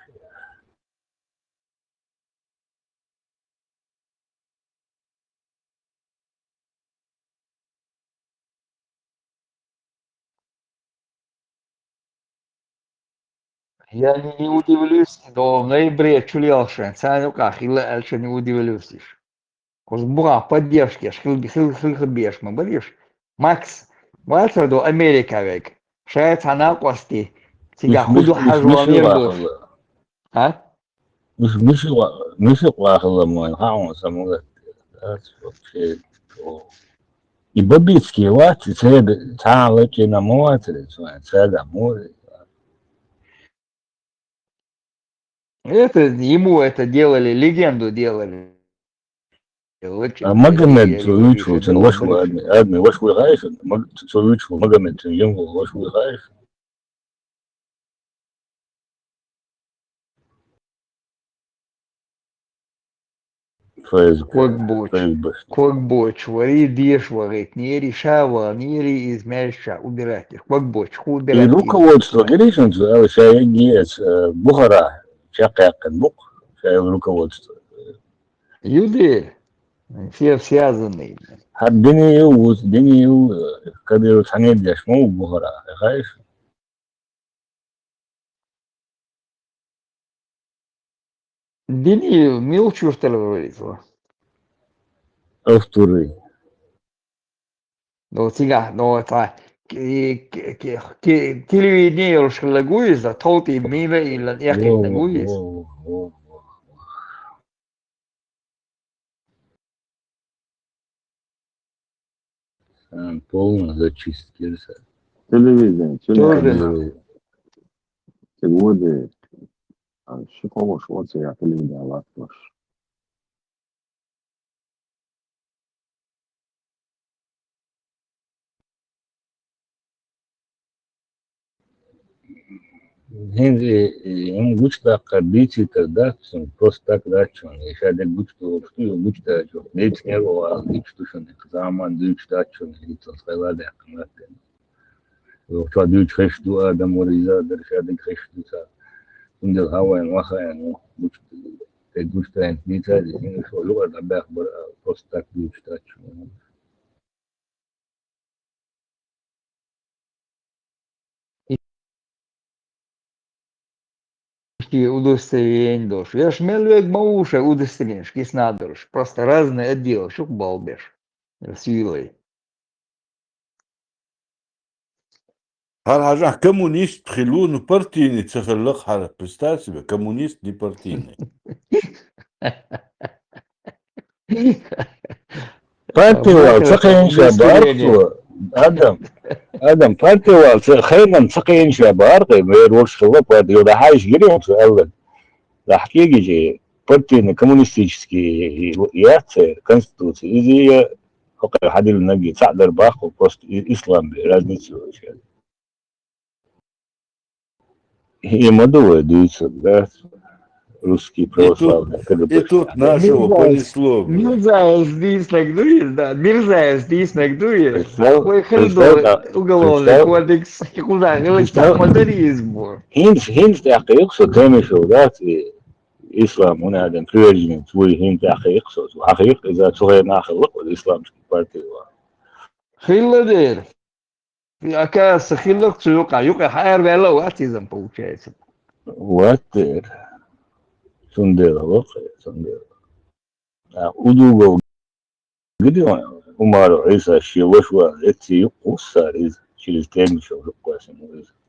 Я не удивлюсь, но в ноябре чулелши, царюках, или еще не удивлюсь. Кузбура, поддержки, хылбеш, мы говоришь, Макс, вальцерду Америка век, шеет она кости, тебя худу хажу Америку. А? Миши плахала мой, хаму самого, вообще, И Бабицкий вот, целый на море, целый море. Это, ему это делали, легенду делали. Очень Магомед я говорю, Соючу, что цен дом ваш большой. адми ваш выгаешь, Соючу, Магомед цен ему ваш выгаешь. Квакбоч, вари деш варит, нери шава, нери из мяча, убирать. Квакбоч, ху И убирать. руководство, говоришь, что шаегец Бухара, чакакан бух, шаег руководство. Юды, все связаны. Дени, когда санет дешму Бухара, знаешь? Дени, милчу, что ли, говорится. Автуры. Но сега, но это телевидение уж лагуиза, толти мира и яхит лагуиз. Полно зачистки. Телевизия, Тоже. годы, шиково швоцы, я телевизия ласкош. Им гучта кабити тогда, просто так дачу. Еще один гучта, что его гучта, что лет не было, гучта, что не заман, гучта, что не лицо, сказала, да, канаты. Вот дюч хешту адам ориза, дершадик хешту са. Ундел хаваен вахаен, гучта, те гучта, лица, не что, луга да бях, просто так гучта, что. Удостоверение дош. Я ж мелюек мауша удостоверение, шкис надош. Просто разные отделы, шук балбеш. С вилой. Хар коммунист хилун партийный цехлых хар, представь себе, коммунист не партийный. Партия цехен шабарство, Адам партия цехен цехен шабарство, мы что партия да хайш гирем сюда. Лахкиги же партийный коммунистический яцы конституции, изи хокай хадил наги цадер баху просто ислам разницу вообще. И модовые дуются, да, русские православные. И тут нашего понесло. Мирзаев здесь нагдует, да, Мирзаев здесь нагдует. Ой, хридо, уголовный кодекс, куда, говорится, модеризм. Хинс тахиқсо темешо, да, ислам, он один приверженец, свой хин тахиқсо, ахиқ, из-за цугай нахилок, исламский партий. Хилладер. Оказывается, хилок цуюка, юка хайр вела уатизм получается. Вот сундела, сундела. Удугов, где он? Умару, Иса, Шилошва, эти усар из через темничал, классом,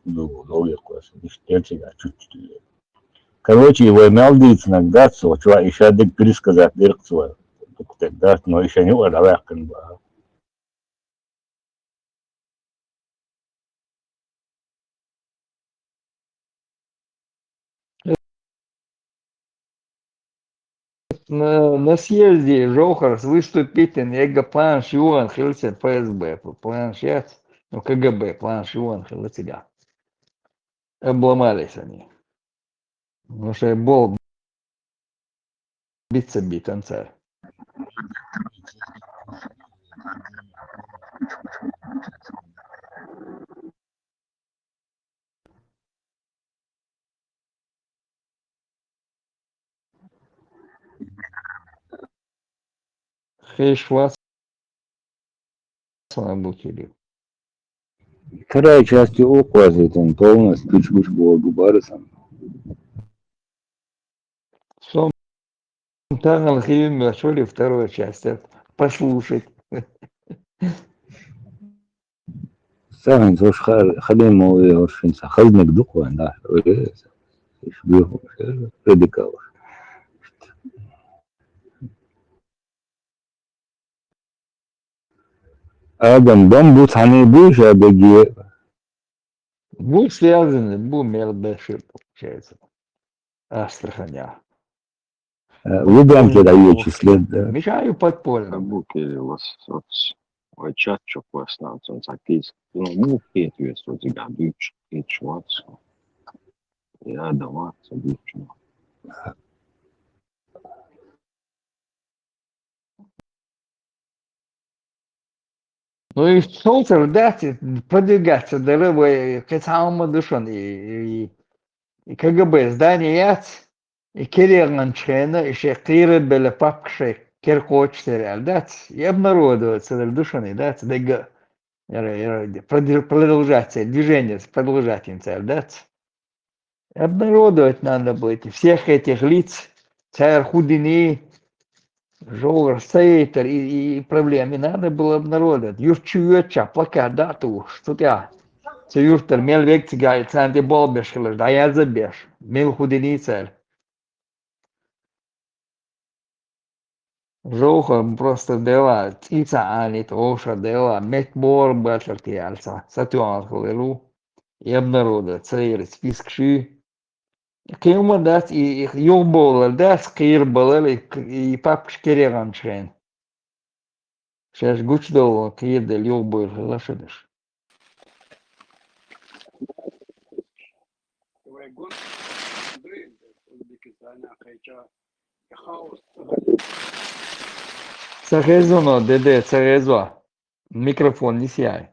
удугов, долгих классом, ништячего, чуть-чуть. Короче, его мелдиц иногда, что еще один пересказать дирекцию, тогда, но еще не было, да, На съезде Жохарс выступит нега план Шион Хилсен ФСБ, план сейчас, ну КГБ, план Шион Хилсен. Обломались они. Потому что был биться конца. Хейшвас обучили. Вторая часть указывает, он полностью чуть было губарисом. Сом там Алхим нашли вторую часть. Послушать. Сам зош халим мой очень сахалник духовный, да, шбиху, радикал. Adamdan bu tane bu şebeki Bu связано, bu мелбеши, получается. Астраханя. Лубянки дают число, да. Мешаю подпольно. Buki vai čaču, ko es nācu un sakīs, buki ietviesot gadu ieču acu. Jādam acu biču. Ну и солнце, да, продвигаться, дорогой, к самому душон, и КГБ, здание яц, и Кириганчена, и Шекиры, Белепапкши, Киркоч, сериал, да, и обнародоваться, душоны, да, дега, продолжаться, движение, продолжательница, да, обнародовать надо будет всех этих лиц, царь Худини, Жовр, Сейтер и проблемы надо было обнародовать. Юрчуюча, плакат, да, ту, что я. Це юртер, мел век цигай, цанти болбешкелеш, да я забеш. Мел худини цель. Жоха просто дела, цица анит, оша дела, метмор башер тиальца, сатуан холелу, и обнародовать, цейр, спискши. Кема дат и юбол дат скир балал и папш кереган шен. Сейчас гуч дол кир del юбол лашадеш. Сахезоно, деде, сахезо. Микрофон не сияй.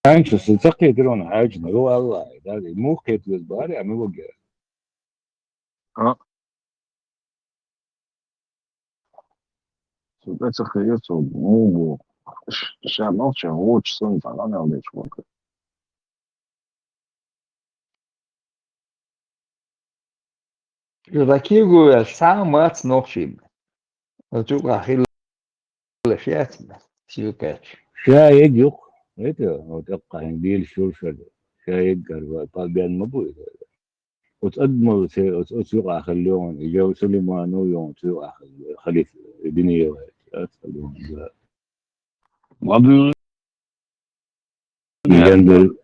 Anche se تقي ترون حاجنا هو الله ده مو كيف الباري عم يوقع Это хается мугу. Сейчас молча, очень сон, она не удачу. Такие говорят, самый ночи. Вот тут ахилл лешятся, силкач. شايق يق это вот أبقى هنديل شرشة شايق قرب طالبين مبوي وتقدموا وتسوق آخر اليوم يجوا سليمان ويوم تسوق آخر خليفة دنيا أتخليهم Ладно, يجندل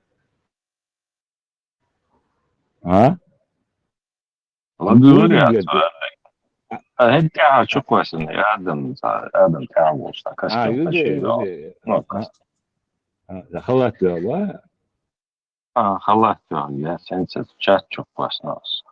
ها ладно, هدي شو كويس إن آدم تعبوا كاستم يودي خلصت والله خلصت يا سنس chat çok كويس ناس